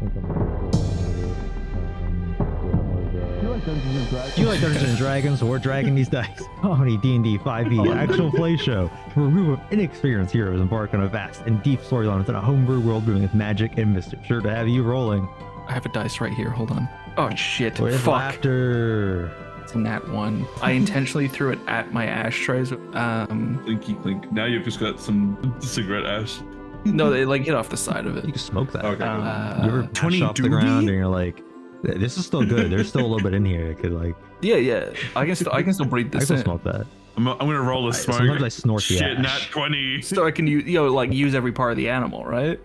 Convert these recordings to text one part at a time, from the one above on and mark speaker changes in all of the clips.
Speaker 1: Do you like Dungeons and Dragons or Dragon Deez Dice? Comedy D&D 5e actual play show where a group of inexperienced heroes embark on a vast and deep storyline within a homebrew world brewing with magic and mischief. Sure to have you rolling.
Speaker 2: I have a dice right here. Hold on. Oh shit!
Speaker 1: With
Speaker 2: Fuck.
Speaker 1: Laughter.
Speaker 2: It's a nat 1. I intentionally threw it at my ashtrays.
Speaker 3: Clinky clink. Now you've just got some cigarette ash.
Speaker 2: No, they like hit off the side of it.
Speaker 1: You can smoke that.
Speaker 3: Okay.
Speaker 1: You ever mash off the ground and you're like, this is still good. There's still a little bit in here. It could like.
Speaker 2: Yeah. I can still breathe
Speaker 1: I
Speaker 2: this
Speaker 1: can
Speaker 2: in.
Speaker 1: smoke that.
Speaker 3: I'm gonna roll a smoke.
Speaker 1: Sometimes I snort the
Speaker 3: Shit,
Speaker 1: ash.
Speaker 3: nat 20.
Speaker 2: So I can use every part of the animal, right?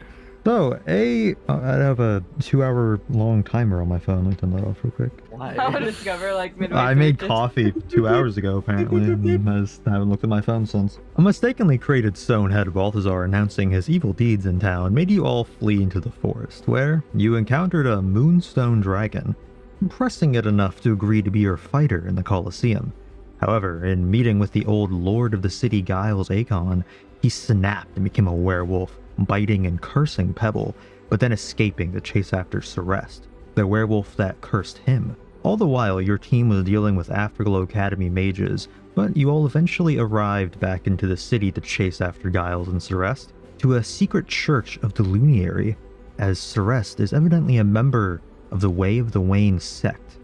Speaker 1: So, I have a 2-hour long timer on my phone. Let me turn that off real quick.
Speaker 4: I would discover like midway.
Speaker 1: I made coffee 2 hours ago, apparently, and I haven't looked at my phone since. A mistakenly created stone head Balthazar announcing his evil deeds in town made you all flee into the forest, where you encountered a moonstone dragon, impressing it enough to agree to be your fighter in the Colosseum. However, in meeting with the old lord of the city, Giles Akon, he snapped and became a werewolf, biting and cursing Pebble, but then escaping to chase after Celeste, the werewolf that cursed him. All the while, your team was dealing with Afterglow Academy mages, but you all eventually arrived back into the city to chase after Giles and Celeste, to a secret church of the Luminary, as Celeste is evidently a member of the Way of the Wane sect,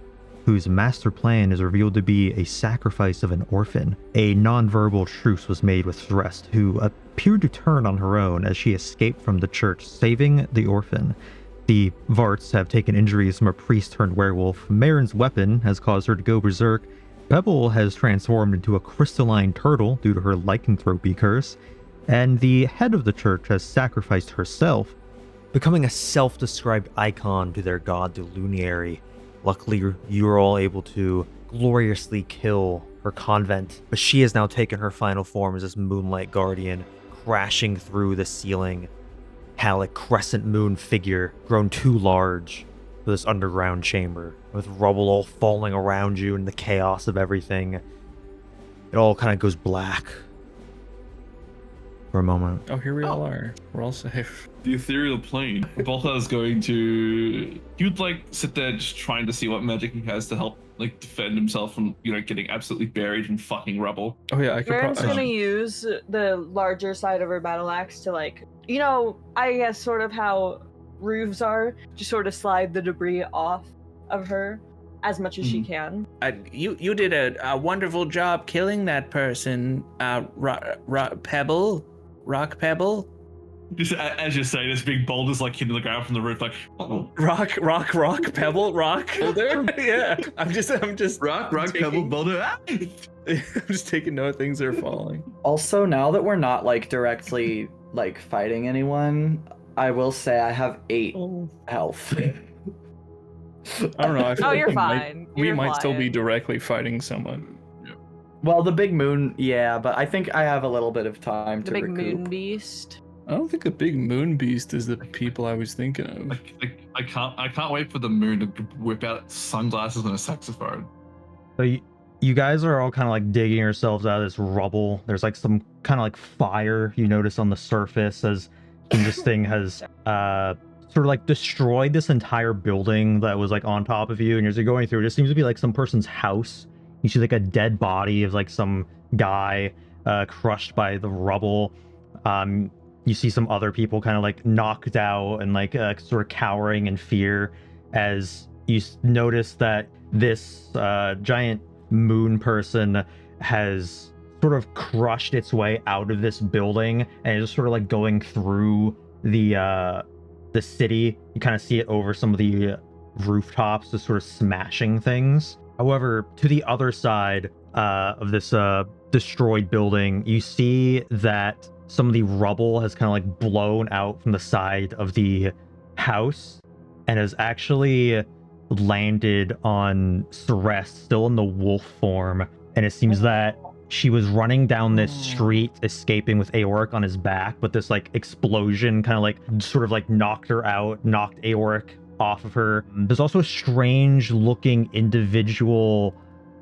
Speaker 1: whose master plan is revealed to be a sacrifice of an orphan. A non-verbal truce was made with Celeste, who appeared to turn on her own as she escaped from the church, saving the orphan. The Varts have taken injuries from a priest-turned-werewolf. Mherren's weapon has caused her to go berserk. Pebble has transformed into a crystalline turtle due to her lycanthropy curse. And the head of the church has sacrificed herself, becoming a self-described icon to their god, the Luminary. Luckily, you are all able to gloriously kill her convent, but she has now taken her final form as this Moonlight Guardian, crashing through the ceiling. Metallic crescent moon figure, grown too large for this underground chamber, with rubble all falling around you and the chaos of everything. It all kind of goes black for a moment.
Speaker 2: Oh, here we all are. We're all safe.
Speaker 3: The ethereal plane. Balthazar's going to... He would like sit there just trying to see what magic he has to help like defend himself from, getting absolutely buried in fucking rubble.
Speaker 2: Oh yeah, I could
Speaker 4: Mherren's
Speaker 2: probably...
Speaker 4: gonna use the larger side of her battle axe to like, I guess sort of how roofs are, just sort of slide the debris off of her as much as she can.
Speaker 5: You did a wonderful job killing that person, Pebble, Rock Pebble.
Speaker 3: Just as you say, this big boulder's like hitting the ground from the roof, like
Speaker 5: Rock, Pebble, Rock. Boulder? Yeah. I'm just
Speaker 3: rock, pebble, boulder.
Speaker 5: I'm just taking note of things that are falling.
Speaker 6: Also, now that we're not like directly like fighting anyone, I will say I have 8 health.
Speaker 2: I don't know. I feel
Speaker 4: Oh,
Speaker 2: like
Speaker 4: you're fine.
Speaker 2: We might still be
Speaker 4: flying.
Speaker 2: directly fighting someone.
Speaker 6: Well, the big moon, yeah, but I think I have a little bit of time
Speaker 4: The
Speaker 6: to
Speaker 4: big
Speaker 6: recoup.
Speaker 4: moon beast.
Speaker 2: I don't think the big moon beast is the people I was thinking of.
Speaker 3: I can't wait for the moon to whip out sunglasses and a saxophone.
Speaker 1: So you guys are all kind of like digging yourselves out of this rubble. There's like some kind of like fire you notice on the surface as this thing has sort of like destroyed this entire building that was like on top of you. And as you're going through, it just seems to be like some person's house. You see like a dead body of like some guy crushed by the rubble. You see some other people kind of like knocked out and like sort of cowering in fear as you notice that this giant moon person has sort of crushed its way out of this building and is just sort of like going through the city. You kind of see it over some of the rooftops, just sort of smashing things. However, to the other side of this destroyed building, you see that some of the rubble has kind of like blown out from the side of the house and has actually landed on Celeste, still in the wolf form. And it seems that she was running down this street, escaping with Aoric on his back, but this like explosion kind of like sort of like knocked her out, knocked Aoric off of her. There's also a strange looking individual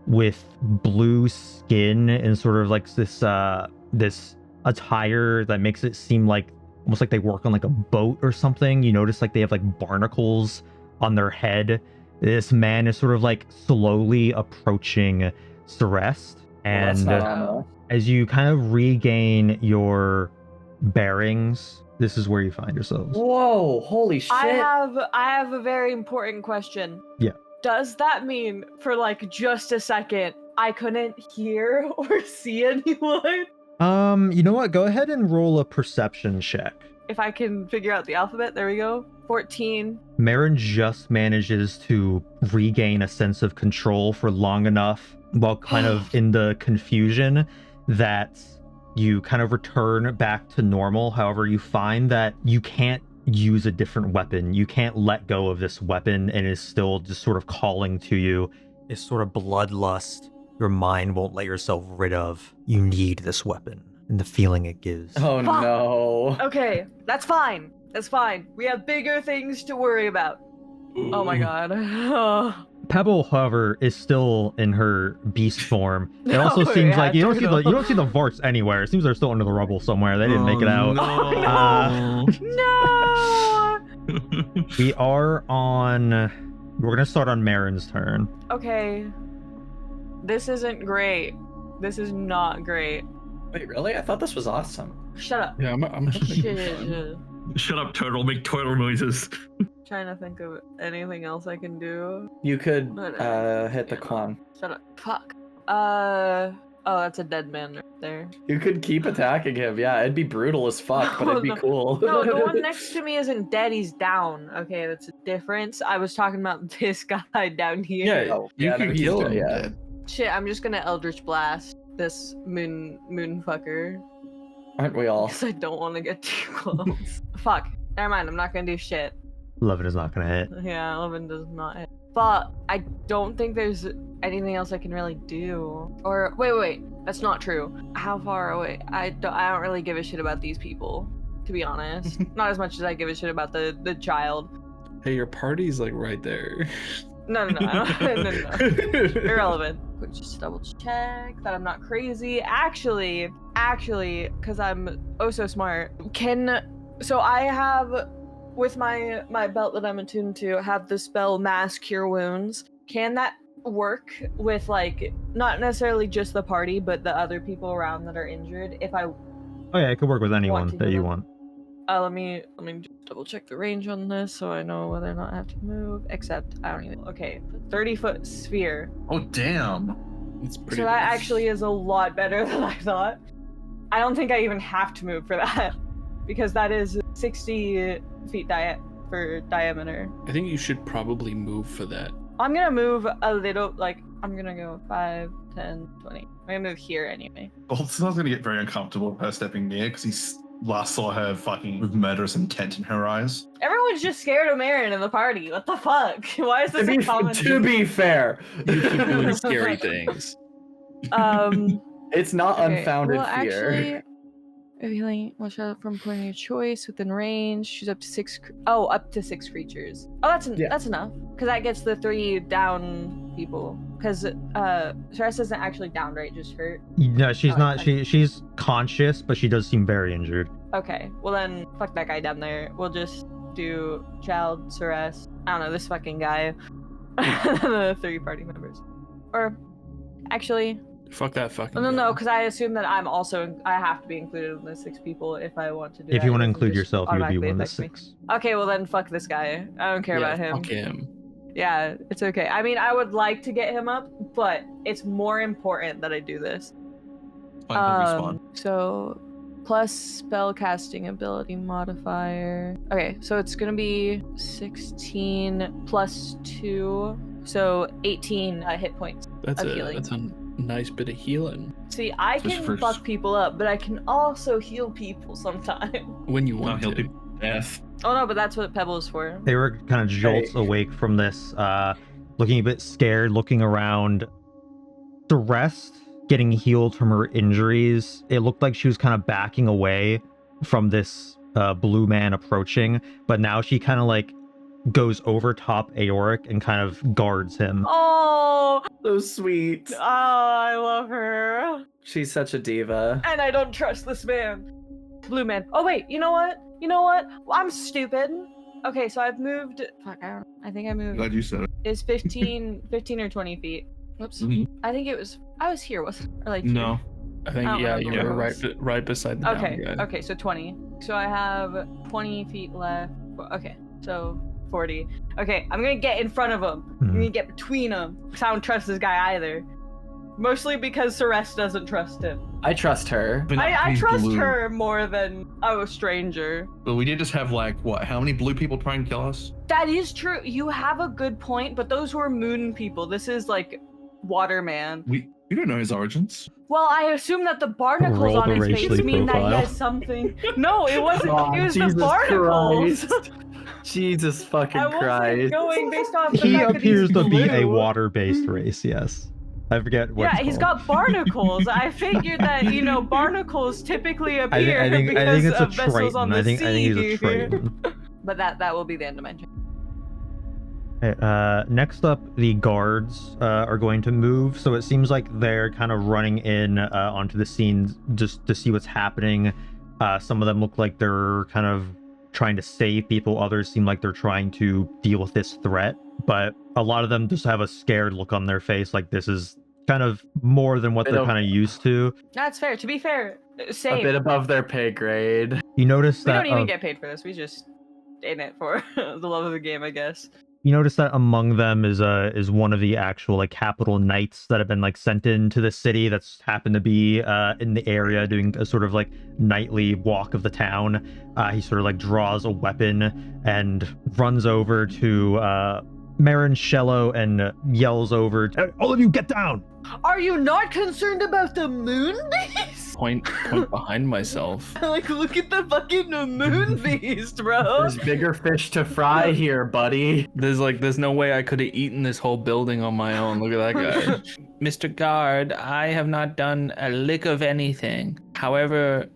Speaker 1: with blue skin and sort of like this attire that makes it seem like almost like they work on like a boat or something. You notice like they have like barnacles on their head. This man is sort of like slowly approaching Celeste,
Speaker 6: That's
Speaker 1: and
Speaker 6: not on
Speaker 1: as you kind of regain your bearings, this is where you find yourselves.
Speaker 6: Whoa, holy shit.
Speaker 4: I have a very important question.
Speaker 1: Yeah.
Speaker 4: Does that mean for like just a second I couldn't hear or see anyone?
Speaker 1: You know what? Go ahead and roll a perception check.
Speaker 4: If I can figure out the alphabet, there we go. 14.
Speaker 1: Mherren just manages to regain a sense of control for long enough while kind of in the confusion that you kind of return back to normal. However, you find that you can't use a different weapon. You can't let go of this weapon, and is still just sort of calling to you. It's sort of bloodlust your mind won't let yourself rid of. You need this weapon and the feeling it gives.
Speaker 6: Oh
Speaker 4: Fuck.
Speaker 6: no.
Speaker 4: Okay, that's fine. That's fine. We have bigger things to worry about. Oh my god.
Speaker 1: Pebble, however, is still in her beast form. It
Speaker 4: No,
Speaker 1: also seems
Speaker 4: yeah,
Speaker 1: like you don't see
Speaker 4: turtle.
Speaker 1: the Varts anywhere. It seems they're still under the rubble somewhere. They didn't make it out.
Speaker 3: No.
Speaker 4: No!
Speaker 1: We are on. We're gonna start on Mherren's turn.
Speaker 4: Okay. This isn't great. This is not great.
Speaker 6: Wait, really? I thought this was awesome.
Speaker 4: Shut up.
Speaker 2: Yeah, I'm
Speaker 4: Shit.
Speaker 3: Shut up, turtle. Make turtle noises.
Speaker 4: Trying to think of anything else I can do.
Speaker 6: You could
Speaker 4: Whatever.
Speaker 6: hit the con.
Speaker 4: Shut up. Fuck. Oh, that's a dead man right there.
Speaker 6: You could keep attacking him. Yeah, it'd be brutal as fuck, but it'd be
Speaker 4: No.
Speaker 6: cool.
Speaker 4: No, the one next to me isn't dead, he's down. Okay, that's a difference. I was talking about this guy down here.
Speaker 2: Yeah,
Speaker 6: Oh,
Speaker 2: you
Speaker 6: yeah,
Speaker 2: can
Speaker 6: no, he's
Speaker 2: kill
Speaker 6: dead,
Speaker 2: him.
Speaker 6: yeah.
Speaker 4: Shit, I'm just gonna Eldritch Blast this moon fucker.
Speaker 6: Aren't we all?
Speaker 4: Because I don't want to get too close. Fuck. Never mind, I'm not gonna do shit.
Speaker 1: 11 is not gonna hit.
Speaker 4: Yeah, 11 does not hit. But I don't think there's anything else I can really do. Or wait, that's not true. How far away? I don't really give a shit about these people, to be honest. Not as much as I give a shit about the child.
Speaker 2: Hey, your party's like right there.
Speaker 4: No, I don't, no. Irrelevant. Quick, just double check that I'm not crazy. Actually, because I'm oh so smart. So I have, with my belt that I'm attuned to, have the spell Mass Cure Wounds. Can that work with like not necessarily just the party, but the other people around that are injured? If I
Speaker 1: Oh yeah, it could work with anyone
Speaker 4: to
Speaker 1: that
Speaker 4: heal
Speaker 1: you
Speaker 4: them.
Speaker 1: want.
Speaker 4: let me just double check the range on this so I know whether or not I have to move. Except I don't even. Okay, 30-foot sphere.
Speaker 3: Oh damn.
Speaker 2: It's pretty.
Speaker 4: So that
Speaker 2: nice.
Speaker 4: actually is a lot better than I thought. I don't think I even have to move for that because that is 60 feet for diameter.
Speaker 2: I think you should probably move for that.
Speaker 4: I'm gonna move a little, like I'm gonna go 5, 10, 20. I'm gonna move here anyway.
Speaker 3: Balthazar's gonna get very uncomfortable with her stepping near because he's last saw her fucking with murderous intent in her eyes.
Speaker 4: Everyone's just scared of Mherren in the party. What the fuck? Why is this a common?
Speaker 6: To be fair,
Speaker 2: You keep doing scary things.
Speaker 6: it's not
Speaker 4: Okay,
Speaker 6: unfounded
Speaker 4: well,
Speaker 6: fear.
Speaker 4: Actually, healing will shut up from point of your choice within range. She's up to 6. Up to 6 creatures. Oh, that's enough. Because that gets the 3 down people. Because Celeste isn't actually down, right? Just hurt.
Speaker 1: No, she's
Speaker 4: Oh,
Speaker 1: not.
Speaker 4: okay.
Speaker 1: She's conscious, but she does seem very injured.
Speaker 4: Okay, well then, fuck that guy down there. We'll just do Child, Celeste. I don't know, this fucking guy. The 3 party members. Or, actually,
Speaker 2: Fuck that fucking.
Speaker 4: no,
Speaker 2: guy.
Speaker 4: because I assume that I have to be included in the 6 people if I want to do
Speaker 1: If
Speaker 4: that.
Speaker 1: you want to
Speaker 4: It doesn't
Speaker 1: include
Speaker 4: just
Speaker 1: yourself, you would be
Speaker 4: automatically
Speaker 1: one of the
Speaker 4: affect me.
Speaker 1: 6.
Speaker 4: Okay, well then, fuck this guy. I don't care
Speaker 2: Yeah,
Speaker 4: about him.
Speaker 2: Fuck him.
Speaker 4: Yeah, it's okay. I mean, I would like to get him up, but it's more important that I do this. So plus spell casting ability modifier. Okay, so it's gonna be 16 plus 2, so 18 hit points.
Speaker 2: That's
Speaker 4: of
Speaker 2: a
Speaker 4: healing.
Speaker 2: that's a nice bit of healing
Speaker 4: See, I
Speaker 3: Just
Speaker 4: can
Speaker 3: for-
Speaker 4: fuck people up, but I can also heal people sometimes.
Speaker 2: when you
Speaker 3: Not
Speaker 2: want
Speaker 3: heal
Speaker 2: to.
Speaker 3: people to death.
Speaker 4: Oh no, but that's what Pebble is for.
Speaker 1: They were kind of jolts awake from this, looking a bit scared, looking around. The rest getting healed from her injuries. It looked like she was kind of backing away from this blue man approaching, but now she kind of like goes over top Aoric and kind of guards him.
Speaker 4: Oh,
Speaker 6: So sweet.
Speaker 4: I love her.
Speaker 6: She's such a diva.
Speaker 4: And I don't trust this man. Blue man. Oh wait, you know what? You know what? I'm stupid. Okay, so I've moved. Fuck, I think I moved.
Speaker 3: Glad you said it.
Speaker 4: Is 15 or 20 feet. Whoops.
Speaker 3: Mhm.
Speaker 4: I think it was. I was here, wasn't I? Or like
Speaker 3: No.
Speaker 2: I think
Speaker 4: I don't
Speaker 2: yeah,
Speaker 4: remember
Speaker 2: you were
Speaker 4: what it was.
Speaker 2: right beside the
Speaker 4: Okay,
Speaker 2: down guy.
Speaker 4: okay, so 20. So I have 20 feet left. Okay, so 40. Okay, I'm gonna get in front of him. I'm gonna get between them. Because I don't trust this guy either. Mostly because Celeste doesn't trust him.
Speaker 6: I trust her.
Speaker 3: But
Speaker 4: I
Speaker 3: he's
Speaker 4: trust
Speaker 3: blue.
Speaker 4: her more than a stranger.
Speaker 3: But we did just have like what? How many blue people try and kill us?
Speaker 4: That is true. You have a good point, but those were moon people. This is like Waterman.
Speaker 3: We don't know his origins.
Speaker 4: Well, I assume that the barnacles
Speaker 1: Roll
Speaker 4: on
Speaker 1: the
Speaker 4: his face
Speaker 1: racially
Speaker 4: mean that he
Speaker 1: profile.
Speaker 4: has something. No, it wasn't.
Speaker 6: Oh,
Speaker 4: it was
Speaker 6: Jesus
Speaker 4: the barnacles.
Speaker 6: Christ. Jesus fucking
Speaker 4: I wasn't
Speaker 6: Christ.
Speaker 4: going based off the
Speaker 1: He
Speaker 4: fact
Speaker 1: appears
Speaker 4: that
Speaker 1: to
Speaker 4: he's
Speaker 1: be a
Speaker 4: blue.
Speaker 1: water-based race, yes. I forget what
Speaker 4: Yeah,
Speaker 1: it's
Speaker 4: he's
Speaker 1: called.
Speaker 4: got barnacles. I figured that barnacles typically appear
Speaker 1: I think
Speaker 4: because
Speaker 1: it's a
Speaker 4: of vessels on
Speaker 1: Triton.
Speaker 4: the
Speaker 1: I think he's a
Speaker 4: sea.
Speaker 1: Triton.
Speaker 4: But that will be the end of my turn.
Speaker 1: Okay, next up, the guards are going to move. So it seems like they're kind of running in onto the scene just to see what's happening. Some of them look like they're kind of trying to save people. Others seem like they're trying to deal with this threat. But a lot of them just have a scared look on their face, like this is kind of more than what
Speaker 6: Bit
Speaker 1: they're
Speaker 6: of-
Speaker 1: kind of used to.
Speaker 4: That's fair. To be fair,
Speaker 6: A
Speaker 4: same.
Speaker 6: bit above their pay grade.
Speaker 1: You notice
Speaker 4: We
Speaker 1: that
Speaker 4: don't even get paid for this. We just in it for the love of the game, I guess.
Speaker 1: you notice that among them is one of the actual like capital knights that have been like sent into the city that's happened to be in the area doing a sort of like nightly walk of the town. He sort of like draws a weapon and runs over to Mherren, Shello, and yells over, all of you get down!
Speaker 4: Are you not concerned about the moon beast?
Speaker 2: Point behind myself.
Speaker 4: Like, look at the fucking moon beast, bro.
Speaker 6: There's bigger fish to fry here, buddy.
Speaker 2: There's no way I could have eaten this whole building on my own. Look at that guy. Mr. Guard, I have not done a lick of anything. However,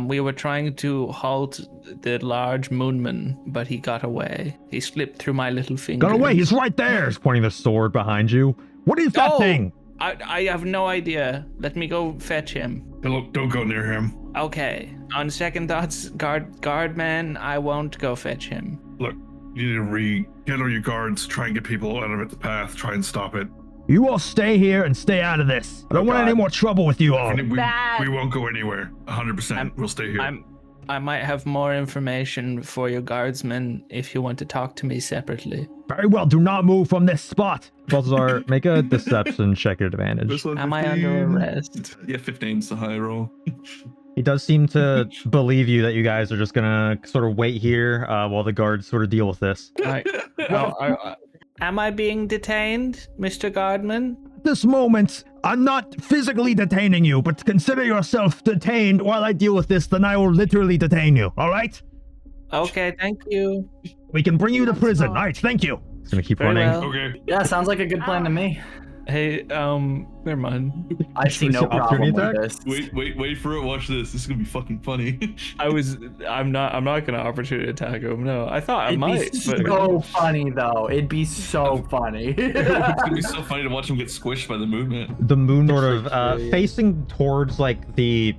Speaker 2: we were trying to halt the large moonman, but he got away. He slipped through my little finger.
Speaker 1: Got away, he's right there! He's pointing the sword behind you. What is that
Speaker 2: Oh!
Speaker 1: thing?
Speaker 2: I have no idea. Let me go fetch him.
Speaker 3: Don't go near him.
Speaker 2: Okay. On second thoughts, guard man, I won't go fetch him.
Speaker 7: Look, you need to rekindle your guards, try and get people out of the path, try and stop it.
Speaker 1: You all stay here and stay out of this. I don't want any more trouble with you all.
Speaker 7: And
Speaker 4: Bad.
Speaker 7: we won't go anywhere. 100%. We'll stay here.
Speaker 2: I might have more information for your guardsmen if you want to talk to me separately.
Speaker 1: Very well, do not move from this spot. Balthazar, make a deception check at advantage.
Speaker 3: This one,
Speaker 2: Am I under
Speaker 3: 15.
Speaker 2: arrest?
Speaker 3: Yeah, 15's the high roll.
Speaker 1: He does seem to believe you that you guys are just gonna sort of wait here while the guards sort of deal with this.
Speaker 2: Am I being detained, Mr. Guardman?
Speaker 1: At this moment, I'm not physically detaining you, but consider yourself detained while I deal with this, then I will literally detain you, all right?
Speaker 2: Okay, thank you.
Speaker 1: We can bring you to prison. All right, thank you. He's gonna keep
Speaker 2: Very
Speaker 1: running.
Speaker 2: well.
Speaker 7: Okay.
Speaker 6: Yeah, sounds like a good plan to me.
Speaker 2: Hey, never mind.
Speaker 6: I see no
Speaker 1: Should we see
Speaker 6: problem
Speaker 1: opportunity
Speaker 6: with this.
Speaker 3: Wait for it. Watch this. This is gonna be fucking funny.
Speaker 2: I'm not gonna opportunity attack him. No, I thought I
Speaker 6: It'd
Speaker 2: might.
Speaker 6: be
Speaker 2: But
Speaker 6: so funny though. It'd be so funny.
Speaker 3: It's gonna be so funny to watch him get squished by the movement.
Speaker 1: The moon sort of facing towards like the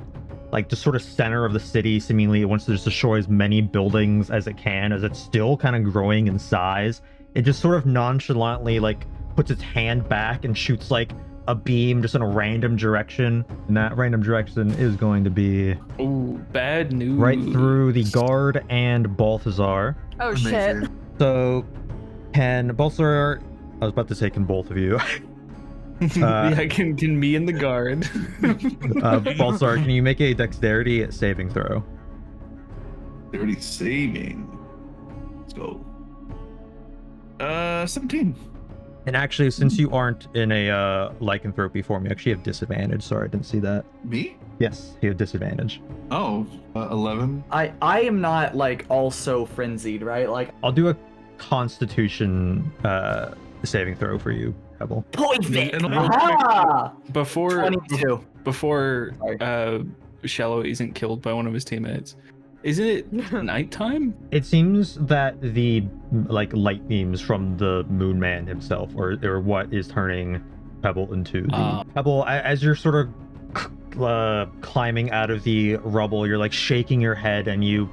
Speaker 1: just sort of center of the city. Seemingly it wants to just destroy as many buildings as it can, as it's still kind of growing in size. It just sort of nonchalantly like puts its hand back and shoots like a beam just in a random direction, and that random direction is going to be
Speaker 2: ooh, bad news.
Speaker 1: right through the guard and Balthazar.
Speaker 4: Oh shit.
Speaker 1: So can Balthazar, I was about to say, can both of you?
Speaker 2: Yeah, can me and the guard.
Speaker 1: Balthazar, can you make a dexterity saving throw?
Speaker 3: They're already saving. Let's go. 17.
Speaker 1: And actually, since you aren't in a lycanthropy form, you actually have disadvantage. Sorry, I didn't see that.
Speaker 3: Me?
Speaker 1: Yes, you have disadvantage.
Speaker 3: Oh, 11.
Speaker 6: I am not like also frenzied, right? Like
Speaker 1: I'll do a Constitution saving throw for you, Pebble.
Speaker 6: poison.
Speaker 3: And-
Speaker 6: Aha!
Speaker 2: Before
Speaker 6: 22.
Speaker 2: Sorry. Shello isn't killed by one of his teammates. Isn't it nighttime?
Speaker 1: It seems that the light beams from the Moon Man himself, or what is turning Pebble into the Pebble. As you're sort of climbing out of the rubble, you're like shaking your head, and you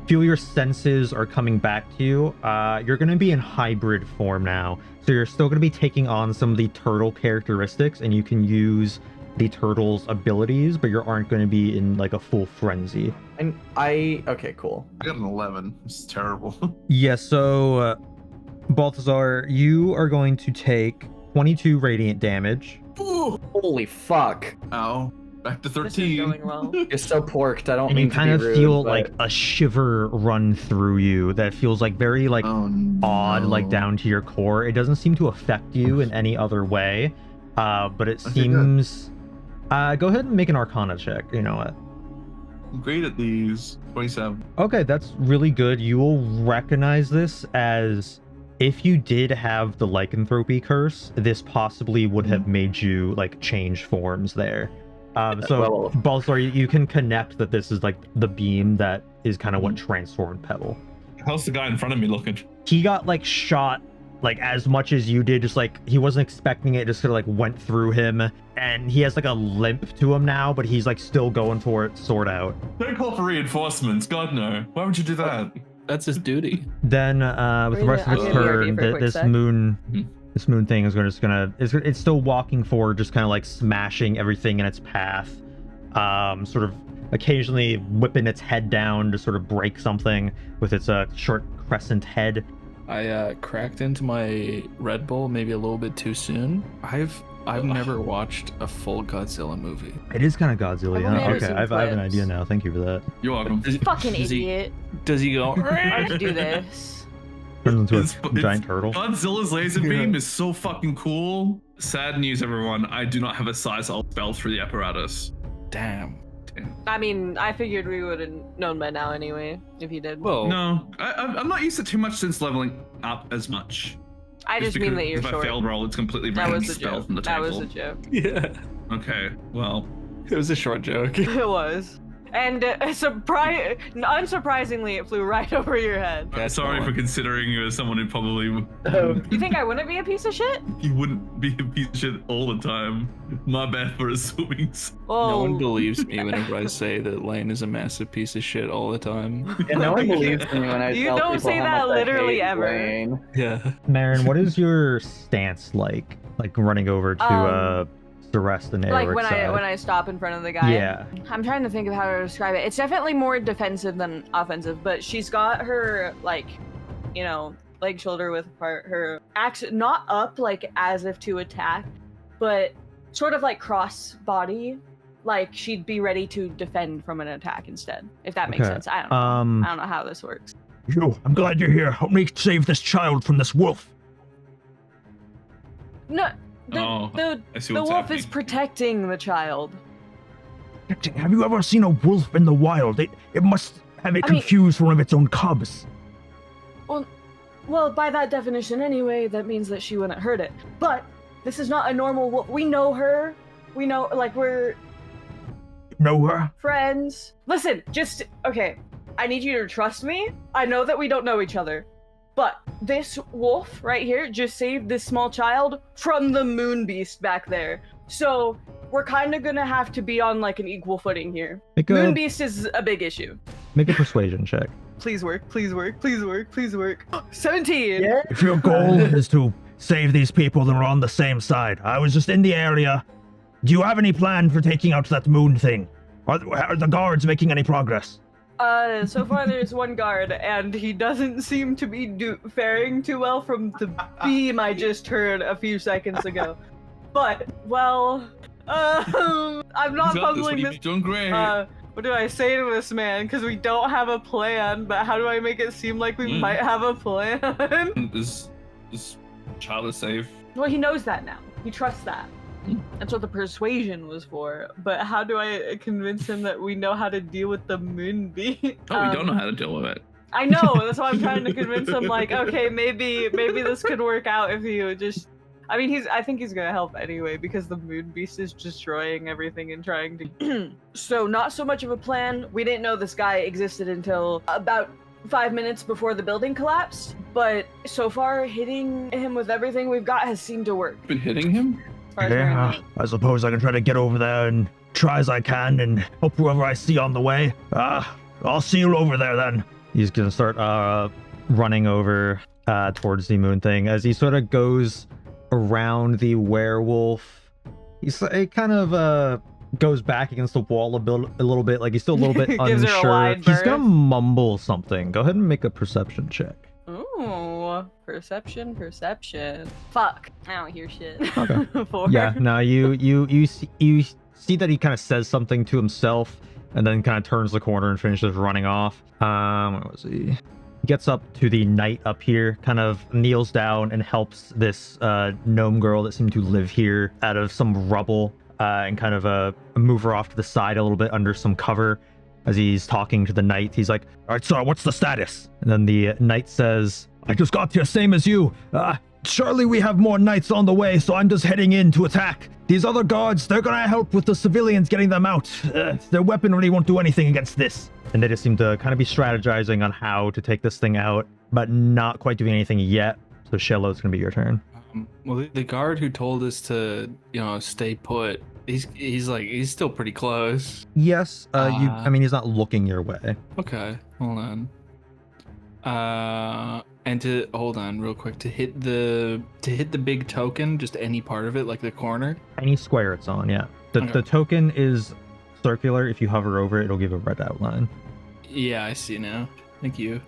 Speaker 1: feel your senses are coming back to you. You're going to be in hybrid form now. So you're still going to be taking on some of the turtle characteristics, and you can use the turtle's abilities, but you aren't going to be in like a full frenzy.
Speaker 6: And okay, cool.
Speaker 3: I got an 11. This is terrible.
Speaker 1: Yeah, so Balthazar, you are going to take 22 radiant damage.
Speaker 6: Ooh, holy fuck.
Speaker 3: Ow. Back to
Speaker 4: This is
Speaker 3: 13.
Speaker 4: going well.
Speaker 6: You're so porked. I don't
Speaker 1: And
Speaker 6: mean
Speaker 1: you
Speaker 6: to
Speaker 1: kind
Speaker 6: be
Speaker 1: of
Speaker 6: rude,
Speaker 1: feel
Speaker 6: but
Speaker 1: like a shiver run through you that feels like very like
Speaker 3: Oh,
Speaker 1: odd,
Speaker 3: no.
Speaker 1: like down to your core. It doesn't seem to affect you in any other way, but it
Speaker 3: Okay, good.
Speaker 1: seems. Go ahead and make an Arcana check. You know what?
Speaker 3: I'm great at these. 27.
Speaker 1: Okay, that's really good. You will recognize this as if you did have the lycanthropy curse, this possibly would have made you like change forms there. So
Speaker 6: Well-
Speaker 1: Balthazar, you can connect that this is like the beam that is kind of what transformed Pebble.
Speaker 3: How's the guy in front of me looking?
Speaker 1: He got like shot like as much as you did, just like he wasn't expecting it, just sort of like went through him, and he has like a limp to him now, but he's like still going for it, sword out.
Speaker 3: Don't call for reinforcements. God, no. Why would you do that?
Speaker 2: That's his duty.
Speaker 1: Then with the rest of
Speaker 4: I'm
Speaker 1: its
Speaker 4: gonna BRB
Speaker 1: turn,
Speaker 4: for a quick
Speaker 1: this
Speaker 4: sec.
Speaker 1: moon thing is it's still walking forward, just kind of like smashing everything in its path, sort of occasionally whipping its head down to sort of break something with its short crescent head.
Speaker 2: I cracked into my Red Bull maybe a little bit too soon. I've never watched a full Godzilla movie.
Speaker 1: It is kind of Godzilla.
Speaker 4: I've
Speaker 1: Yeah.
Speaker 4: only ever
Speaker 1: Okay,
Speaker 4: seen
Speaker 1: I have an
Speaker 4: clips.
Speaker 1: idea now. Thank you for that.
Speaker 3: You're welcome.
Speaker 4: Fucking
Speaker 2: Does he-
Speaker 4: idiot.
Speaker 2: Does he go?
Speaker 4: Why'd you do this?
Speaker 1: Turns into
Speaker 3: It's-
Speaker 1: a giant turtle.
Speaker 3: Godzilla's laser beam is so fucking cool. Sad news, everyone. I do not have a size I'll spell through the apparatus.
Speaker 2: Damn.
Speaker 4: I mean, I figured we would have known by now anyway, if you did.
Speaker 2: Well,
Speaker 3: No, I'm not used to too much since leveling up as much.
Speaker 4: I just mean
Speaker 3: because
Speaker 4: that you're
Speaker 3: if I
Speaker 4: short.
Speaker 3: failed roll, it's completely
Speaker 4: That
Speaker 3: random
Speaker 4: was a
Speaker 3: spell
Speaker 4: joke.
Speaker 3: from the
Speaker 4: That
Speaker 3: table.
Speaker 4: was a joke.
Speaker 2: yeah,
Speaker 3: Okay, well,
Speaker 2: it was a short joke.
Speaker 4: It was. And unsurprisingly, it flew right over your head.
Speaker 3: I'm
Speaker 2: That's
Speaker 3: sorry
Speaker 2: fine.
Speaker 3: for considering you as someone who probably
Speaker 4: You think I wouldn't be a piece of shit?
Speaker 3: you wouldn't be a piece of shit all the time. My bad for assuming.
Speaker 4: Well,
Speaker 2: No one believes me whenever I say that Lane is a massive piece of shit all the time.
Speaker 6: Yeah, no one believes me when I
Speaker 4: You
Speaker 6: tell
Speaker 4: don't
Speaker 6: people
Speaker 4: say
Speaker 6: how
Speaker 4: that
Speaker 6: much I
Speaker 4: literally
Speaker 6: hate
Speaker 4: ever.
Speaker 6: Wayne.
Speaker 2: Yeah.
Speaker 1: Mherren, what is your stance like? Like running over to the rest and
Speaker 4: like
Speaker 1: Eric's
Speaker 4: when
Speaker 1: side?
Speaker 4: I stop in front of the guy.
Speaker 1: Yeah.
Speaker 4: I'm trying to think of how to describe it. It's definitely more defensive than offensive, but she's got her like, you know, leg shoulder width apart, her axe not up like as if to attack, but sort of like cross body, like she'd be ready to defend from an attack instead. If that makes
Speaker 1: Okay.
Speaker 4: sense. I don't know. I don't know how this works.
Speaker 8: You, I'm glad you're here. Help me save this child from this wolf.
Speaker 4: No,
Speaker 3: Oh, I see
Speaker 4: the
Speaker 3: what's
Speaker 4: wolf is
Speaker 3: happening.
Speaker 4: protecting the child.
Speaker 8: Have you ever seen a wolf in the wild? It must have it
Speaker 4: I mean-
Speaker 8: confused one of its own cubs.
Speaker 4: Well, by that definition anyway, that means that she wouldn't hurt it. But this is not a normal wolf. We know her. We know, like, we're
Speaker 8: Know her?
Speaker 4: friends. Listen, just, okay, I need you to trust me. I know that we don't know each other. But this wolf right here just saved this small child from the moon beast back there. So we're kind of gonna have to be on like an equal footing here.
Speaker 1: Make
Speaker 4: Moon
Speaker 1: a
Speaker 4: beast is a big issue.
Speaker 1: make a persuasion check.
Speaker 4: Please work, please work, please work, please work. 17!
Speaker 6: Yeah.
Speaker 8: If your goal is to save these people, then we're on the same side. I was just in the area. Do you have any plan for taking out that moon thing? Are the guards making any progress?
Speaker 4: So far there's one guard, and he doesn't seem to be faring too well from the beam I just heard a few seconds ago. But, well, I'm not
Speaker 3: He's got this. What
Speaker 4: fumbling
Speaker 3: do you
Speaker 4: this.
Speaker 3: mean? Doing great.
Speaker 4: What do I say to this man? Because we don't have a plan, but how do I make it seem like we might have a plan?
Speaker 3: This child is safe.
Speaker 4: Well, he knows that now. He trusts that. That's what the persuasion was for. But how do I convince him that we know how to deal with the moonbeam?
Speaker 3: Oh, we don't know how to deal with it.
Speaker 4: I know. That's why I'm trying to convince him. Like, okay, maybe this could work out if you just. I mean, I think he's gonna help anyway because the moon beast is destroying everything and trying to. So not so much of a plan. We didn't know this guy existed until about 5 minutes before the building collapsed. But so far, hitting him with everything we've got has seemed to work.
Speaker 3: Been hitting him?
Speaker 4: As far as we're
Speaker 8: Yeah,
Speaker 4: aware.
Speaker 8: I suppose I can try to get over there and try as I can and help whoever I see on the way. I'll see you over there then.
Speaker 1: He's gonna start running over towards the moon thing. As he sort of goes around the werewolf, it kind of goes back against the wall a little bit, like he's still a little bit
Speaker 4: Gives her a
Speaker 1: unsure.
Speaker 4: wide
Speaker 1: He's gonna
Speaker 4: berth.
Speaker 1: mumble something. Go ahead and make a perception check.
Speaker 4: Ooh, perception. Fuck, I don't hear shit.
Speaker 1: Okay.
Speaker 4: 4.
Speaker 1: Yeah, no, you see that he kind of says something to himself and then kind of turns the corner and finishes running off. Where was he? He gets up to the knight up here, kind of kneels down and helps this gnome girl that seemed to live here out of some rubble and kind of move her off to the side a little bit under some cover. As he's talking to the knight, he's like,
Speaker 8: All right, sir, what's the status?
Speaker 1: and then the knight says,
Speaker 8: I just got here, same as you. Surely we have more knights on the way, so I'm just heading in to attack. These other guards, they're gonna help with the civilians getting them out. Their weaponry won't do anything against this.
Speaker 1: and they just seem to kind of be strategizing on how to take this thing out, but not quite doing anything yet. So Shello, it's gonna be your turn.
Speaker 2: Well, the guard who told us to, stay put, he's still pretty close.
Speaker 1: Yes, I mean, he's not looking your way.
Speaker 2: Okay, hold on. And to hold on real quick, to hit the big token, just any part of it, like the corner.
Speaker 1: Any square it's on, yeah.
Speaker 2: Okay.
Speaker 1: The token is circular. If you hover over it, it'll give a red outline.
Speaker 2: Yeah, I see now. Thank you.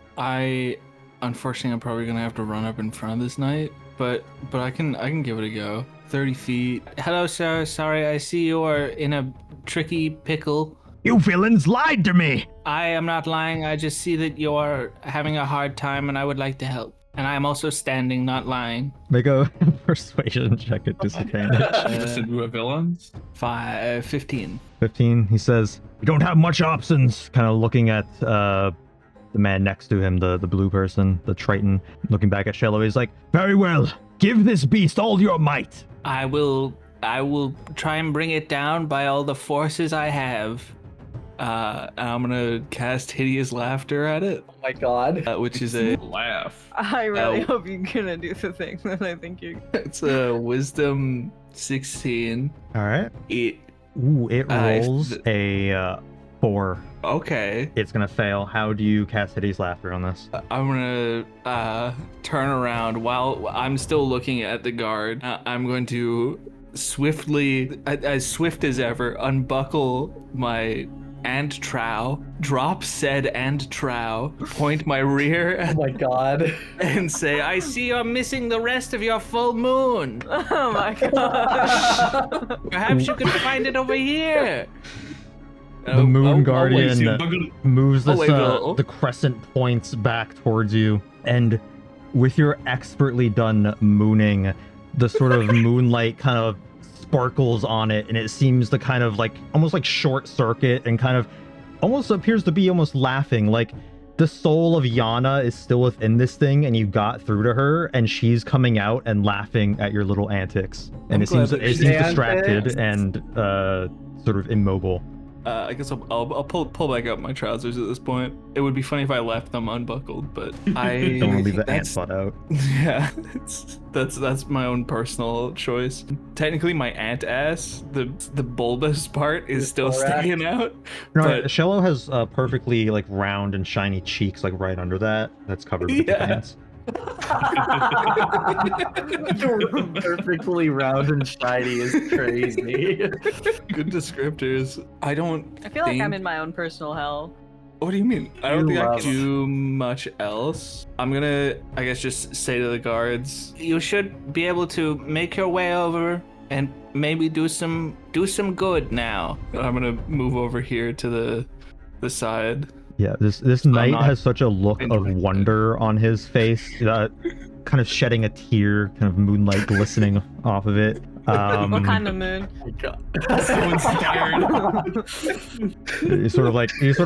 Speaker 2: Unfortunately, I'm probably gonna have to run up in front of this knight, but I can give it a go. 30 feet. Hello, sir. Sorry, I see you are in a tricky pickle.
Speaker 8: You villains lied to me.
Speaker 2: I am not lying. I just see that you are having a hard time, and I would like to help. And I am also standing, not lying.
Speaker 1: Make a persuasion check at disadvantage.
Speaker 3: You said we were villains?
Speaker 2: 15.
Speaker 1: 15. He says,
Speaker 8: We don't have much options.
Speaker 1: kind of looking at the man next to him, the blue person, the Triton, looking back at Shello. He's like,
Speaker 8: Very well. Give this beast all your might.
Speaker 2: I will try and bring it down by all the forces I have. I'm gonna cast Hideous Laughter at it,
Speaker 6: Oh my god.
Speaker 2: which is a
Speaker 3: Laugh.
Speaker 4: I really
Speaker 2: Oh.
Speaker 4: hope you're gonna do the thing that I think you're.
Speaker 2: it's a Wisdom 16.
Speaker 1: all right.
Speaker 2: It
Speaker 1: Ooh, it rolls a 4.
Speaker 2: okay.
Speaker 1: It's gonna fail. How do you cast Hideous Laughter on this?
Speaker 2: I'm gonna turn around while I'm still looking at the guard. I'm going to swiftly, as swift as ever, unbuckle my ant trow, drop said ant trow, point my rear
Speaker 6: Oh my god.
Speaker 2: and say, I see you're missing the rest of your full moon.
Speaker 4: Oh my god.
Speaker 2: Perhaps you can find it over here.
Speaker 1: The Moon
Speaker 3: Wait,
Speaker 1: Guardian
Speaker 3: so I'm gonna-
Speaker 1: moves this,
Speaker 2: wait, no.
Speaker 1: the crescent points back towards you, and with your expertly done mooning, the sort of moonlight kind of sparkles on it, and it seems to kind of like almost like short circuit and kind of almost appears to be almost laughing, like the soul of Yana is still within this thing and you got through to her and she's coming out and laughing at your little antics, and
Speaker 2: I'm
Speaker 1: it seems
Speaker 2: glad that
Speaker 1: it seems
Speaker 6: she's
Speaker 1: distracted
Speaker 6: antics.
Speaker 1: and sort of immobile.
Speaker 2: I guess I'll pull back up my trousers at this point. It would be funny if I left them unbuckled, but I
Speaker 1: Don't want to leave the ant
Speaker 2: that's-
Speaker 1: spot out.
Speaker 2: Yeah, that's my own personal choice. Technically, my ant ass, the bulbous part, is still
Speaker 6: Correct.
Speaker 2: sticking out.
Speaker 1: No,
Speaker 2: But-
Speaker 1: Shello has perfectly like round and shiny cheeks, like right under that. That's covered with the
Speaker 2: Yeah.
Speaker 1: pants.
Speaker 6: Perfectly round and shiny is crazy.
Speaker 2: Good descriptors. I don't.
Speaker 4: I feel like I'm
Speaker 2: think-
Speaker 4: in my own personal hell.
Speaker 2: What do you mean? I don't
Speaker 6: You
Speaker 2: think I
Speaker 6: love-
Speaker 2: can do much else. I'm gonna, I guess, just say to the guards, you should be able to make your way over and maybe do some good now. I'm gonna move over here to the side.
Speaker 1: Yeah, this knight
Speaker 2: not
Speaker 1: has such a look of
Speaker 2: enjoying it.
Speaker 1: wonder on his face, kind of shedding a tear, kind of moonlight glistening off of it.
Speaker 4: What kind of moon?
Speaker 6: Oh my god.
Speaker 2: Someone's scared.
Speaker 1: He sort of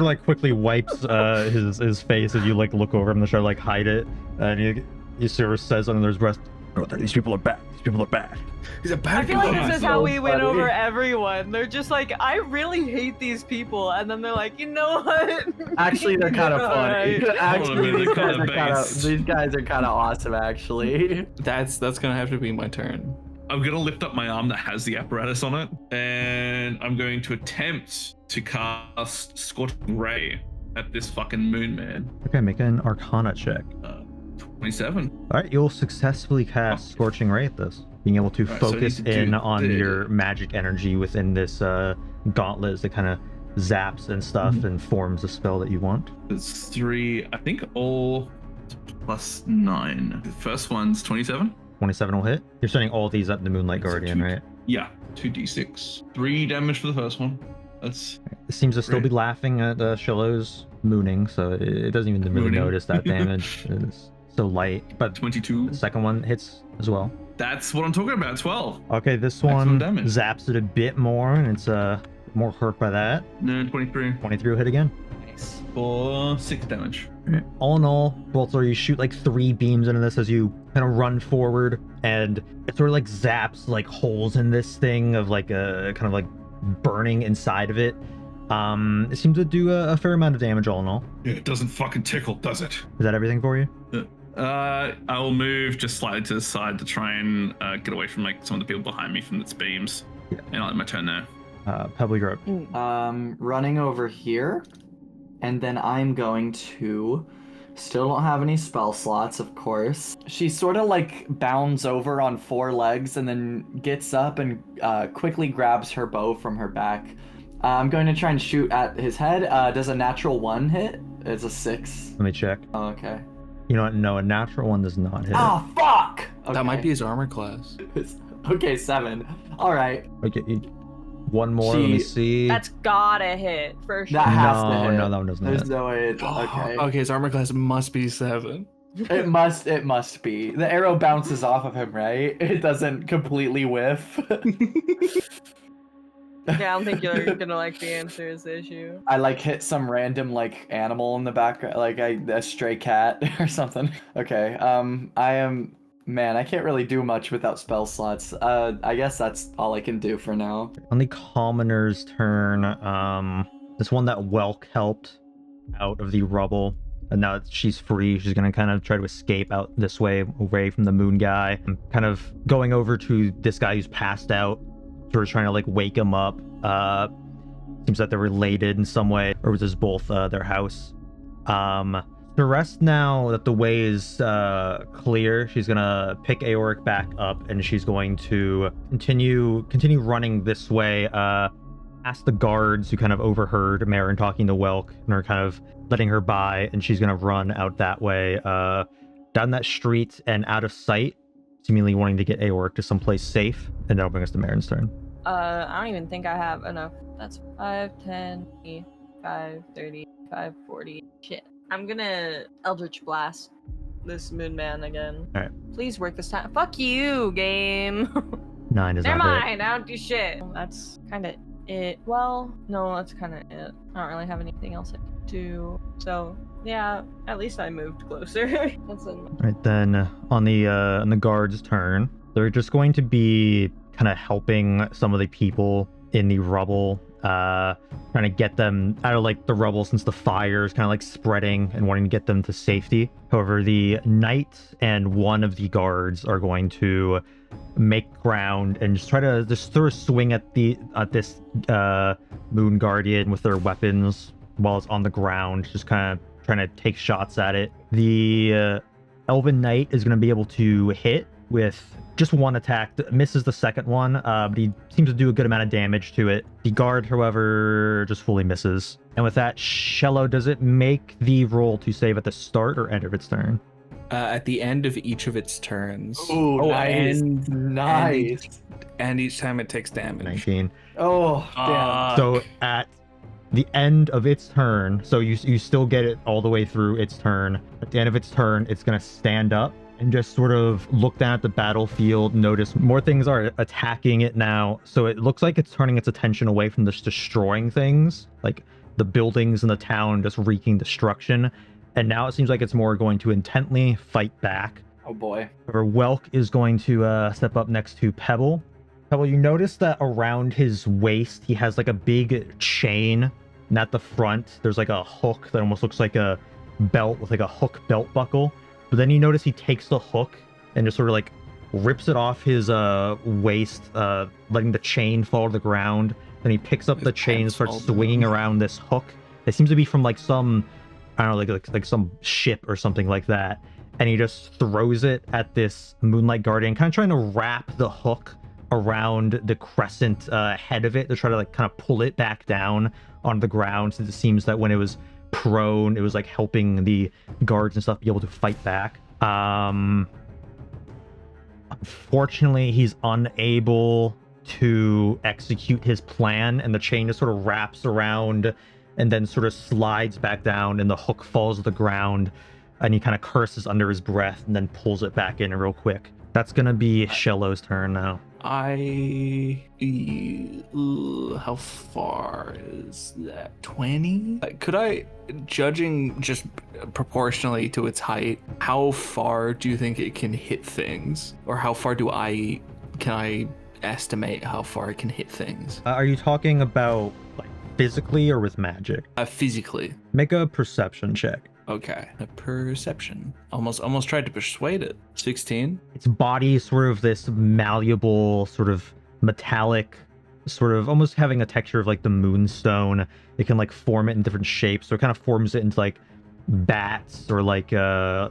Speaker 1: like quickly wipes his face as you like look over him to try to like hide it, and he sort of says under his breath,
Speaker 8: Oh, these people are bad. These people are bad.
Speaker 2: He's a
Speaker 4: I
Speaker 2: bad
Speaker 4: feel like
Speaker 2: guy.
Speaker 4: this is
Speaker 6: so
Speaker 4: how we win
Speaker 6: funny.
Speaker 4: over everyone. They're just like, I really hate these people, and then they're like, you know what?
Speaker 6: Actually, they're kind of funny.
Speaker 4: Alright.
Speaker 6: Actually,
Speaker 3: They're
Speaker 6: these guys
Speaker 3: kinda
Speaker 6: are kind of
Speaker 3: based.
Speaker 6: these guys are kind of awesome. Actually,
Speaker 2: That's gonna have to be my turn.
Speaker 3: I'm gonna lift up my arm that has the apparatus on it, and I'm going to attempt to cast Scorching Ray at this fucking moon man.
Speaker 1: Okay, make an Arcana check.
Speaker 3: 27.
Speaker 1: All right, you'll successfully cast Scorching Ray at this. Being able to
Speaker 3: Alright, so I need
Speaker 1: focus
Speaker 3: to do
Speaker 1: in on
Speaker 3: the-
Speaker 1: your magic energy within this gauntlet that kind of zaps and stuff and forms the spell that you want.
Speaker 3: It's 3, I think all plus 9. The first one's 27.
Speaker 1: 27 will hit. You're setting all these up in the Moonlight
Speaker 3: That's a
Speaker 1: Guardian,
Speaker 3: two.
Speaker 1: right?
Speaker 3: Yeah, 2d6. 3 damage for the first one. That's
Speaker 1: It seems to still be
Speaker 3: Great.
Speaker 1: laughing at Shello's mooning, so it doesn't even really
Speaker 3: Mooning.
Speaker 1: notice that damage. It's so light. But
Speaker 3: 22.
Speaker 1: the second one hits as well.
Speaker 3: That's what I'm talking about, 12.
Speaker 1: Okay, this
Speaker 3: Maximum
Speaker 1: one
Speaker 3: damage.
Speaker 1: zaps it a bit more, and it's more hurt by that.
Speaker 3: No, 23.
Speaker 1: 23 will hit again.
Speaker 6: Nice.
Speaker 3: For 6 damage.
Speaker 1: All in all, Balthazar, you shoot like 3 beams into this as you kind of run forward, and it sort of like zaps like holes in this thing of like a kind of like burning inside of it. It seems to do a fair amount of damage all in all.
Speaker 7: Yeah, it doesn't fucking tickle, does it?
Speaker 1: Is that everything for you?
Speaker 3: I will move just slightly to the side to try and get away from like some of the people behind me from its beams.
Speaker 1: Yeah.
Speaker 3: And I'll let my turn there.
Speaker 1: Pebble, you're up.
Speaker 6: Running over here, and then I'm going to. Still don't have any spell slots, of course. She sort of like bounds over on 4 legs and then gets up and quickly grabs her bow from her back. I'm going to try and shoot at his head. Does a natural 1 hit? It's a 6.
Speaker 1: Let me check.
Speaker 6: Oh, okay.
Speaker 1: You know what? No, a natural one does not hit.
Speaker 6: Oh, fuck! Okay.
Speaker 2: That might be his armor class.
Speaker 6: Okay, 7. All right.
Speaker 1: Okay, one more. Let me
Speaker 6: She-
Speaker 1: see.
Speaker 4: That's gotta hit for sure.
Speaker 6: That has to
Speaker 1: No,
Speaker 6: hit.
Speaker 1: no, that one doesn't
Speaker 6: There's
Speaker 1: hit.
Speaker 6: no way. Okay.
Speaker 2: Okay, his armor class must be 7.
Speaker 6: It must be. The arrow bounces off of him, right? It doesn't completely whiff.
Speaker 4: Yeah, I don't think you're gonna like the answer is the issue.
Speaker 6: I like hit some random like animal in the background, like a stray cat or something. Okay. I can't really do much without spell slots. I guess that's all I can do for now.
Speaker 1: On the commoner's turn, this one that Welk helped out of the rubble, and now that she's free, she's gonna kind of try to escape out this way, away from the moon guy. I'm kind of going over to this guy who's passed out, sort of trying to like wake him up. Seems that they're related in some way, or was this both their house? The rest, now that the way is clear, she's gonna pick Aoric back up, and she's going to continue running this way, past the guards who kind of overheard Mherren talking to Welk and are kind of letting her by, and she's gonna run out that way, down that street and out of sight, seemingly wanting to get Aoric to someplace safe, and that'll bring us to Mherren's turn.
Speaker 4: I don't even think I have enough. That's 5, 10, 5, 30, 5, 40. Shit. I'm gonna Eldritch Blast this moon man again.
Speaker 1: Alright.
Speaker 4: Please work this time. Fuck you, game.
Speaker 1: 9 is
Speaker 4: Never
Speaker 1: not hit.
Speaker 4: mind, I don't do shit. That's kind of it. Well, no, that's kind of it. I don't really have anything else I can do. So, yeah, at least I moved closer. That's enough.
Speaker 1: Right then, on the guard's turn, they're just going to be kind of helping some of the people in the rubble, trying to get them out of like the rubble since the fire is kind of like spreading and wanting to get them to safety. However, the knight and one of the guards are going to make ground and just try to just throw a swing at this moon guardian with their weapons while it's on the ground, just kind of trying to take shots at it. The elven knight is going to be able to hit with just one attack, misses the second one, but he seems to do a good amount of damage to it. The guard, however, just fully misses. And with that, Shello, does it make the roll to save at the start or end of its turn?
Speaker 2: At the end of each of its turns.
Speaker 6: Ooh, nice.
Speaker 2: and
Speaker 6: Nice.
Speaker 2: and each time it takes damage.
Speaker 1: 19.
Speaker 6: Oh, damn.
Speaker 1: So at the end of its turn, so you still get it all the way through its turn. At the end of its turn, it's going to stand up and just sort of look down at the battlefield, notice more things are attacking it now. So it looks like it's turning its attention away from just destroying things, like the buildings in the town just wreaking destruction. And now it seems like it's more going to intently fight back.
Speaker 6: Oh boy.
Speaker 1: However, Welk is going to step up next to Pebble. Pebble, you notice that around his waist, he has like a big chain. And at the front, there's like a hook that almost looks like a belt with like a hook belt buckle. But then you notice he takes the hook and just sort of like rips it off his waist, letting the chain fall to the ground. Then he picks up the chain and starts swinging around this hook They seem to be from like some, I don't know, like some ship or something like that. And he just throws it at this Moonlight Guardian, kind of trying to wrap the hook around the crescent head of it to try to like kind of pull it back down on the ground, since it seems that when it was prone, it was like helping the guards and stuff be able to fight back. Unfortunately, he's unable to execute his plan, and the chain just sort of wraps around and then sort of slides back down, and the hook falls to the ground, and he kind of curses under his breath and then pulls it back in real quick. That's gonna be Shello's turn now.
Speaker 2: How far is that? 20? Could I, judging just proportionally to its height, how far do you think it can hit things? Or how far can I estimate how far it can hit things?
Speaker 1: Are you talking about like physically or with magic?
Speaker 2: Physically.
Speaker 1: Make a perception check.
Speaker 2: Okay, a perception. Almost tried to persuade it. 16.
Speaker 1: Its body is sort of this malleable, sort of metallic, sort of almost having a texture of like the moonstone. It can like form it in different shapes, so it kind of forms it into like bats or like a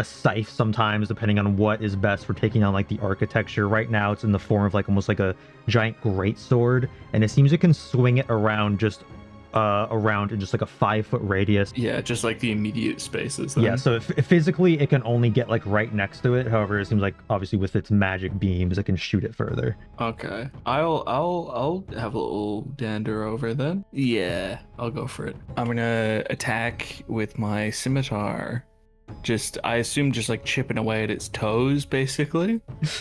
Speaker 1: scythe sometimes, depending on what is best for taking on like the architecture. Right now, it's in the form of like almost like a giant greatsword, and it seems it can swing it around around in just like a 5-foot radius.
Speaker 2: Yeah, just like the immediate spaces then.
Speaker 1: Yeah, so if physically it can only get like right next to it. However, it seems like obviously with its magic beams it can shoot it further.
Speaker 2: Okay, I'll have a little dander over then. Yeah, I'll go for it. I'm gonna attack with my scimitar. I assume just like chipping away at its toes basically.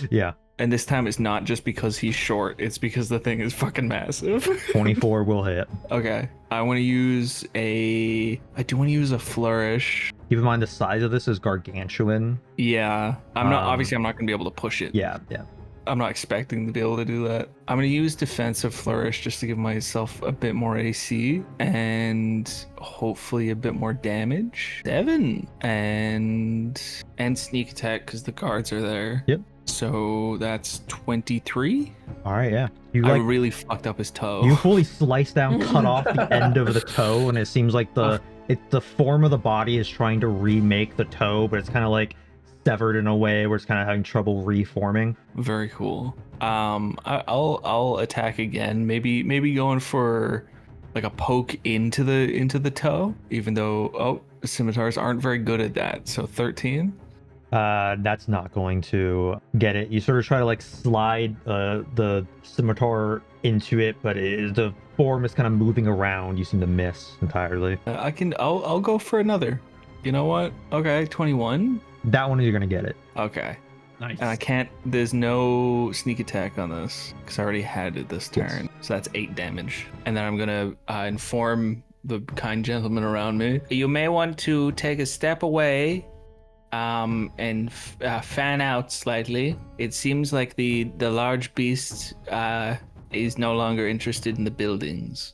Speaker 1: Yeah.
Speaker 2: And this time it's not just because he's short, it's because the thing is fucking massive.
Speaker 1: 24 will hit.
Speaker 2: Okay. I want to use a flourish.
Speaker 1: Keep in mind the size of this is gargantuan.
Speaker 2: Yeah. I'm not going to be able to push it.
Speaker 1: Yeah.
Speaker 2: I'm not expecting to be able to do that. I'm going to use defensive flourish just to give myself a bit more AC and hopefully a bit more damage. 7 and sneak attack because the guards are there.
Speaker 1: Yep.
Speaker 2: So that's 23.
Speaker 1: All right, yeah.
Speaker 2: I really fucked up his toe.
Speaker 1: You fully slice down, cut off the end of the toe, and it seems like the form of the body is trying to remake the toe, but it's kind of like severed in a way where it's kind of having trouble reforming.
Speaker 2: Very cool. I'll attack again. Maybe going for like a poke into the toe, even though scimitars aren't very good at that. So 13.
Speaker 1: That's not going to get it. You sort of try to like slide the scimitar into it, but the form is kind of moving around. You seem to miss entirely.
Speaker 2: I'll go for another. You know what? Okay, 21.
Speaker 1: That one you're gonna get it.
Speaker 2: Okay.
Speaker 3: Nice.
Speaker 2: And I can't. There's no sneak attack on this because I already had it this turn.
Speaker 1: Yes.
Speaker 2: So that's 8 damage. And then I'm gonna inform the kind gentleman around me. You may want to take a step away. And fan out slightly. It seems like the large beast is no longer interested in the buildings.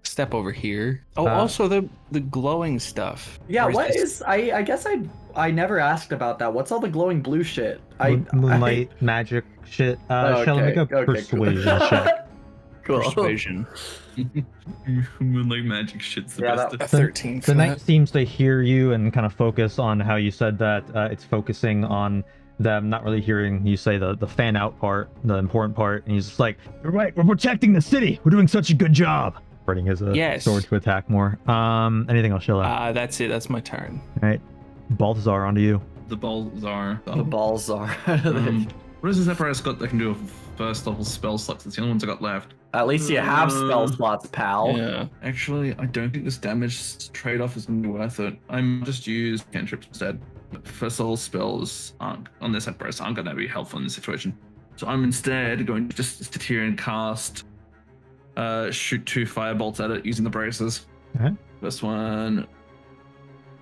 Speaker 2: Step over here. Also the glowing stuff.
Speaker 6: Yeah, I guess I never asked about that. What's all the glowing blue shit?
Speaker 1: Moonlight magic shit. Shall I make a persuasion check?
Speaker 6: Cool.
Speaker 2: Persuasion.
Speaker 3: Moonlight magic shit's the best.
Speaker 2: A 13 for
Speaker 1: The knight
Speaker 2: that.
Speaker 1: seems to hear you and kind of focus on how you said that. It's focusing on them not really hearing you say the fan out part, the important part, and he's just like,
Speaker 8: You're right, we're protecting the city. We're doing such a good job.
Speaker 1: spreading his
Speaker 2: Yes.
Speaker 1: sword to attack more. Anything else, Shello?
Speaker 2: That's it. That's my turn.
Speaker 1: All right, Balthazar, onto you.
Speaker 3: The Balthazar.
Speaker 6: The balls are.
Speaker 3: What is this apparatus got that can do a first level spell slots? That's the only ones I got left.
Speaker 6: At least you have spell slots, pal.
Speaker 2: Yeah.
Speaker 3: Actually, I don't think this damage trade-off is going to be worth it. I might just use cantrips instead. First level spells on this apparatus aren't going to be helpful in this situation. So I'm instead going to just sit here and cast, shoot 2 firebolts at it using the braces.
Speaker 1: Okay.
Speaker 3: First one,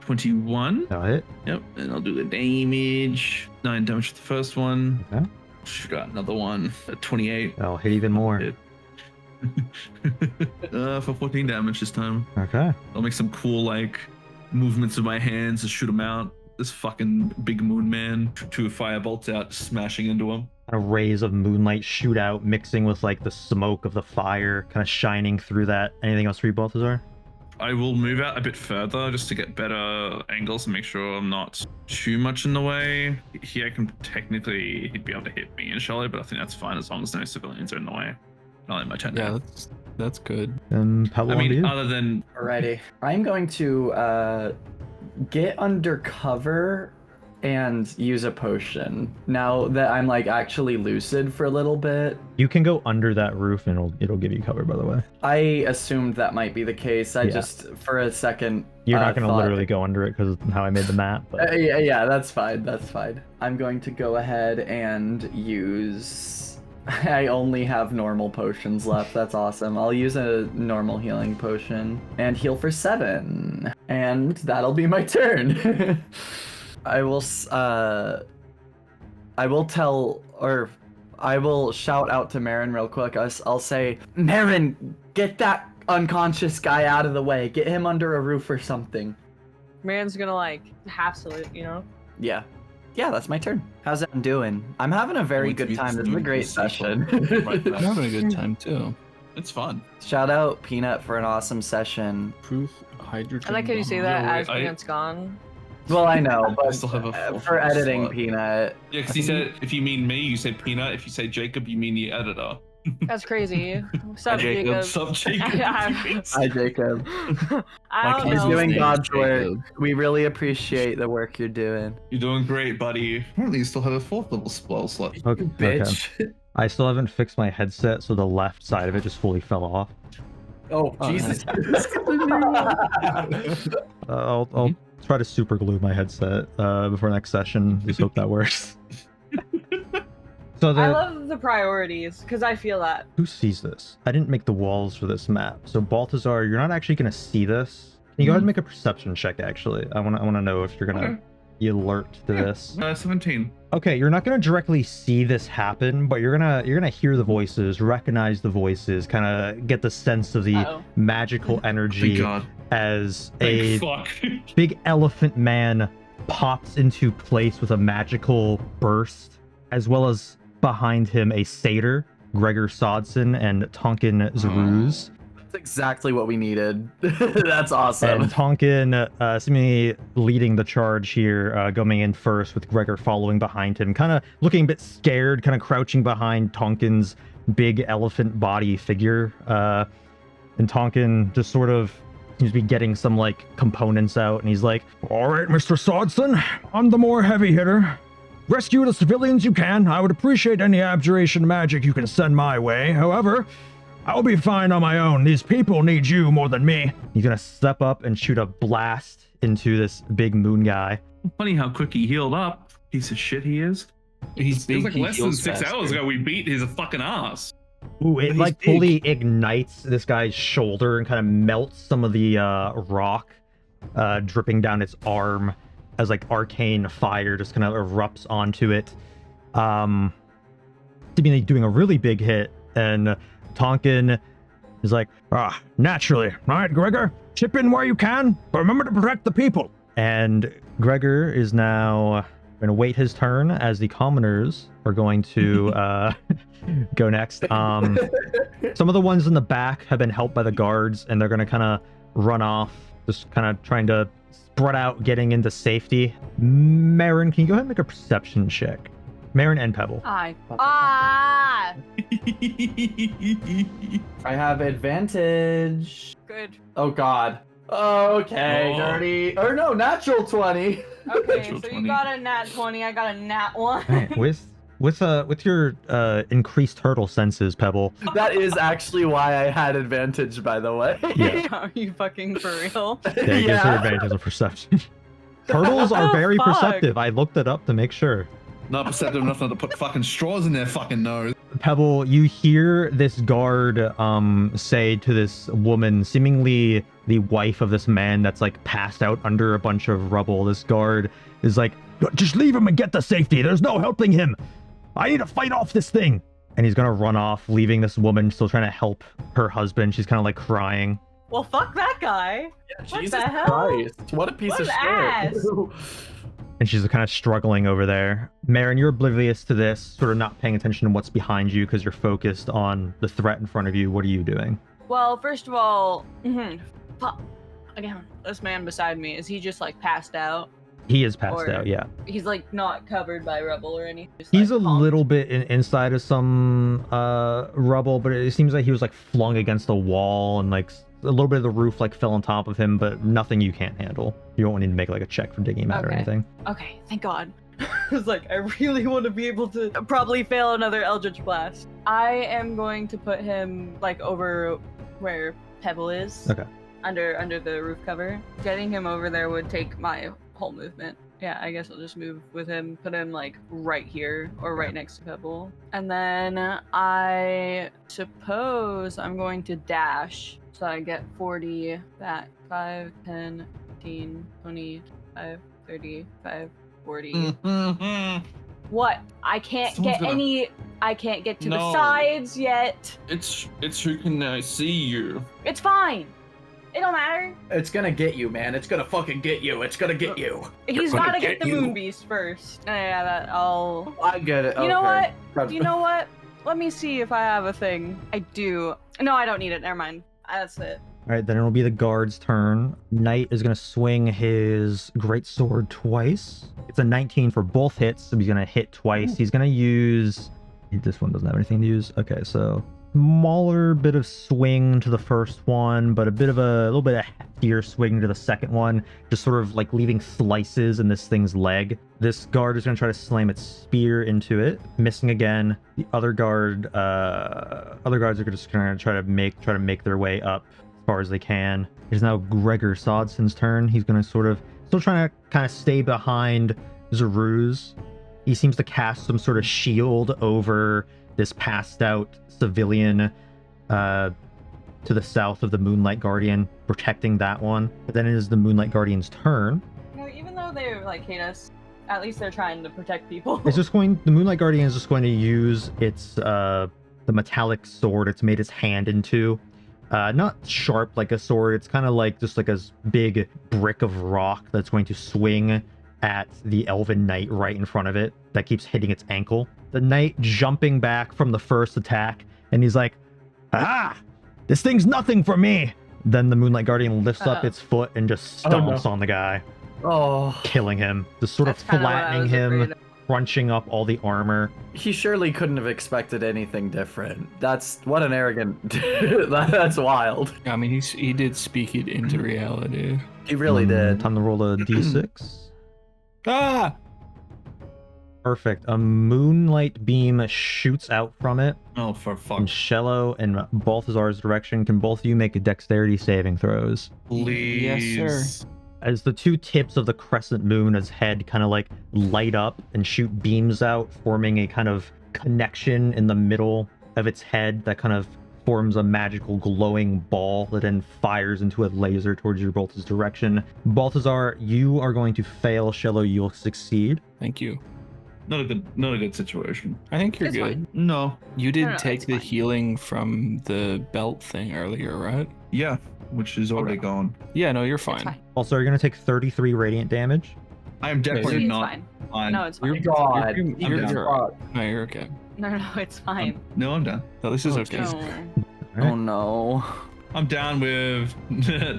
Speaker 3: 21.
Speaker 1: That'll hit.
Speaker 3: Yep, and I'll do the damage. 9 damage to the first one.
Speaker 1: Okay.
Speaker 3: Shoot out another one at 28.
Speaker 1: That'll hit even more.
Speaker 3: Hit. For 14 damage this time.
Speaker 1: Okay.
Speaker 3: I'll make some cool like movements with my hands to shoot him out. This fucking big moon man. Shoot 2 firebolts out, smashing into him.
Speaker 1: kind of rays of moonlight shoot out, mixing with like the smoke of the fire, kind of shining through that. Anything else for you, Balthazar?
Speaker 3: I will move out a bit further just to get better angles and make sure I'm not too much in the way. Here, he'd be able to hit me and Shello, but I think that's fine as long as no civilians are in the way. I'll let my turn
Speaker 9: Yeah,
Speaker 3: now.
Speaker 9: that's good.
Speaker 1: Pebble,
Speaker 3: I
Speaker 1: on to
Speaker 3: mean,
Speaker 1: you.
Speaker 3: other than
Speaker 6: Alrighty. I'm going to get under cover and use a potion. Now that I'm like actually lucid for a little bit.
Speaker 1: You can go under that roof and it'll give you cover, by the way.
Speaker 6: I assumed that might be the case. I just, for a second,
Speaker 1: You're not going to
Speaker 6: thought-
Speaker 1: literally go under it because of how I made the map. But...
Speaker 6: yeah, that's fine. That's fine. I'm going to go ahead and use. I only have normal potions left. That's awesome. I'll use a normal healing potion and heal for 7, and that'll be my turn. I will shout out to Mherren real quick. I'll say, Mherren, get that unconscious guy out of the way. Get him under a roof or something.
Speaker 4: Mherren's gonna like half salute, you know?
Speaker 6: Yeah. Yeah, that's my turn. How's that doing? I'm having a very good time. This is a great session.
Speaker 9: I'm having a good time too.
Speaker 3: it's fun.
Speaker 6: Shout out Peanut for an awesome session.
Speaker 9: Proof hydrogen.
Speaker 4: I like how you say that
Speaker 3: wait,
Speaker 4: as Peanut's gone.
Speaker 6: Well, I know,
Speaker 3: I still have a
Speaker 6: but
Speaker 3: full
Speaker 6: for editing
Speaker 3: slot.
Speaker 6: Peanut.
Speaker 3: Yeah, because he said if you mean me, you say Peanut. If you say Jacob, you mean the editor.
Speaker 4: That's crazy. What's up,
Speaker 3: Jacob.
Speaker 4: Jacob?
Speaker 3: What's up, Jacob?
Speaker 6: Hi, Jacob.
Speaker 4: I don't
Speaker 6: He's
Speaker 4: know.
Speaker 6: doing
Speaker 9: name is
Speaker 6: God's work.
Speaker 9: Jacob.
Speaker 6: We really appreciate the work you're doing.
Speaker 3: You're doing great, buddy. Apparently, you still have a 4th level spell slot.
Speaker 1: Okay.
Speaker 6: Bitch.
Speaker 1: I still haven't fixed my headset, so the left side of it just fully fell off.
Speaker 6: Oh,
Speaker 9: Oh,
Speaker 6: Jesus.
Speaker 1: I'll try to super glue my headset before next session. Just hope that works. So
Speaker 4: I
Speaker 1: the
Speaker 4: love the priorities because I feel that.
Speaker 1: who sees this? I didn't make the walls for this map. So Balthazar, you're not actually gonna see this. Can you go ahead and make a perception check? Actually, I wanna know if you're gonna be alert to this.
Speaker 3: 17.
Speaker 1: Okay, you're not gonna directly see this happen, but you're gonna hear the voices, recognize the voices, kind of get the sense of the
Speaker 4: Uh-oh.
Speaker 1: magical
Speaker 3: Thank
Speaker 1: energy
Speaker 3: God.
Speaker 1: as
Speaker 3: Thank
Speaker 1: a
Speaker 3: fuck.
Speaker 1: big elephant man pops into place with a magical burst, as well as behind him a satyr, Gregor Sodson and Tonkin Zaruz.
Speaker 6: That's exactly what we needed. That's awesome.
Speaker 1: And Tonkin seemingly leading the charge here, going in first with Gregor following behind him, kind of looking a bit scared, kind of crouching behind Tonkin's big elephant body figure. And Tonkin just sort of seems to be getting some like components out, and he's like,
Speaker 8: All right, Mr. Sodson, I'm the more heavy hitter. Rescue the civilians you can. I would appreciate any abjuration magic you can send my way. However, I'll be fine on my own. These people need you more than me.
Speaker 1: he's gonna step up and shoot a blast into this big moon guy.
Speaker 3: Funny how quick he healed up. Piece of shit he is.
Speaker 9: He's
Speaker 3: It
Speaker 9: big.
Speaker 3: was like
Speaker 9: he
Speaker 3: less than
Speaker 9: heals
Speaker 3: 6
Speaker 9: faster.
Speaker 3: hours ago we beat his fucking ass.
Speaker 1: Ooh,
Speaker 3: But
Speaker 1: it
Speaker 3: he's
Speaker 1: like
Speaker 3: big.
Speaker 1: fully ignites this guy's shoulder and kind of melts some of the rock dripping down its arm as like arcane fire just kind of erupts onto it. Seemingly doing a really big hit, and Tonkin is like,
Speaker 8: Naturally. All right, Gregor, chip in where you can, but remember to protect the people.
Speaker 1: and Gregor is now going to wait his turn as the commoners are going to go next. Some of the ones in the back have been helped by the guards, and they're going to kind of run off, just kind of trying to spread out, getting into safety. Mherren, can you go ahead and make a perception check? Mherren and Pebble.
Speaker 4: I
Speaker 6: I have advantage.
Speaker 4: good.
Speaker 6: Oh God. Okay,
Speaker 3: Oh.
Speaker 6: dirty. Or no, natural 20.
Speaker 4: Okay,
Speaker 3: Natural
Speaker 4: so
Speaker 3: 20.
Speaker 4: you got a nat 20, I got a nat 1.
Speaker 1: Alright, with your increased turtle senses, Pebble.
Speaker 6: That is actually why I had advantage, by the way.
Speaker 1: Yeah.
Speaker 4: Are you fucking for real?
Speaker 1: Yeah, it gives her advantage of perception. Turtles are
Speaker 4: the
Speaker 1: very
Speaker 4: fuck?
Speaker 1: perceptive. I looked it up to make sure.
Speaker 3: Not perceptive enough not to put fucking straws in their fucking nose.
Speaker 1: Pebble, you hear this guard say to this woman, seemingly the wife of this man that's like passed out under a bunch of rubble. This guard is like,
Speaker 8: Just leave him and get to safety. There's no helping him. I need to fight off this thing.
Speaker 1: and he's gonna run off, leaving this woman still trying to help her husband. She's kind of like crying.
Speaker 4: Well, fuck that guy. What
Speaker 6: Jesus
Speaker 4: the hell?
Speaker 6: Christ. What a piece
Speaker 4: What
Speaker 6: of
Speaker 4: an
Speaker 6: shit.
Speaker 1: and she's kind of struggling over there. Mherren, you're oblivious to this, sort of not paying attention to what's behind you because you're focused on the threat in front of you. What are you doing?
Speaker 4: Well, first of all, again, this man beside me, is he just like passed out?
Speaker 1: He is passed
Speaker 4: Or-
Speaker 1: out, yeah.
Speaker 4: He's like not covered by rubble or anything. Just,
Speaker 1: He's
Speaker 4: like,
Speaker 1: a
Speaker 4: calm.
Speaker 1: little bit inside of some rubble, but it seems like he was like flung against a wall, and like a little bit of the roof like fell on top of him, but nothing you can't handle. You don't need to make like a check for digging him out or
Speaker 4: Okay.
Speaker 1: anything.
Speaker 4: Okay, thank God. I was like, I really want to be able to probably fail another Eldritch Blast. I am going to put him like over where Pebble is.
Speaker 1: Okay.
Speaker 4: Under the roof cover. Getting him over there would take my whole movement. Yeah, I guess I'll just move with him, put him like right here or right next to Pebble. And then I suppose I'm going to dash. So I get 40 back. 5, 10, 15, 20, 5, 30, 5, 40. What? I can't
Speaker 3: Someone's
Speaker 4: get
Speaker 3: gonna-
Speaker 4: any. I can't get to the
Speaker 3: No.
Speaker 4: sides yet.
Speaker 3: It's who can see you.
Speaker 4: It's fine. It don't matter.
Speaker 6: It's gonna get you, man. It's gonna fucking get you. It's gonna get you.
Speaker 4: He's
Speaker 3: gonna
Speaker 4: gotta get
Speaker 3: get
Speaker 4: the
Speaker 3: you.
Speaker 4: moon beast first. Yeah, that I'll.
Speaker 6: I get it.
Speaker 4: You know
Speaker 6: okay.
Speaker 4: what? You know what? Let me see if I have a thing. I do. No, I don't need it. Never mind. That's it.
Speaker 1: All right, then it'll be the guard's turn. Knight is going to swing his great sword twice. It's a 19 for both hits, so he's going to hit twice. He's going to use... This one doesn't have anything to use. Okay, so smaller bit of swing to the first one, but a little bit of heftier swing to the second one, just sort of like leaving slices in this thing's leg. This guard is going to try to slam its spear into it, missing again. The other guards are just going to try to make their way up as far as they can. It is now Gregor Sodson's turn. He's going to still trying to kind of stay behind Zaruz. He seems to cast some sort of shield over this passed out civilian to the south of the Moonlight Guardian, protecting that one. But then it is the Moonlight Guardian's turn.
Speaker 4: You know, even though they like hate us, at least they're trying to protect people.
Speaker 1: The Moonlight Guardian is just going to use its the metallic sword it's made its hand into. Not sharp like a sword, it's kind of like just like a big brick of rock that's going to swing at the Elven Knight right in front of it that keeps hitting its ankle. The Knight jumping back from the first attack, and he's like, "Ah! This thing's nothing for me!" Then the Moonlight Guardian lifts up its foot and just stomps on the guy, killing him. Just sort of
Speaker 4: That's kinda what I
Speaker 1: flattening
Speaker 4: was
Speaker 1: him,
Speaker 4: afraid of.
Speaker 1: crunching up all the armor.
Speaker 6: He surely couldn't have expected anything different. That's what an arrogant. That's wild.
Speaker 9: I mean, he did speak it into reality.
Speaker 6: He really did.
Speaker 1: Time to roll a d6.
Speaker 9: Ah!
Speaker 1: Perfect. A moonlight beam shoots out from it
Speaker 3: Oh, for
Speaker 1: in
Speaker 3: fuck.
Speaker 1: Shello and Balthazar's direction. Can both of you make a dexterity saving throws?
Speaker 3: Please.
Speaker 9: Yes, sir.
Speaker 1: As the two tips of the crescent moon's head kind of like light up and shoot beams out, forming a kind of connection in the middle of its head that kind of forms a magical glowing ball that then fires into a laser towards your bolt's direction. Balthazar, you are going to fail. Shello, you'll succeed.
Speaker 9: Thank you.
Speaker 3: Not a good situation.
Speaker 9: I think you're
Speaker 4: It's
Speaker 9: good.
Speaker 4: fine.
Speaker 3: No.
Speaker 9: You did
Speaker 4: No,
Speaker 9: take
Speaker 4: it's
Speaker 9: the
Speaker 4: fine.
Speaker 9: healing from the belt thing earlier, right?
Speaker 3: Yeah, which is already
Speaker 9: Okay.
Speaker 3: gone.
Speaker 9: Yeah, no, you're
Speaker 4: It's
Speaker 9: fine.
Speaker 4: fine.
Speaker 1: Also, you're going to take 33 radiant damage.
Speaker 3: I am definitely
Speaker 4: It's
Speaker 3: not
Speaker 4: fine.
Speaker 3: fine.
Speaker 4: No, it's
Speaker 9: You're
Speaker 4: fine.
Speaker 6: God.
Speaker 9: You're,
Speaker 3: I'm
Speaker 9: you're,
Speaker 3: down.
Speaker 9: no, you're okay.
Speaker 4: No, it's fine.
Speaker 3: No, I'm down.
Speaker 9: No, this is
Speaker 3: Oh,
Speaker 9: okay.
Speaker 3: geez.
Speaker 4: No.
Speaker 6: Oh no.
Speaker 3: I'm down with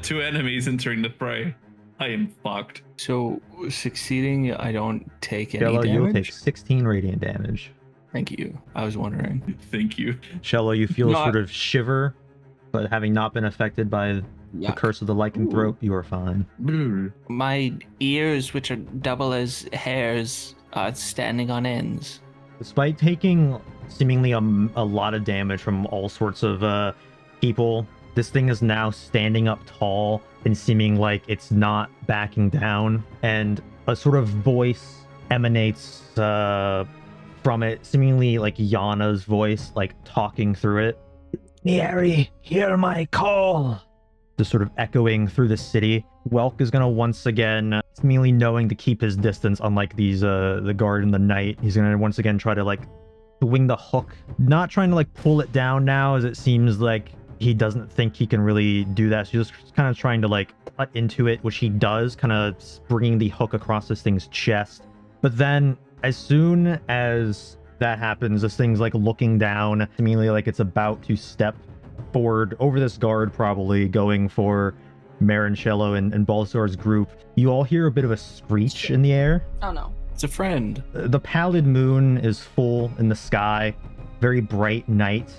Speaker 3: 2 enemies entering the fray. I am fucked.
Speaker 9: So succeeding, I don't take any
Speaker 1: Shello, you'll take
Speaker 9: damage.
Speaker 1: 16 radiant damage.
Speaker 9: Thank you. I was wondering.
Speaker 3: Thank you.
Speaker 1: Shello, you feel
Speaker 9: No,
Speaker 1: a sort of shiver, but having not been affected by the
Speaker 9: Yuck.
Speaker 1: curse of the lycanthrope, you are fine.
Speaker 5: My ears, which are double as hairs, are standing on ends.
Speaker 1: Despite taking seemingly a lot of damage from all sorts of people, this thing is now standing up tall and seeming like it's not backing down, and a sort of voice emanates from it, seemingly like Yana's voice, like talking through it. Nieri, hear my call! Just sort of echoing through the city. Welk is gonna once again, seemingly knowing to keep his distance, unlike these the guard and the knight, he's gonna once again try to like swing the hook, not trying to like pull it down now, as it seems like he doesn't think he can really do that. So he's just kind of trying to like cut into it, which he does, kind of bringing the hook across this thing's chest. But then as soon as that happens, this thing's like looking down, immediately like it's about to step forward over this guard, probably going for Mherren, Shello, and Balthazar's group. You all hear a bit of a screech in the air.
Speaker 4: Oh no.
Speaker 9: It's a friend.
Speaker 1: The pallid moon is full in the sky, very bright night,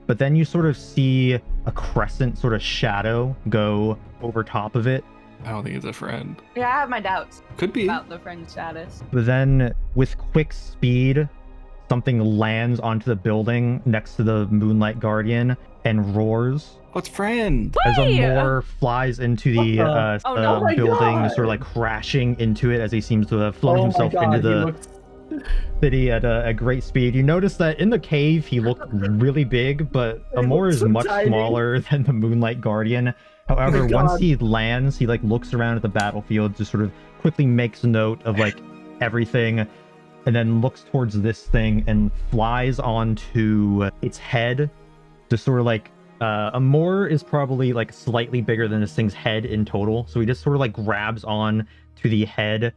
Speaker 1: but then you sort of see a crescent sort of shadow go over top of it.
Speaker 9: I don't think it's a friend.
Speaker 4: Yeah, I have my doubts
Speaker 9: Could be.
Speaker 4: about the friend status.
Speaker 1: But then with quick speed, something lands onto the building next to the Moonlight Guardian and roars
Speaker 9: What's friend?
Speaker 1: as a
Speaker 4: Wait!
Speaker 1: Moor flies into the
Speaker 4: Oh, no.
Speaker 6: my
Speaker 1: building,
Speaker 6: God.
Speaker 1: sort of like crashing into it as he seems to have flown
Speaker 6: Oh my
Speaker 1: himself
Speaker 6: God,
Speaker 1: into
Speaker 6: he
Speaker 1: the
Speaker 6: looks-
Speaker 1: city at a great speed. You notice that in the cave he looked really big, but
Speaker 6: He
Speaker 1: Amor
Speaker 6: looks
Speaker 1: is
Speaker 6: so
Speaker 1: much
Speaker 6: tiny.
Speaker 1: smaller than the Moonlight Guardian. However,
Speaker 6: Oh my
Speaker 1: once
Speaker 6: God.
Speaker 1: he lands, he like looks around at the battlefield, just sort of quickly makes note of like everything, and then looks towards this thing and flies onto its head. Just sort of like Amor is probably like slightly bigger than this thing's head in total, so he just sort of like grabs on to the head,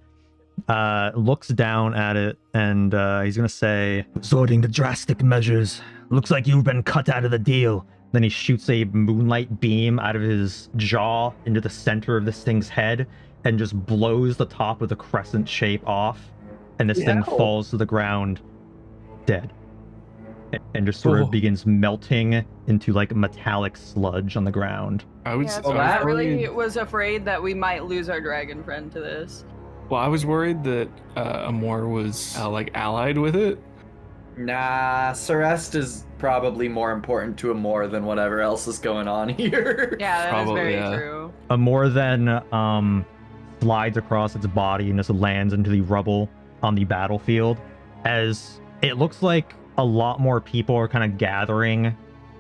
Speaker 1: looks down at it, and he's gonna say,
Speaker 8: Resorting to drastic measures. Looks like you've been cut out of the deal.
Speaker 1: then he shoots a moonlight beam out of his jaw into the center of this thing's head and just blows the top of the crescent shape off, and this thing
Speaker 6: Ow.
Speaker 1: falls to the ground dead, and just sort of begins melting into like metallic sludge on the ground.
Speaker 9: I was,
Speaker 4: Yeah,
Speaker 9: I
Speaker 4: so
Speaker 9: was
Speaker 4: I
Speaker 9: worried-
Speaker 4: really was afraid that we might lose our dragon friend to this.
Speaker 9: Well, I was worried that Amor was like allied with it.
Speaker 6: Nah, Celeste is probably more important to him more than whatever else is going on here.
Speaker 4: Yeah, that
Speaker 9: Probably,
Speaker 4: is very
Speaker 9: yeah.
Speaker 4: true.
Speaker 1: Amor then slides across its body and just lands into the rubble on the battlefield, as it looks like a lot more people are kind of gathering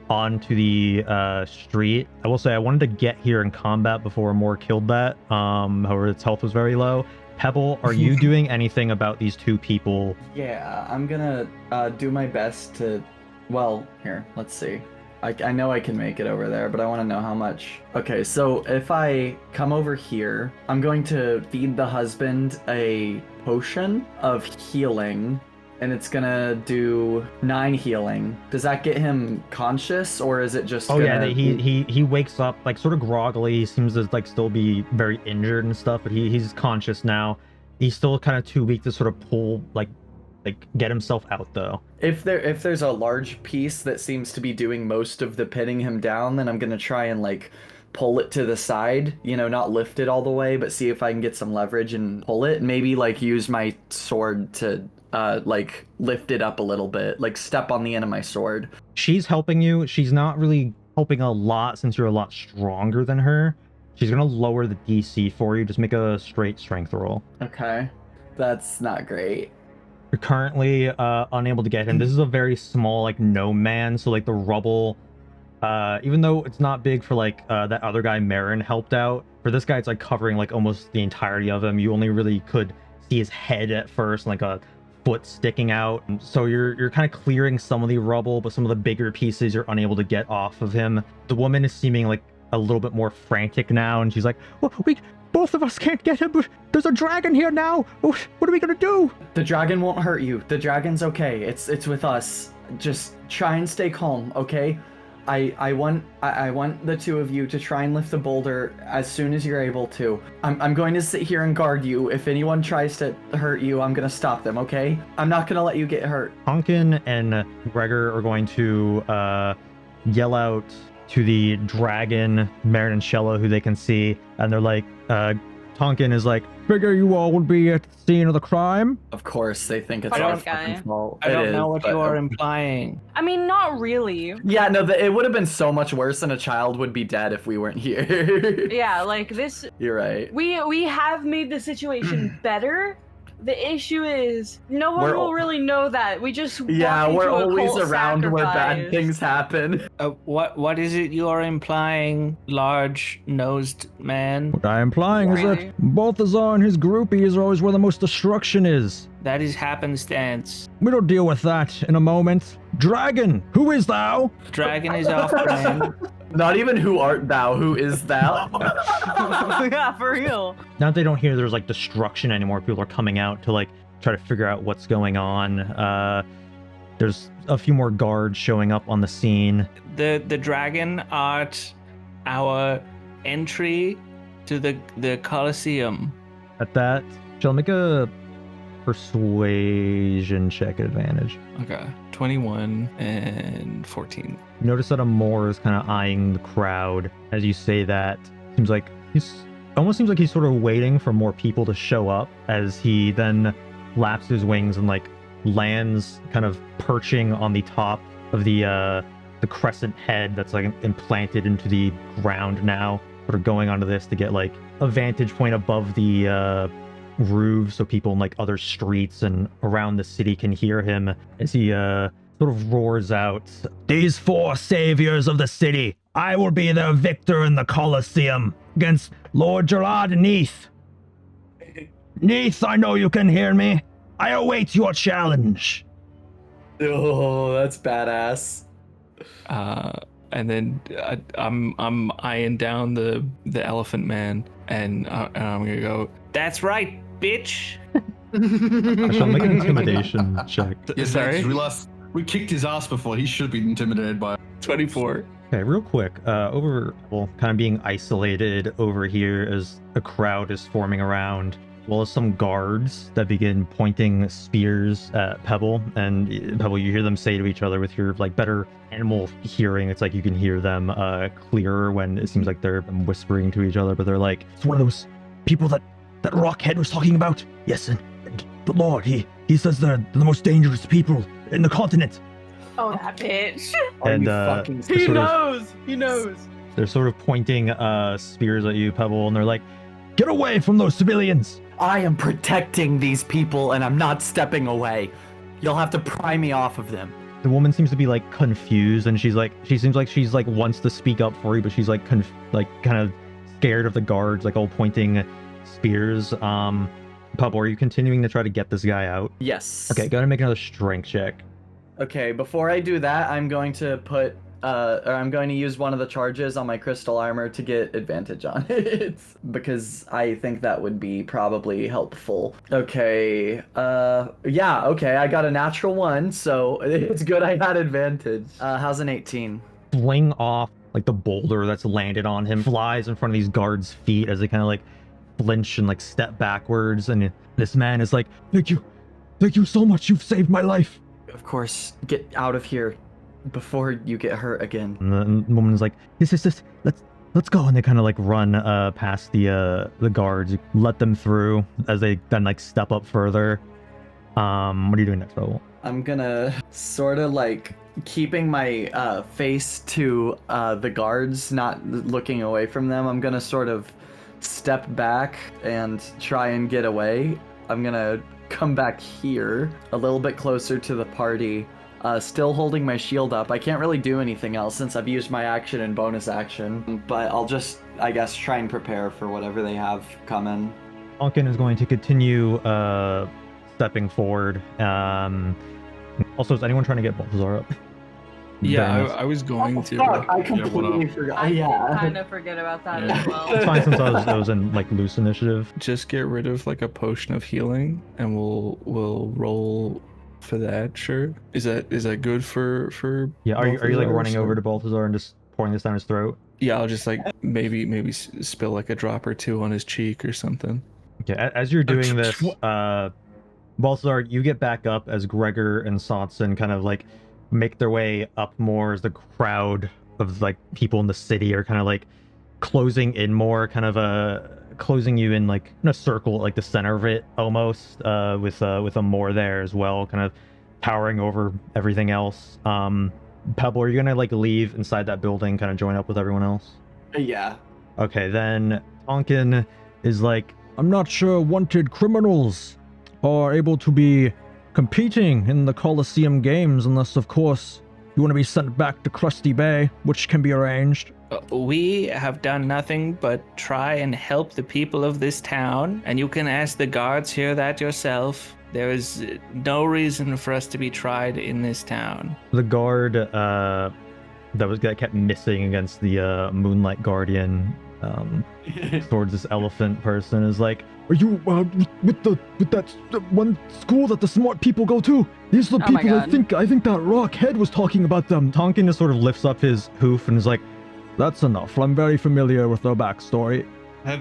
Speaker 1: onto the street. I will say I wanted to get here in combat before Amor killed that. However, its health was very low. Pebble, are you doing anything about these two people?
Speaker 6: Yeah, I'm gonna do my best to. Well, here, let's see. I know I can make it over there, but I want to know how much. Okay, so if I come over here, I'm going to feed the husband a potion of healing, and it's gonna do 9 healing. Does that get him conscious, or is it just?
Speaker 1: Oh yeah,
Speaker 6: gonna-
Speaker 1: he wakes up like sort of groggily. He seems to like still be very injured and stuff, but he's conscious now. He's still kind of too weak to sort of pull like get himself out though.
Speaker 6: If there's a large piece that seems to be doing most of the pinning him down, then I'm gonna try and like pull it to the side, you know, not lift it all the way, but see if I can get some leverage and pull it. Maybe like use my sword to like lift it up a little bit, like step on the end of my sword.
Speaker 1: She's helping you. She's not really helping a lot since you're a lot stronger than her. She's gonna lower the DC for you. Just make a straight strength roll.
Speaker 6: Okay, that's not great.
Speaker 1: You're currently unable to get him. This is a very small like no man, so like the rubble, even though it's not big for like that other guy Mherren helped out, for this guy it's like covering like almost the entirety of him. You only really could see his head at first, like a foot sticking out. So you're kind of clearing some of the rubble, but some of the bigger pieces you're unable to get off of him. The woman is seeming like a little bit more frantic now, and she's like, well, both of us can't get him. There's a dragon here now. What are we gonna do?
Speaker 6: The dragon won't hurt you. The dragon's okay. It's with us. Just try and stay calm, okay? I want the two of you to try and lift the boulder as soon as you're able to. I'm going to sit here and guard you. If anyone tries to hurt you, I'm gonna stop them, okay? I'm not gonna let you get hurt.
Speaker 1: Tonkin and Gregor are going to yell out to the dragon, Mherren and Shello, who they can see, and they're like, Tonkin is like,
Speaker 8: Figure you all would be at the scene of the crime.
Speaker 6: Of course, they think it's
Speaker 4: I
Speaker 6: our
Speaker 4: don't-
Speaker 6: fucking fault.
Speaker 5: I
Speaker 6: It
Speaker 5: don't know
Speaker 6: is,
Speaker 5: what
Speaker 6: but-
Speaker 5: you are implying.
Speaker 4: I mean, not really.
Speaker 6: Yeah, no, it would have been so much worse, and a child would be dead if we weren't here.
Speaker 4: Yeah, like this.
Speaker 6: You're right.
Speaker 4: We have made the situation better. The issue is no one
Speaker 6: We're
Speaker 4: will
Speaker 6: al-
Speaker 4: really know that. We just
Speaker 6: Yeah,
Speaker 4: walked
Speaker 6: we're
Speaker 4: into a
Speaker 6: always
Speaker 4: cult
Speaker 6: around where bad
Speaker 4: sacrifice.
Speaker 6: things happen.
Speaker 5: What is it you are implying, large-nosed man?
Speaker 8: What I'm implying is
Speaker 4: Really?
Speaker 8: that Balthazar and his groupies are always where the most destruction is.
Speaker 5: That is happenstance.
Speaker 8: We'll deal with that in a moment. Dragon, who is thou?
Speaker 5: Dragon is off brand.
Speaker 6: Not even who art thou, who is thou?
Speaker 4: Yeah, for real.
Speaker 1: Now that they don't hear there's like destruction anymore, people are coming out to like try to figure out what's going on. There's a few more guards showing up on the scene.
Speaker 5: The dragon art, our entry to the Colosseum.
Speaker 1: At that, shall I make a persuasion check at advantage?
Speaker 9: Okay. 21 and 14.
Speaker 1: You notice that Amor is kind of eyeing the crowd as you say that. Seems like he's sort of waiting for more people to show up as he then flaps his wings and like lands kind of perching on the top of the crescent head that's like implanted into the ground now, sort of going onto this to get like a vantage point above the roof so people in like other streets and around the city can hear him as he sort of roars out, "These 4 saviors of the city, I will be their victor in the Colosseum against Lord Gerard Neath. Neath, I know you can hear me. I await your challenge."
Speaker 6: Oh, that's badass.
Speaker 9: And then I'm eyeing down the elephant man, and I'm gonna go,
Speaker 5: That's right, bitch.
Speaker 1: I shall make an intimidation check.
Speaker 7: Yeah,
Speaker 9: Sorry?
Speaker 7: we kicked his ass before. He should be intimidated by.
Speaker 9: 24.
Speaker 1: Okay, real quick, kind of being isolated over here as a crowd is forming around, as well as some guards that begin pointing spears at Pebble. And Pebble, you hear them say to each other with your like better animal hearing. It's like you can hear them clearer when it seems like they're whispering to each other, but they're like,
Speaker 8: It's one of those people that Rockhead was talking about. Yes, and the Lord, he says they're the most dangerous people in the continent.
Speaker 4: Oh, that bitch.
Speaker 6: Are
Speaker 1: And,
Speaker 6: you fucking
Speaker 1: He
Speaker 6: serious?
Speaker 4: knows. He knows.
Speaker 1: they're sort of pointing spears at you, Pebble, and they're like,
Speaker 8: Get away from those civilians.
Speaker 6: I am protecting these people and I'm not stepping away. You'll have to pry me off of them.
Speaker 1: the woman seems to be like confused, and she seems like she's like wants to speak up for you, but she's like kind of scared of the guards, like all pointing spears. Pebble, are you continuing to try to get this guy out?
Speaker 6: Yes.
Speaker 1: Okay, go ahead and make another strength check.
Speaker 6: Okay, before I do that, I'm going to put, or I'm going to use one of the charges on my crystal armor to get advantage on it, because I think that would be probably helpful. Okay, yeah, okay, I got a natural 1, so it's good I had advantage. How's an 18?
Speaker 1: Fling off like the boulder that's landed on him, flies in front of these guards' feet as they kind of like flinch and like step backwards, and this man is like,
Speaker 8: Thank you so much. You've saved my life.
Speaker 6: Of course, get out of here before you get hurt again.
Speaker 1: and the woman's like, yes, let's go, and they kind of like run past the guards, let them through as they then like step up further. What are you doing next, Pebble?
Speaker 6: I'm gonna sort of like keeping my face to the guards, not looking away from them. I'm gonna sort of step back and try and get away. I'm gonna come back here a little bit closer to the party, still holding my shield up. I can't really do anything else since I've used my action and bonus action, but I'll just, I guess, try and prepare for whatever they have coming.
Speaker 1: Tonkin is going to continue stepping forward. Also, is anyone trying to get Balthazar up?
Speaker 9: Yeah,
Speaker 1: Then
Speaker 9: I was going to.
Speaker 6: Fuck, I completely forgot.
Speaker 4: I
Speaker 6: Yeah.
Speaker 4: kind of forget about that as well.
Speaker 1: it's fine since I was in like loose initiative.
Speaker 9: Just get rid of like a potion of healing, and we'll roll for that. Sure. Is that good for?
Speaker 1: Yeah, are you like
Speaker 9: Balthazar,
Speaker 1: running
Speaker 9: or-
Speaker 1: over to Balthazar and just pouring this down his throat?
Speaker 9: Yeah, I'll just like maybe spill like a drop or two on his cheek or something.
Speaker 1: Okay, as you're doing this, Balthazar, you get back up as Gregor and Sotson kind of like make their way up more as the crowd of like people in the city are kind of like closing in more, kind of closing you in like in a circle at like the center of it almost, with a more there as well, kind of towering over everything else. Pebble, are you gonna like leave inside that building, kind of join up with everyone else?
Speaker 6: Yeah.
Speaker 1: Okay, then Tonkin is like,
Speaker 8: I'm not sure wanted criminals are able to be competing in the Colosseum Games unless, of course, you want to be sent back to Krusty Bay, which can be arranged.
Speaker 5: We have done nothing but try and help the people of this town, and you can ask the guards here that yourself. There is no reason for us to be tried in this town.
Speaker 1: the guard that kept missing against the Moonlight Guardian towards this elephant person is like,
Speaker 8: Are you with that one school that the smart people go to? These are the
Speaker 4: Oh my
Speaker 8: people
Speaker 4: God.
Speaker 8: I think that Rockhead was talking about them.
Speaker 1: Tonkin just sort of lifts up his hoof and is like,
Speaker 8: That's enough. I'm very familiar with their backstory.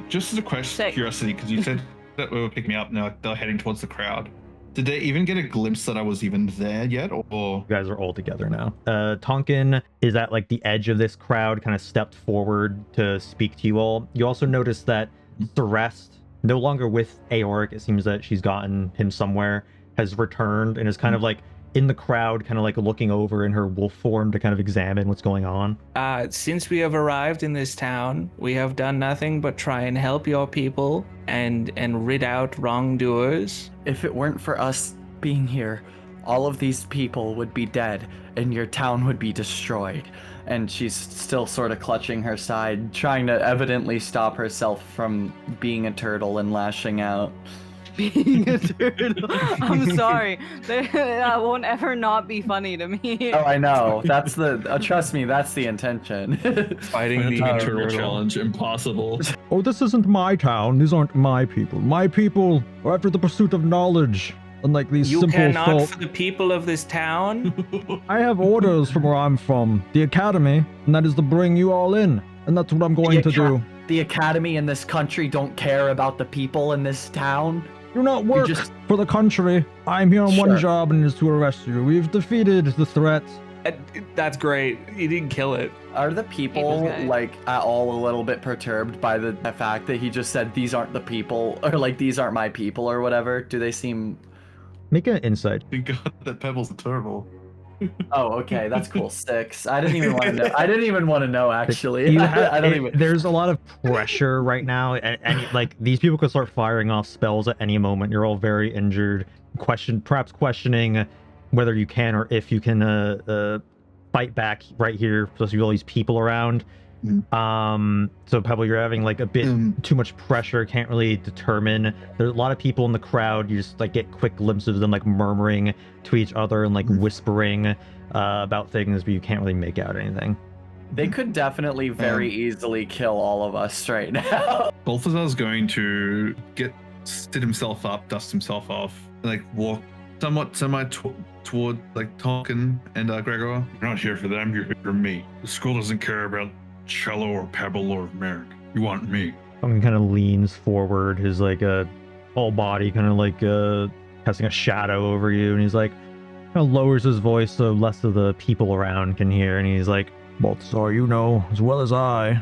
Speaker 3: Just as a question,
Speaker 4: Sick.
Speaker 3: curiosity, because you said that we were picking me up. Now they're heading towards the crowd. Did they even get a glimpse that I was even there yet, or?
Speaker 1: you guys are all together now. Tonkin is at like the edge of this crowd, kind of stepped forward to speak to you all. You also notice that Therest, no longer with Aoric, it seems that she's gotten him somewhere, has returned and is kind of like in the crowd, kind of like looking over in her wolf form to kind of examine what's going on.
Speaker 5: Since we have arrived in this town, we have done nothing but try and help your people and rid out wrongdoers.
Speaker 6: If it weren't for us being here, all of these people would be dead and your town would be destroyed. And she's still sort of clutching her side, trying to evidently stop herself from being a turtle and lashing out.
Speaker 4: Being a turtle. I'm sorry. That won't ever not be funny to me.
Speaker 6: Oh, I know. That's trust me, that's the intention.
Speaker 9: Fighting the
Speaker 3: Turtle
Speaker 9: turtle.
Speaker 3: challenge impossible.
Speaker 8: Oh, this isn't my town. These aren't my people. My people are after the pursuit of knowledge. Unlike these
Speaker 5: You
Speaker 8: simple
Speaker 5: cannot,
Speaker 8: folk.
Speaker 5: for the people of this town.
Speaker 8: I have orders from where I'm from, the academy, and that is to bring you all in. And that's what I'm going to do.
Speaker 6: The academy in this country don't care about the people in this town.
Speaker 8: Do not work for the country. I'm here on one
Speaker 6: Sure.
Speaker 8: job and it is to arrest you. We've defeated the threat.
Speaker 9: That's great. You didn't kill it.
Speaker 6: Are the people
Speaker 4: guy.
Speaker 6: like at all a little bit perturbed by the fact that he just said these aren't the people, or like these aren't my people, or whatever? Do they seem?
Speaker 1: Make an insight.
Speaker 3: Thank God that Pebble's a turtle.
Speaker 6: Oh, okay, that's cool. 6. I didn't even want to know. I didn't even want to know actually.
Speaker 1: You
Speaker 6: I don't even.
Speaker 1: There's a lot of pressure right now, and like these people could start firing off spells at any moment. You're all very injured. Perhaps questioning whether you can or if you can fight back right here. Plus, you have all these people around. So Pebble, you're having like a bit too much pressure. Can't really determine. There's a lot of people in the crowd. You just like get quick glimpses of them like murmuring to each other and like whispering about things, but you can't really make out anything.
Speaker 6: They could definitely very easily kill all of us right now.
Speaker 3: Balthazar's going to sit himself up, dust himself off, like walk somewhat toward like Tonkin and Gregor.
Speaker 7: You're not here for them, you're here for me. The school doesn't care about Shello or Pebble or Mherren. You want me.
Speaker 1: Tonkin kind of leans forward, his like whole body kind of like casting a shadow over you, and he's like kind of lowers his voice so less of the people around can hear, and he's like,
Speaker 8: Balthazar, you know as well as I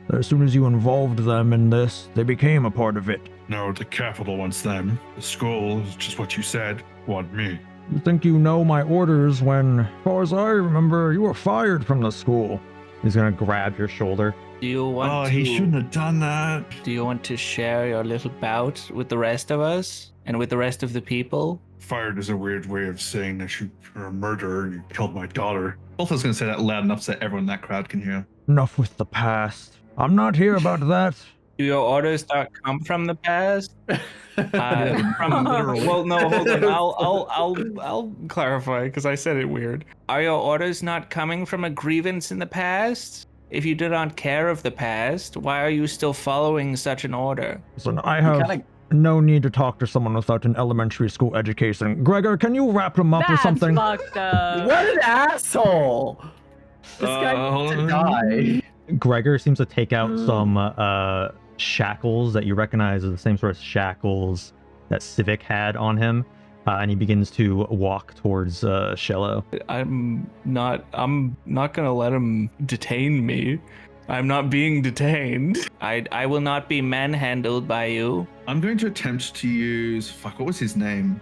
Speaker 8: that as soon as you involved them in this, they became a part of it.
Speaker 7: No, the capital wants them. The school is just what you said. Want me.
Speaker 8: You think you know my orders when, as far as I remember, you were fired from the school.
Speaker 1: he's gonna grab your shoulder.
Speaker 5: Do you want
Speaker 3: Oh,
Speaker 5: to?
Speaker 3: he shouldn't have done that.
Speaker 5: Do you want to share your little bout with the rest of us and with the rest of the people?
Speaker 7: Fired is a weird way of saying that you're a murderer and you killed my daughter.
Speaker 3: Balthazar's going to say that loud enough so that everyone in that crowd can hear.
Speaker 8: Enough with the past. I'm not here about that.
Speaker 5: Do your orders not come from the past? From
Speaker 9: literal.
Speaker 5: Well, no, hold on. I'll clarify because I said it weird. Are your orders not coming from a grievance in the past? If you do not care of the past, why are you still following such an order?
Speaker 8: Listen, I have
Speaker 6: kinda-
Speaker 8: no need to talk to someone without an elementary school education. Gregor, can you wrap him up or
Speaker 4: That's
Speaker 8: something?
Speaker 4: fucked up.
Speaker 6: What an asshole! This guy needs to die.
Speaker 1: Gregor seems to take out some shackles that you recognize as the same sort of shackles that Civic had on him, and he begins to walk towards Shello.
Speaker 9: I'm not gonna let him detain me. I'm not being detained.
Speaker 5: I will not be manhandled by you.
Speaker 3: I'm going to attempt to use... Fuck, what was his name?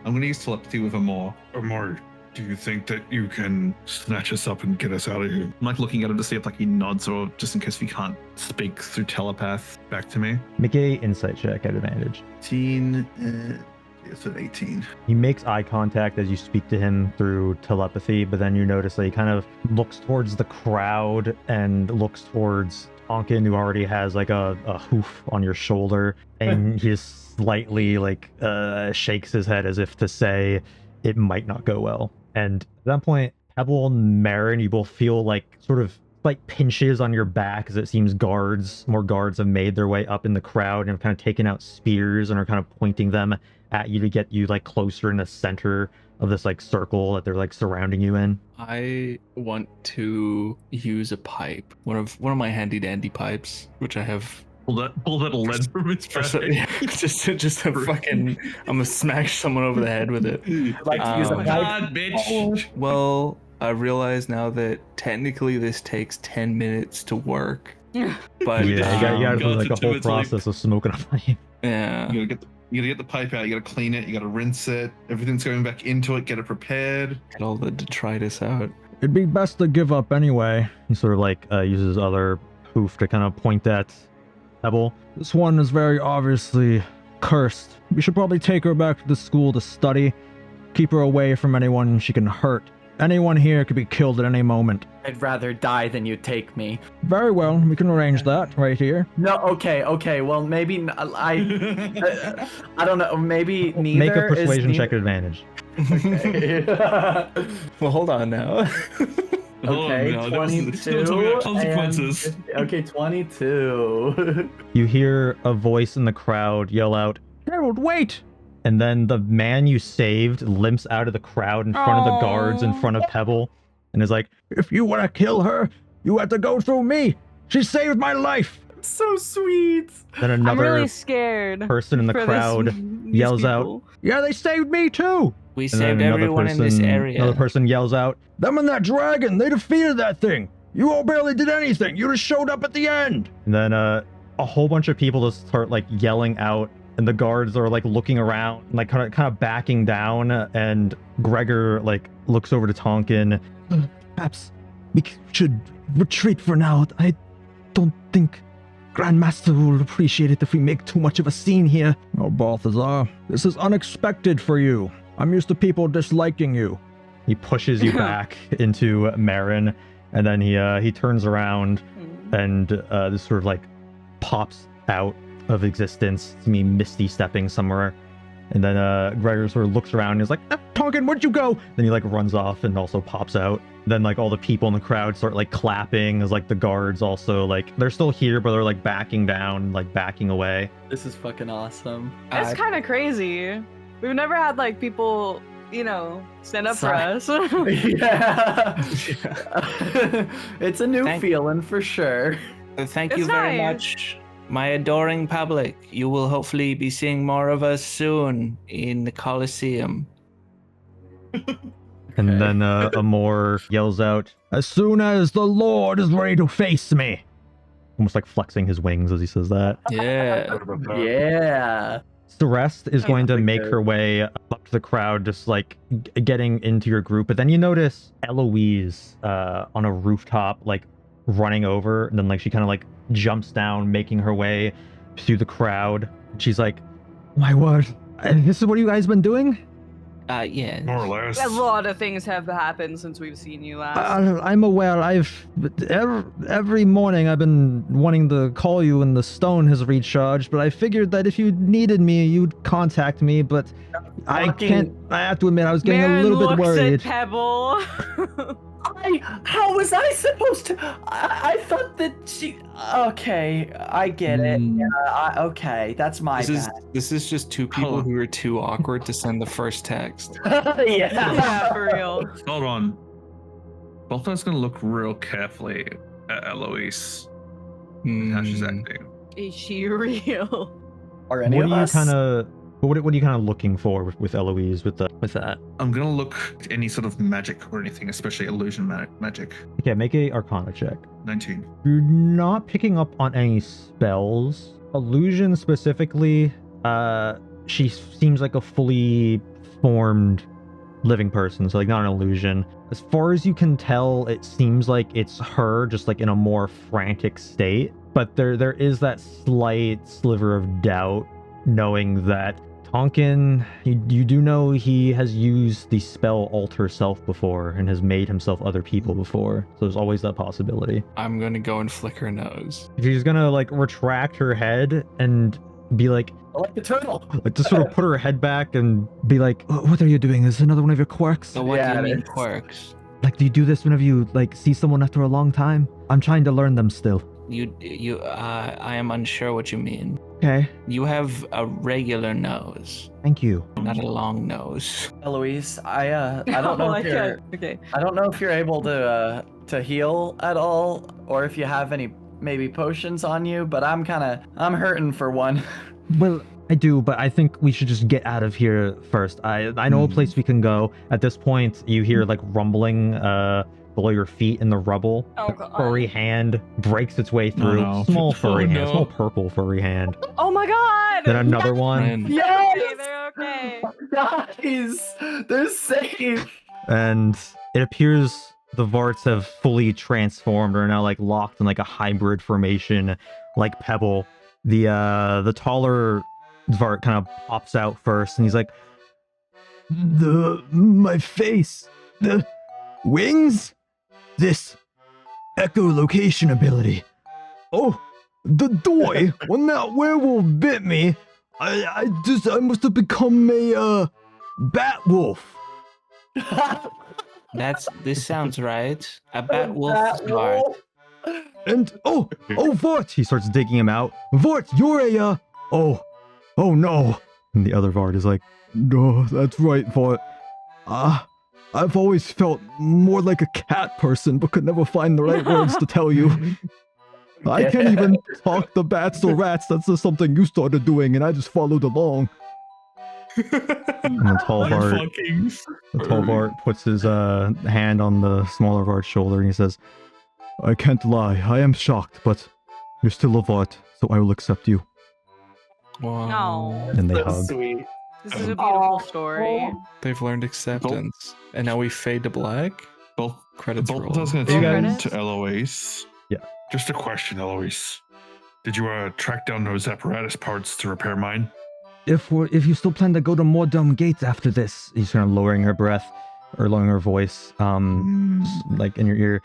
Speaker 3: I'm going to use telepathy with Amor.
Speaker 7: Amor, do you think that you can snatch us up and get us out of here?
Speaker 3: I'm like looking at him to see if like he nods or just in case he can't speak through telepath back to me.
Speaker 1: Make a insight check at advantage.
Speaker 3: 18, it's an 18.
Speaker 1: He makes eye contact as you speak to him through telepathy, but then you notice that he kind of looks towards the crowd and looks towards Tonkin, who already has like a hoof on your shoulder, and he just slightly like shakes his head as if to say it might not go well. And at that point, Pebble and Mherren, you both feel like sort of like pinches on your back as it seems more guards have made their way up in the crowd and have kind of taken out spears and are kind of pointing them at you to get you like closer in the center of this like circle that they're like surrounding you in.
Speaker 9: I want to use a pipe, one of my handy dandy pipes, which I have.
Speaker 3: Pull that lead from its
Speaker 9: Just,
Speaker 3: bag.
Speaker 9: just a fucking. I'm gonna smash someone over the head with it.
Speaker 6: Like to use a pipe.
Speaker 3: God, bitch.
Speaker 9: Well, I realize now that technically this takes 10 minutes to work, but
Speaker 1: Yeah, you gotta
Speaker 3: go
Speaker 1: do like
Speaker 3: to
Speaker 1: a
Speaker 3: two,
Speaker 1: whole
Speaker 3: it's like-
Speaker 1: process of smoking a pipe.
Speaker 9: yeah.
Speaker 3: You gotta get the pipe out. You gotta clean it. You gotta rinse it. Everything's going back into it. Get it prepared.
Speaker 9: Get all the detritus out.
Speaker 8: It'd be best to give up anyway.
Speaker 1: He sort of like uses his other hoof to kind of point at Pebble.
Speaker 8: This one is very obviously cursed. We should probably take her back to the school to study. Keep her away from anyone she can hurt. Anyone here could be killed at any moment.
Speaker 6: I'd rather die than you take me.
Speaker 8: Very well, we can arrange that right here.
Speaker 6: No, okay. Well, maybe I don't know. Maybe neither.
Speaker 1: Make a
Speaker 6: is
Speaker 1: persuasion
Speaker 6: neither-
Speaker 1: check at advantage.
Speaker 6: Okay.
Speaker 9: Well, hold on now.
Speaker 6: Okay,
Speaker 3: Oh, no,
Speaker 6: 22.
Speaker 3: still talking about consequences.
Speaker 6: and- okay, 22.
Speaker 1: You hear a voice in the crowd yell out, "Harold, wait!" And then the man you saved limps out of the crowd in front of the guards in front of Pebble and is like,
Speaker 8: If you want to kill her, you have to go through me. She saved my life.
Speaker 6: So sweet.
Speaker 1: then
Speaker 4: I'm
Speaker 1: another
Speaker 4: really scared.
Speaker 1: person in the
Speaker 4: for
Speaker 1: crowd
Speaker 4: these
Speaker 1: yells out,
Speaker 4: people.
Speaker 8: Yeah, they saved me too.
Speaker 5: We
Speaker 1: and then
Speaker 5: saved
Speaker 1: another
Speaker 5: everyone in this area.
Speaker 1: Another person yells out,
Speaker 8: Them and that dragon, they defeated that thing. You all barely did anything. You just showed up at the end.
Speaker 1: and then a whole bunch of people just start like yelling out, and the guards are like looking around, like kind of backing down, and Gregor like looks over to Tonkin.
Speaker 8: Perhaps we should retreat for now. I don't think Grandmaster will appreciate it if we make too much of a scene here. Oh, Balthazar, this is unexpected for you. I'm used to people disliking you.
Speaker 1: He pushes you back into Mherren, and then he turns around and this sort of like pops out of existence to me, misty stepping somewhere. And then Gregor sort of looks around and is like, Tonkin, where'd you go? Then he like runs off and also pops out. Then like all the people in the crowd start like clapping as like the guards also like, they're still here, but they're like backing down, like backing away.
Speaker 6: This is fucking awesome.
Speaker 4: It's kind of crazy. We've never had like people, stand up for us.
Speaker 6: Yeah. It's a new
Speaker 5: Thank-
Speaker 6: feeling for sure.
Speaker 5: Thank
Speaker 4: It's
Speaker 5: you very
Speaker 4: nice.
Speaker 5: much, my adoring public. You will hopefully be seeing more of us soon in the Coliseum.
Speaker 1: And
Speaker 6: Okay.
Speaker 1: then Amor yells out,
Speaker 8: As soon as the Lord is ready to face me.
Speaker 1: almost like flexing his wings as he says that.
Speaker 9: Yeah.
Speaker 6: Yeah.
Speaker 1: Celeste is going to
Speaker 6: like
Speaker 1: make
Speaker 6: that.
Speaker 1: her way up to the crowd, just like getting into your group. But then you notice Eloise on a rooftop, like running over, and then like she kind of like jumps down, making her way through the crowd. She's like, "My word, this is what you guys been doing?"
Speaker 5: Yeah.
Speaker 7: More or less.
Speaker 4: A lot of things have happened since we've seen you last.
Speaker 8: I'm aware. Every morning I've been wanting to call you when the stone has recharged, but I figured that if you needed me, you'd contact me. But I have to admit, I was getting
Speaker 4: Mherren
Speaker 8: a little bit
Speaker 4: looks
Speaker 8: worried.
Speaker 4: at Pebble.
Speaker 6: How was I supposed to? I thought that she. Okay, I get it. Yeah, okay, that's my bad.
Speaker 9: This is just two people who are too awkward to send the first text.
Speaker 6: Yeah.
Speaker 4: Yeah, for real.
Speaker 3: Hold on. Balthazar's gonna look real carefully at Eloise. How she's acting.
Speaker 4: Is she real?
Speaker 6: Or any
Speaker 1: What
Speaker 6: of
Speaker 1: are you
Speaker 6: us?
Speaker 1: kind of? What are you kind of looking for with Eloise with that?
Speaker 3: I'm gonna look at any sort of magic or anything, especially illusion magic.
Speaker 1: Okay, make a Arcana check.
Speaker 3: 19.
Speaker 1: You're not picking up on any spells. Illusion specifically, she seems like a fully formed living person, so like not an illusion. As far as you can tell, it seems like it's her, just like in a more frantic state. But there is that slight sliver of doubt, knowing that Tonkin, you do know he has used the spell Alter Self before and has made himself other people before. So there's always that possibility.
Speaker 9: I'm gonna go and flick her nose.
Speaker 1: She's gonna like retract her head and be like
Speaker 6: like the turtle.
Speaker 1: like just sort of put her head back and be like, "What are you doing? Is this another one of your quirks?"
Speaker 5: So what
Speaker 6: Yeah,
Speaker 5: do you
Speaker 6: it
Speaker 5: mean
Speaker 6: is.
Speaker 5: quirks?
Speaker 1: Like, do you do this whenever you, like, see someone after a long time? I'm trying to learn them still.
Speaker 5: I am unsure what you mean.
Speaker 1: Okay.
Speaker 5: You have a regular nose,
Speaker 1: Thank you.
Speaker 5: not a long nose.
Speaker 6: Eloise, I don't know if you're
Speaker 4: Okay.
Speaker 6: I don't know if you're able to heal at all, or if you have any maybe potions on you, but I'm hurting for one.
Speaker 1: Well, I do, but I think we should just get out of here first. I know a place we can go. At this point, you hear like rumbling below your feet in the rubble.
Speaker 4: Oh,
Speaker 1: A
Speaker 4: God.
Speaker 1: furry hand breaks its way through.
Speaker 7: no.
Speaker 1: Small furry
Speaker 7: Oh,
Speaker 1: hand,
Speaker 7: no.
Speaker 1: small purple furry hand.
Speaker 4: Oh my God!
Speaker 1: Then another one,
Speaker 5: And
Speaker 4: Okay, they're okay.
Speaker 6: Guys, they're safe.
Speaker 1: and it appears the Varts have fully transformed, or are now like locked in like a hybrid formation, like Pebble. The taller Vart kind of pops out first, and he's like, my face, the wings, this echolocation ability. Oh, the doy. When that werewolf bit me, I must have become a bat wolf.
Speaker 5: this sounds right. A bat wolf heart.
Speaker 1: And oh Vart, he starts digging him out. Vart, you're a oh no. And the other Vart is like, no, that's right, Vart. I've always felt more like a cat person, but could never find the right words to tell you. I can't even talk to bats or rats. That's just something you started doing, and I just followed along. And the tall Vart puts his hand on the smaller Vart's shoulder, and he says, I can't lie, I am shocked, but you're still a Vart, so I will accept you.
Speaker 5: Wow.
Speaker 4: No.
Speaker 1: And they
Speaker 6: So
Speaker 1: hug.
Speaker 6: sweet.
Speaker 4: This is a beautiful story.
Speaker 5: They've learned acceptance, and now we fade to black. Credits roll.
Speaker 7: Balthazar's gonna
Speaker 4: Roll
Speaker 7: turn
Speaker 4: credits.
Speaker 7: to Eloise.
Speaker 1: Yeah.
Speaker 7: Just a question, Eloise. Did you track down those apparatus parts to repair mine?
Speaker 1: If you still plan to go to Mordom Gate after this, he's kind of lowering her breath, or lowering her voice, like in your ear.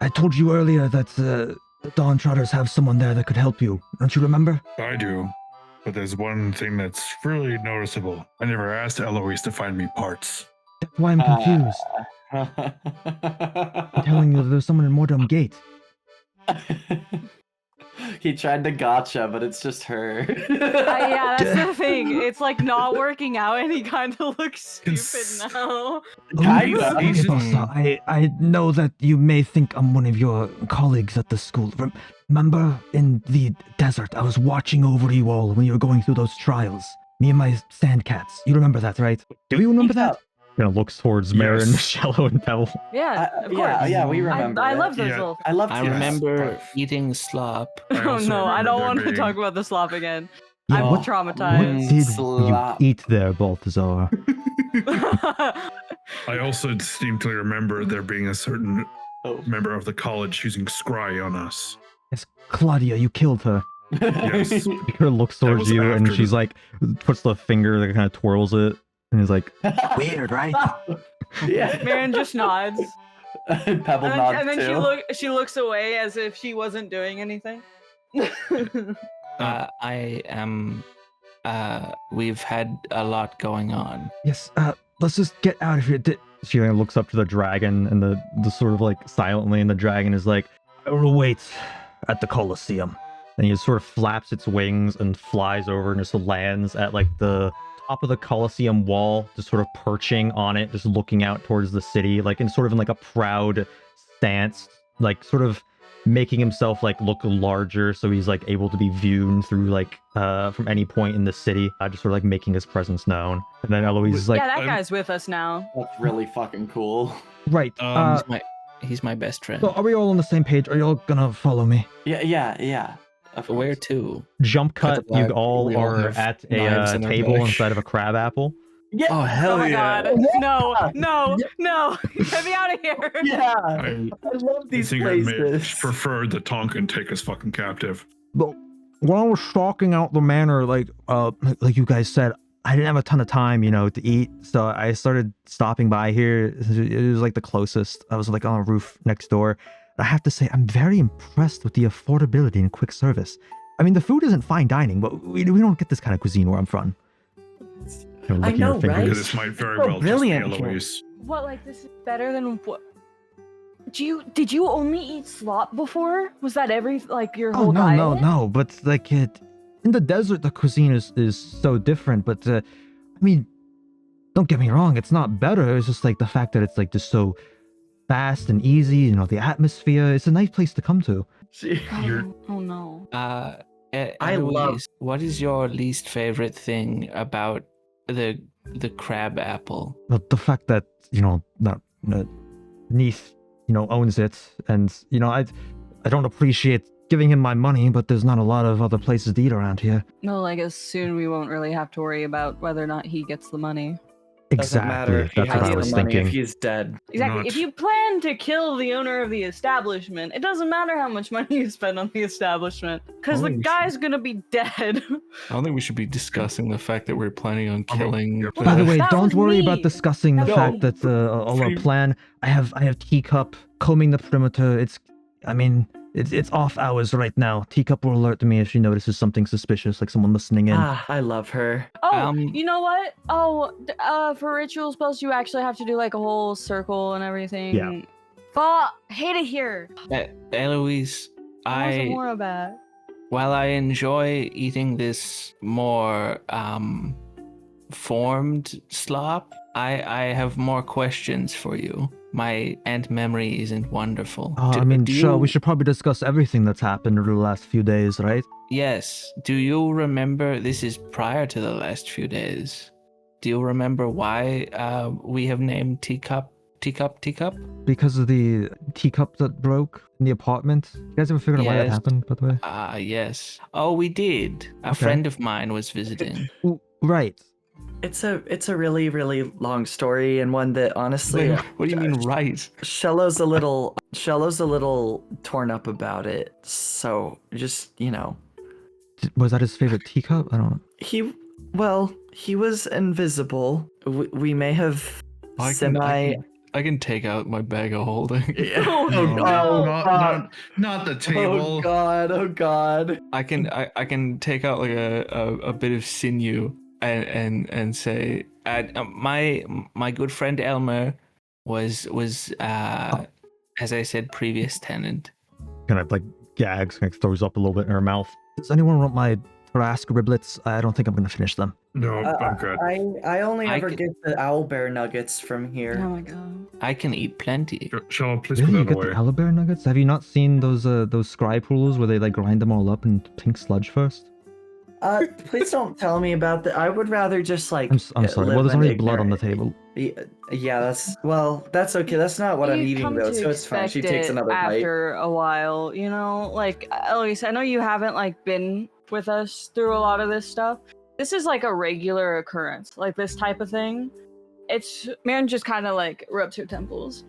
Speaker 1: I told you earlier that the Dawn Trotters have someone there that could help you. Don't you remember?
Speaker 7: I do. But there's one thing that's really noticeable. I never asked Eloise to find me parts.
Speaker 1: That's why I'm confused. I'm telling you, there's someone in Mordom Gate.
Speaker 6: He tried to gotcha, but it's just her.
Speaker 4: Yeah, that's the thing. It's like not working out, and he kind of looks stupid now.
Speaker 6: Kinda.
Speaker 1: Okay, Balthazar, I know that you may think I'm one of your colleagues at the school. Remember in the desert, I was watching over you all when you were going through those trials. Me and my sand cats. You remember that, right? Do you remember that? Kind of looks towards Mherren,
Speaker 7: Yes.
Speaker 1: Shello, and Pebble.
Speaker 4: Yeah, of course.
Speaker 6: yeah, we remember.
Speaker 4: I
Speaker 6: it.
Speaker 4: love those
Speaker 7: Yeah.
Speaker 4: little.
Speaker 6: I love.
Speaker 5: I
Speaker 7: Yes.
Speaker 5: remember eating slop.
Speaker 7: I
Speaker 4: Oh
Speaker 7: also
Speaker 4: no, I
Speaker 7: remember
Speaker 4: don't
Speaker 7: there
Speaker 4: want to
Speaker 7: being-
Speaker 4: talk about the slop again.
Speaker 1: Yeah,
Speaker 4: I'm
Speaker 1: what
Speaker 4: traumatized.
Speaker 1: did
Speaker 6: Slop.
Speaker 1: you eat there, Balthazar?
Speaker 7: I also distinctly remember there being a certain
Speaker 6: Oh.
Speaker 7: member of the college using scry on us.
Speaker 1: Yes, Claudia, you killed her.
Speaker 7: Yes.
Speaker 1: She kind of looks towards
Speaker 7: was
Speaker 1: you, and
Speaker 7: after
Speaker 1: she's
Speaker 7: the-
Speaker 1: like, puts the finger that kind of twirls it, and he's like, weird, right?
Speaker 6: Yeah.
Speaker 4: Mherren just nods,
Speaker 6: Pebble
Speaker 4: and
Speaker 6: nods
Speaker 4: then
Speaker 6: too.
Speaker 4: she looks away as if she wasn't doing anything.
Speaker 5: I am. We've had a lot going on.
Speaker 1: Yes, let's just get out of here. She like, looks up to the dragon, and the sort of like silently, and the dragon is like, I will wait at the Colosseum. And he just sort of flaps its wings and flies over and just lands at like the top of the Colosseum wall, just sort of perching on it, just looking out towards the city, like in sort of in like a proud stance, like sort of making himself like look larger, so he's like able to be viewed through like from any point in the city, just sort of like making his presence known. And then Eloise is like,
Speaker 4: yeah, that
Speaker 7: I'm-
Speaker 4: guy's with us now.
Speaker 6: That's really fucking cool.
Speaker 1: right.
Speaker 5: He's my best friend.
Speaker 1: So are we all on the same page? Are you all gonna follow me?
Speaker 6: Yeah. Of
Speaker 5: Where
Speaker 6: course.
Speaker 5: to?
Speaker 1: Jump cut.
Speaker 5: Cut the
Speaker 1: You
Speaker 5: black.
Speaker 1: all
Speaker 5: We all
Speaker 1: are
Speaker 5: have
Speaker 1: at
Speaker 5: knives
Speaker 1: a
Speaker 5: in our
Speaker 1: table
Speaker 5: bag.
Speaker 1: inside of a crab apple.
Speaker 6: Yeah.
Speaker 5: Oh hell
Speaker 4: Oh my
Speaker 5: yeah!
Speaker 4: god. No. Get me out of here.
Speaker 6: Yeah.
Speaker 7: I
Speaker 6: I love these
Speaker 7: think I may
Speaker 6: places.
Speaker 7: prefer the Tonkin take us fucking captive.
Speaker 1: But when I was stalking out the manor, like you guys said, I didn't have a ton of time, to eat. So I started stopping by here. It was like the closest. I was like on a roof next door. I have to say, I'm very impressed with the affordability and quick service. I mean, the food isn't fine dining, but we don't get this kind of cuisine where I'm from.
Speaker 6: I know, right?
Speaker 7: Because this might very
Speaker 6: so
Speaker 7: well
Speaker 6: brilliant
Speaker 7: just be
Speaker 6: here.
Speaker 7: Eloise.
Speaker 4: What, like this is better than what? Did you only eat slop before? Was that your
Speaker 1: Oh
Speaker 4: whole
Speaker 1: no,
Speaker 4: diet?
Speaker 1: no. But like in the desert, the cuisine is so different. But I mean, don't get me wrong, it's not better. It's just like the fact that it's like just so fast and easy. You know, the atmosphere. It's a nice place to come to.
Speaker 4: Oh no.
Speaker 6: I love-
Speaker 5: Eloise, what is your least favorite thing about the crab apple?
Speaker 1: The fact that that Neith owns it, and I don't appreciate giving him my money, but there's not a lot of other places to eat around here.
Speaker 4: No, I guess soon we won't really have to worry about whether or not he gets the money.
Speaker 6: Doesn't matter if he
Speaker 1: That's what
Speaker 6: has
Speaker 1: I
Speaker 6: the
Speaker 1: was
Speaker 6: money
Speaker 1: thinking.
Speaker 6: if he's dead.
Speaker 4: Exactly.
Speaker 7: Not-
Speaker 4: If you plan to kill the owner of the establishment, it doesn't matter how much money you spend on the establishment, because the
Speaker 5: Holy
Speaker 4: guy's gonna be dead.
Speaker 9: I don't think we should be discussing the fact that we're planning on killing.
Speaker 7: By
Speaker 1: By the way,
Speaker 4: That
Speaker 1: don't
Speaker 4: was
Speaker 1: worry
Speaker 4: me.
Speaker 1: about discussing the
Speaker 4: That was
Speaker 1: fact
Speaker 4: me.
Speaker 1: that our plan. I have Teacup combing the perimeter. It's off hours right now. Teacup will alert me if she notices something suspicious, like someone listening in.
Speaker 6: I love her.
Speaker 4: Oh, you know what? Oh, for ritual spells, you actually have to do like a whole circle and everything.
Speaker 1: Yeah.
Speaker 4: Fuck, hate it here.
Speaker 5: Eloise,
Speaker 4: I more of that.
Speaker 5: while I enjoy eating this more formed slop, I have more questions for you. My ant memory isn't wonderful.
Speaker 1: Sure, we should probably discuss everything that's happened over the last few days, right?
Speaker 5: Yes. Do you remember? This is prior to the last few days. Do you remember why we have named Teacup?
Speaker 1: Because of the teacup that broke in the apartment. You guys ever figured out why that
Speaker 5: Yes.
Speaker 1: happened, by the way?
Speaker 5: Yes. Oh, we did. A
Speaker 1: Okay.
Speaker 5: friend of mine was visiting.
Speaker 1: Right.
Speaker 6: It's a really, really long story, and one that honestly,
Speaker 9: Wait, what do you mean, right?
Speaker 6: Shello's a little torn up about it. So just
Speaker 1: Was that his favorite teacup? I don't know.
Speaker 6: he was invisible. We may have
Speaker 9: I can take out my bag of holding.
Speaker 6: Oh,
Speaker 7: Not the table.
Speaker 6: Oh god.
Speaker 9: I can take out like a bit of sinew and say my good friend Elmer was as I said, previous tenant.
Speaker 1: Kind of like gags, kind of throws up a little bit in her mouth. Does anyone want my Trask riblets? I don't think I'm gonna finish them.
Speaker 7: No, I'm good.
Speaker 6: I only
Speaker 5: I
Speaker 6: ever
Speaker 5: could-
Speaker 6: get the owlbear nuggets from
Speaker 4: Oh
Speaker 6: here.
Speaker 4: my god.
Speaker 5: I can eat plenty.
Speaker 7: Shello, please
Speaker 1: Really? You
Speaker 7: put that
Speaker 1: get
Speaker 7: away.
Speaker 1: the owlbear nuggets? Have you not seen those scry pools where they like grind them all up in pink sludge first?
Speaker 6: Please don't tell me about that. I would rather just like.
Speaker 1: I'm sorry.
Speaker 6: live
Speaker 1: Well, there's
Speaker 6: in
Speaker 1: already blood on the
Speaker 6: ignorance.
Speaker 1: table.
Speaker 6: Yeah, that's okay. That's not what I'm
Speaker 4: You
Speaker 6: eating
Speaker 4: come
Speaker 6: though,
Speaker 4: to
Speaker 6: so it's fine. She
Speaker 4: expect
Speaker 6: takes
Speaker 4: it
Speaker 6: another bite.
Speaker 4: after a while, like Eloise, I know you haven't like been with us through a lot of this stuff. This is like a regular occurrence, like this type of thing. Mherren just kind of like rubs her temples.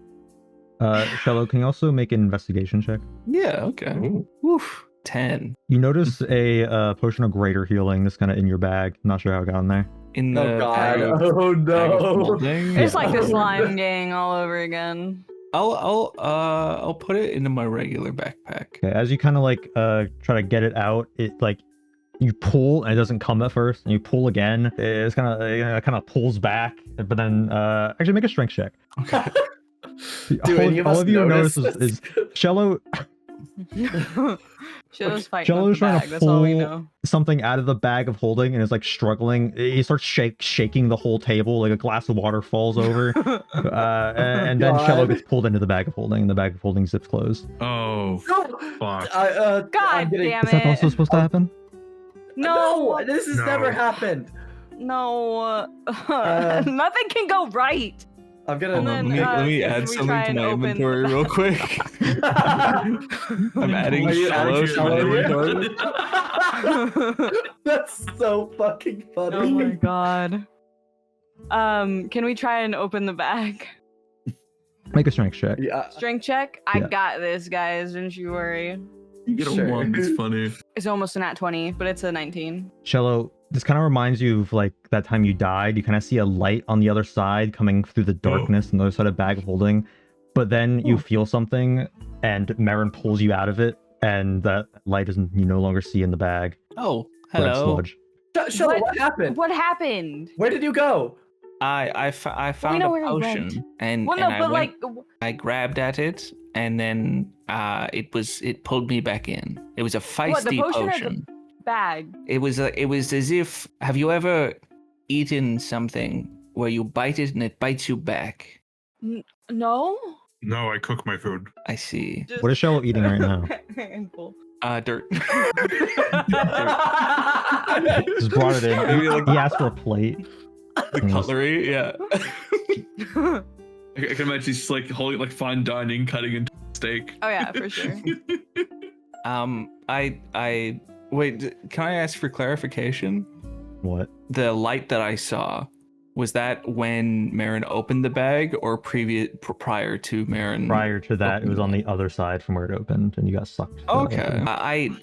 Speaker 1: Shello, can you also make an investigation check?
Speaker 9: Yeah, okay.
Speaker 7: Ooh.
Speaker 5: Woof. 10
Speaker 1: You notice a potion of greater healing that's kind of in your bag. Not sure how it got in there.
Speaker 5: in the
Speaker 6: Oh god.
Speaker 5: bag of-
Speaker 6: Oh
Speaker 5: bag of
Speaker 6: no.
Speaker 5: molding.
Speaker 4: It's
Speaker 1: Yeah.
Speaker 4: like the slime gang all over again.
Speaker 9: I'll put it into my regular backpack.
Speaker 1: Okay, as you kind of like try to get it out, it like you pull and it doesn't come at first, and you pull again. It's kind of pulls back, but then actually make a strength check.
Speaker 6: Do any of
Speaker 1: all
Speaker 6: us
Speaker 1: of you
Speaker 6: notice
Speaker 1: notice is
Speaker 6: this?
Speaker 1: Shello
Speaker 4: Shellow's fighting
Speaker 1: Shello's
Speaker 4: with the
Speaker 1: trying
Speaker 4: bag,
Speaker 1: to
Speaker 4: that's all we
Speaker 1: pull
Speaker 4: know.
Speaker 1: something out of the bag of holding and is like struggling. He starts shaking the whole table, like a glass of water falls over, and then
Speaker 6: God.
Speaker 1: Shello gets pulled into the bag of holding, and the bag of holding zips closed.
Speaker 7: Oh, fuck.
Speaker 4: God
Speaker 6: I'm getting-
Speaker 4: damn
Speaker 1: Is that also
Speaker 4: it!
Speaker 1: supposed to happen?
Speaker 6: No, this has
Speaker 7: No.
Speaker 6: never happened.
Speaker 4: No, nothing can go right.
Speaker 6: I'm gonna.
Speaker 9: Hold
Speaker 4: And
Speaker 9: on,
Speaker 4: then,
Speaker 9: let me
Speaker 4: can
Speaker 9: add
Speaker 4: we
Speaker 9: something
Speaker 4: try
Speaker 9: to
Speaker 4: and
Speaker 9: my
Speaker 4: open the
Speaker 9: inventory real quick. I'm adding
Speaker 6: Are you
Speaker 9: Shello
Speaker 6: adding
Speaker 9: to my
Speaker 6: Shello?
Speaker 9: inventory.
Speaker 6: That's so fucking funny.
Speaker 4: Oh my god. Can we try and open the bag?
Speaker 1: Make a strength check.
Speaker 6: Yeah,
Speaker 4: Strength check? I
Speaker 1: Yeah.
Speaker 4: got this, guys. Don't you worry.
Speaker 7: You get a
Speaker 6: Sure.
Speaker 7: 1. It's funny.
Speaker 4: It's almost a nat 20, but it's a 19.
Speaker 1: Shello, this kind of reminds you of like that time you died. You kind of see a light on the other side coming through the darkness on the other side of bag of holding, but then you feel something, and Mherren pulls you out of it, and that light isn't you no longer see in the bag.
Speaker 5: Oh,
Speaker 1: Red
Speaker 5: hello.
Speaker 1: sludge.
Speaker 6: Shello, what happened?
Speaker 4: What happened?
Speaker 6: Where did you go?
Speaker 5: I found
Speaker 4: know
Speaker 5: a
Speaker 4: where I
Speaker 5: potion
Speaker 4: went.
Speaker 5: and,
Speaker 4: Well,
Speaker 5: and
Speaker 4: no,
Speaker 5: I
Speaker 4: but
Speaker 5: went,
Speaker 4: like,
Speaker 5: I grabbed at it and then it pulled me back in. It was a feisty
Speaker 4: What, the potion or
Speaker 5: potion.
Speaker 4: the bag?
Speaker 5: It was as if, have you ever eaten something where you bite it and it bites you back?
Speaker 4: No.
Speaker 7: No, I cook my food.
Speaker 5: I see.
Speaker 1: What is Shello eating right now?
Speaker 4: Handful.
Speaker 5: Dirt.
Speaker 1: Just brought it in.
Speaker 5: Maybe like
Speaker 1: He asked for a plate.
Speaker 5: the cutlery, yeah.
Speaker 3: I can imagine he's like holding like fine dining, cutting into steak.
Speaker 4: Oh yeah, for sure.
Speaker 5: I wait. Can I ask for clarification?
Speaker 1: What?
Speaker 5: The light that I saw, was that when Mherren opened the bag, or prior to Mherren?
Speaker 1: Prior to that, it was on the other side from where it opened, and you got sucked.
Speaker 5: Okay.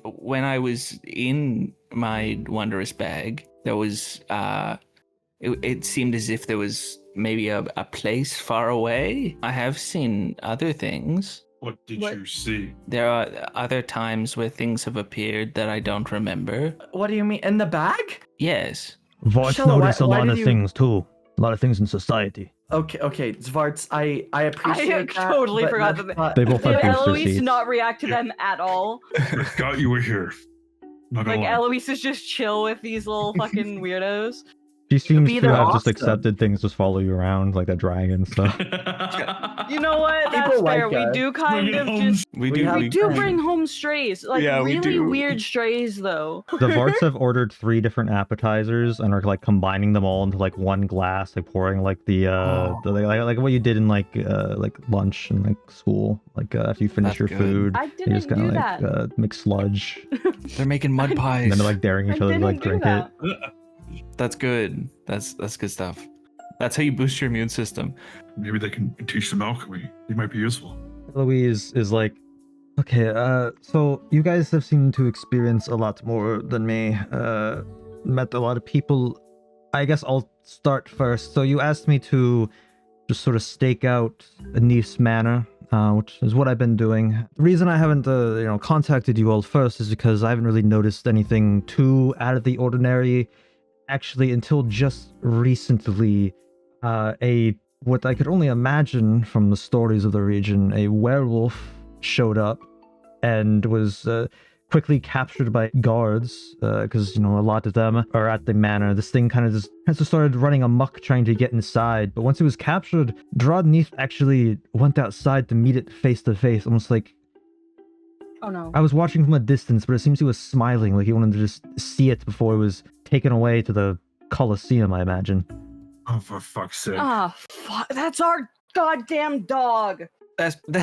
Speaker 5: When I was in my wondrous bag, there was it seemed as if there was maybe a place far away. I have seen other things.
Speaker 7: What did you see?
Speaker 5: There are other times where things have appeared that I don't remember.
Speaker 6: What do you mean? In the bag?
Speaker 5: Yes.
Speaker 8: Varts
Speaker 6: Shello,
Speaker 8: noticed a
Speaker 6: why
Speaker 8: lot
Speaker 6: did
Speaker 8: of
Speaker 6: you-
Speaker 8: things too. A lot of things in society.
Speaker 6: Okay, Zvarts, I appreciate that.
Speaker 4: totally
Speaker 6: but
Speaker 4: forgot
Speaker 6: that's
Speaker 4: that
Speaker 6: not-
Speaker 1: They both
Speaker 4: Did
Speaker 1: have booster
Speaker 4: Eloise
Speaker 1: seats.
Speaker 4: not react to them at all?
Speaker 7: I forgot you were here. Not gonna
Speaker 4: Like
Speaker 7: lie.
Speaker 4: Eloise is just chill with these little fucking weirdos.
Speaker 1: She seems
Speaker 6: be
Speaker 1: to
Speaker 6: there
Speaker 1: have just
Speaker 6: often.
Speaker 1: accepted things just follow you around like that dragon stuff.
Speaker 4: You know what? That's
Speaker 6: People
Speaker 4: fair.
Speaker 6: like
Speaker 4: We
Speaker 6: us.
Speaker 4: do kind
Speaker 3: Bring it
Speaker 4: of
Speaker 3: home.
Speaker 4: just
Speaker 5: We
Speaker 4: we do
Speaker 6: can.
Speaker 4: bring home strays, like
Speaker 5: Yeah, we
Speaker 4: really
Speaker 5: do.
Speaker 4: weird strays though.
Speaker 1: The Varts have ordered 3 different appetizers and are like combining them all into like one glass, like pouring like the like what you did in like lunch and like school, like after you finish
Speaker 5: That's
Speaker 1: your
Speaker 5: good.
Speaker 1: food.
Speaker 4: I
Speaker 1: You
Speaker 4: didn't
Speaker 1: just kind
Speaker 4: do
Speaker 1: of
Speaker 4: that.
Speaker 1: like mix sludge,
Speaker 5: They're making mud pies.
Speaker 1: and then they're like daring
Speaker 4: I
Speaker 1: each other to
Speaker 4: didn't
Speaker 1: like
Speaker 4: do
Speaker 1: drink
Speaker 4: that.
Speaker 1: it.
Speaker 5: That's good. That's good stuff. That's how you boost your immune system.
Speaker 7: Maybe they can teach them alchemy. It might be useful.
Speaker 1: Eloise is like, okay, so you guys have seemed to experience a lot more than me. Met a lot of people. I guess I'll start first. So you asked me to just sort of stake out Nice Manor, which is what I've been doing. The reason I haven't, contacted you all first is because I haven't really noticed anything too out of the ordinary. Actually, until just recently, what I could only imagine from the stories of the region, a werewolf showed up and was quickly captured by guards, because, a lot of them are at the manor. This thing kind of just started running amok trying to get inside, but once it was captured, Neath actually went outside to meet it face to face, almost like,
Speaker 4: Oh no.
Speaker 1: I was watching from a distance, but it seems he was smiling, like he wanted to just see it before it was taken away to the Colosseum, I imagine.
Speaker 7: Oh, for fuck's sake.
Speaker 4: Ah, fuck! That's our goddamn dog.
Speaker 5: That's my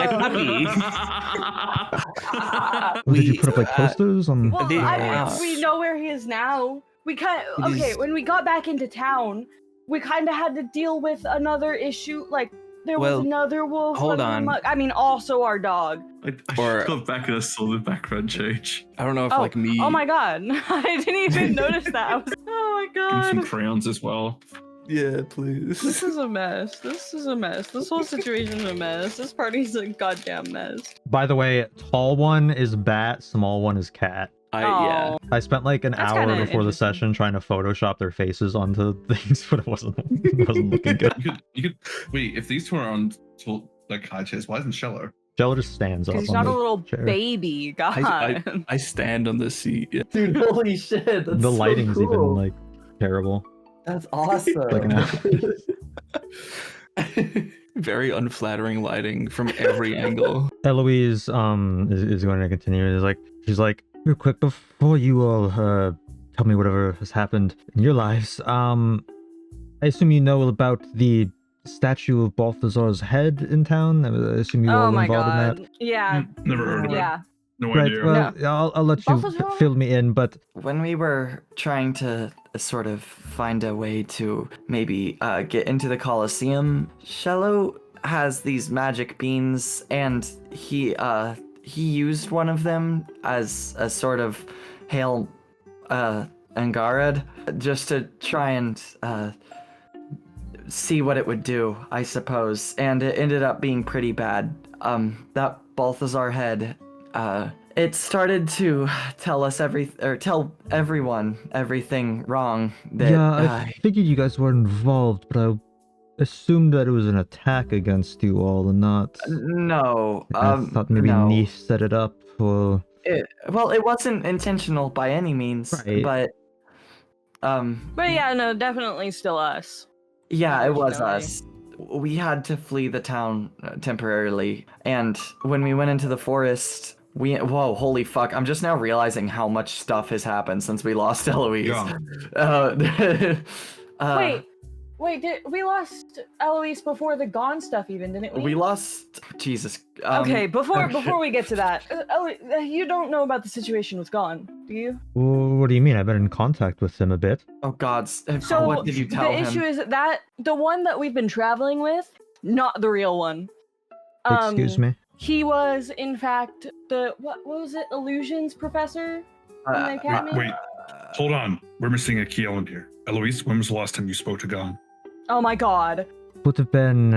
Speaker 5: puppy.
Speaker 1: Did you put up like posters on?
Speaker 4: Well,
Speaker 5: The-
Speaker 4: we know where he is now. We kind
Speaker 5: It
Speaker 4: of, okay.
Speaker 5: is-
Speaker 4: When we got back into town, we kind of had to deal with another issue. Like there
Speaker 5: Well,
Speaker 4: was another wolf.
Speaker 5: hold
Speaker 4: running
Speaker 5: on.
Speaker 4: amok. I mean, also our dog.
Speaker 3: I
Speaker 5: Or-
Speaker 3: got back and I saw the background change.
Speaker 5: I don't know if
Speaker 4: Oh,
Speaker 5: like me.
Speaker 4: Oh my god! I didn't even notice that. I was, oh my
Speaker 3: And some
Speaker 4: god!
Speaker 3: crayons as well.
Speaker 5: Yeah, please.
Speaker 4: This is a mess. This is a mess. This whole situation's a mess. This party's a goddamn mess.
Speaker 1: By the way, tall one is bat, small one is cat.
Speaker 5: Yeah.
Speaker 1: I spent like an
Speaker 4: That's
Speaker 1: hour
Speaker 4: kinda
Speaker 1: before the
Speaker 4: interesting.
Speaker 1: session trying to Photoshop their faces onto things, but it wasn't looking good.
Speaker 3: You could wait if these two are on like high chairs. Why isn't Shello?
Speaker 1: Jello just stands up.
Speaker 4: Because he's
Speaker 1: on
Speaker 4: not a
Speaker 1: the
Speaker 4: little
Speaker 1: chair.
Speaker 4: baby. God.
Speaker 5: I stand on the seat. Yeah.
Speaker 6: Dude, holy shit. That's
Speaker 1: The
Speaker 6: so
Speaker 1: lighting's even
Speaker 6: cool.
Speaker 1: like terrible.
Speaker 6: That's awesome.
Speaker 1: Like
Speaker 5: Very unflattering lighting from every angle.
Speaker 1: Eloise is going to continue. She's like, real quick before you all tell me whatever has happened in your lives. I assume you know about the statue of Balthazar's head in town. I assume you
Speaker 4: Oh
Speaker 1: all
Speaker 4: my
Speaker 1: involved in
Speaker 4: god.
Speaker 1: that.
Speaker 4: Yeah.
Speaker 7: Never heard of it.
Speaker 4: Yeah.
Speaker 7: No
Speaker 1: Right.
Speaker 7: idea.
Speaker 1: Well, I'll let you
Speaker 4: Balthazar?
Speaker 1: fill me in, but
Speaker 6: When we were trying to sort of find a way to maybe get into the Colosseum, Shello has these magic beans, and he used one of them as a sort of hail Angarad, just to try and see what it would do, I suppose. And it ended up being pretty bad. That Balthazar head, it started to tell everyone everything wrong. That
Speaker 1: yeah, I figured you guys were involved, but assumed that it was an attack against you all and not...
Speaker 6: No.
Speaker 1: I thought maybe
Speaker 6: no.
Speaker 1: Niche set it up for...
Speaker 6: Well, it wasn't intentional by any means,
Speaker 1: Right.
Speaker 6: but
Speaker 4: But yeah, no, definitely still us.
Speaker 6: yeah, it was
Speaker 4: Unfortunately.
Speaker 6: us. We had to flee the town temporarily, and when we went into the forest, whoa, holy fuck! I'm just now realizing how much stuff has happened since we lost Eloise.
Speaker 7: Yeah.
Speaker 4: Wait, we lost Eloise before the Gone stuff even, didn't we?
Speaker 6: We lost Jesus.
Speaker 4: Okay, before we get to that, you don't know about the situation with Gone, do you?
Speaker 1: Well, what do you mean? I've been in contact with him a bit.
Speaker 6: Oh God!
Speaker 4: So
Speaker 6: what did you tell
Speaker 4: the
Speaker 6: him?
Speaker 4: issue is that the one that we've been traveling with, not the real one.
Speaker 1: Excuse me?
Speaker 4: He was, in fact, the what was it? Illusions professor in the academy.
Speaker 7: Wait, hold on. We're missing a key element here. Eloise, when was the last time you spoke to Gon?
Speaker 4: Oh my God.
Speaker 1: Would have been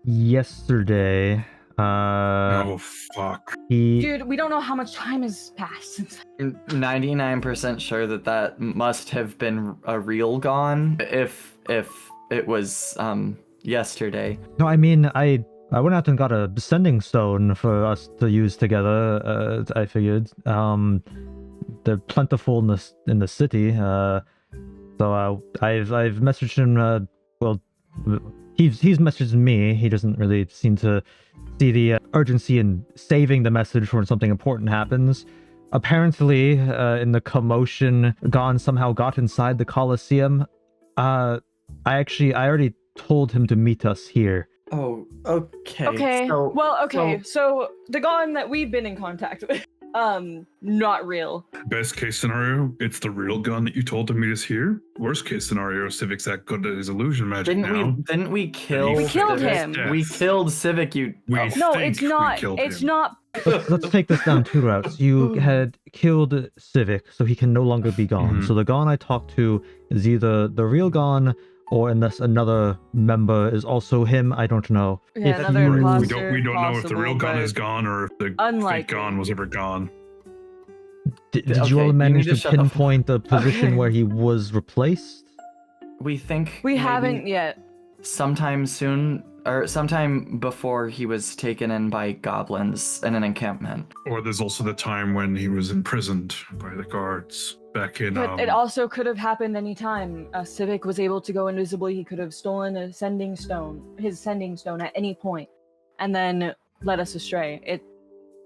Speaker 1: yesterday.
Speaker 7: Oh fuck.
Speaker 4: Dude, we don't know how much time has passed since.
Speaker 6: 99% sure that must have been a real Gone if it was yesterday.
Speaker 1: No, I mean, I went out and got a sending stone for us to use together. I figured. They're plentiful in the city. So I've messaged him. Well, he's messaged me. He doesn't really seem to see the urgency in saving the message when something important happens. Apparently, in the commotion, Gon somehow got inside the Colosseum. I already told him to meet us here.
Speaker 6: Oh, okay.
Speaker 4: Okay.
Speaker 6: So,
Speaker 4: So the Gone that we've been in contact with, not real.
Speaker 7: Best case scenario, it's the real Gon that you told to meet us here. Worst case scenario, Civic's that good at his illusion magic now.
Speaker 6: Didn't we kill?
Speaker 4: We killed him.
Speaker 6: We killed Civic.
Speaker 4: No, it's not. It's not.
Speaker 1: Let's take this down two routes. You had killed Civic, so he can no longer be Gon. So the Gon I talked to is either the real Gon, or unless another member is also him, I don't know.
Speaker 4: Yeah,
Speaker 1: If
Speaker 4: another
Speaker 1: you-
Speaker 4: imposter.
Speaker 7: We don't know if the real
Speaker 4: possible,
Speaker 7: Gon
Speaker 4: but
Speaker 7: is gone or if the fake
Speaker 4: unlikely.
Speaker 7: Gon was ever gone.
Speaker 1: Did you
Speaker 6: Okay,
Speaker 1: all
Speaker 6: you
Speaker 1: manage
Speaker 6: need to
Speaker 1: to
Speaker 6: shut the
Speaker 1: pinpoint the position
Speaker 4: Okay.
Speaker 1: where he was replaced?
Speaker 6: We think
Speaker 4: We
Speaker 6: maybe
Speaker 4: haven't yet.
Speaker 6: sometime soon, or sometime before he was taken in by goblins in an encampment.
Speaker 7: Or there's also the time when he was imprisoned by the guards back in.
Speaker 4: But it also could have happened any time. Civic was able to go invisibly. He could have stolen his sending stone at any point, and then led us astray. It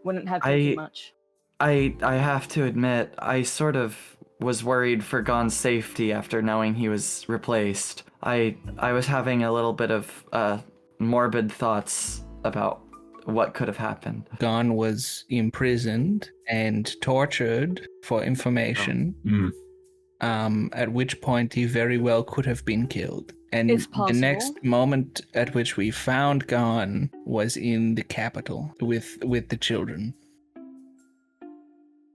Speaker 4: wouldn't have taken much.
Speaker 6: I have to admit, I sort of was worried for Gon's safety after knowing he was replaced. I was having a little bit of morbid thoughts about what could have happened.
Speaker 5: Gon was imprisoned and tortured for information. At which point he very well could have been killed. And
Speaker 4: It's
Speaker 5: the
Speaker 4: possible.
Speaker 5: next moment at which we found Gon was in the capital with the children.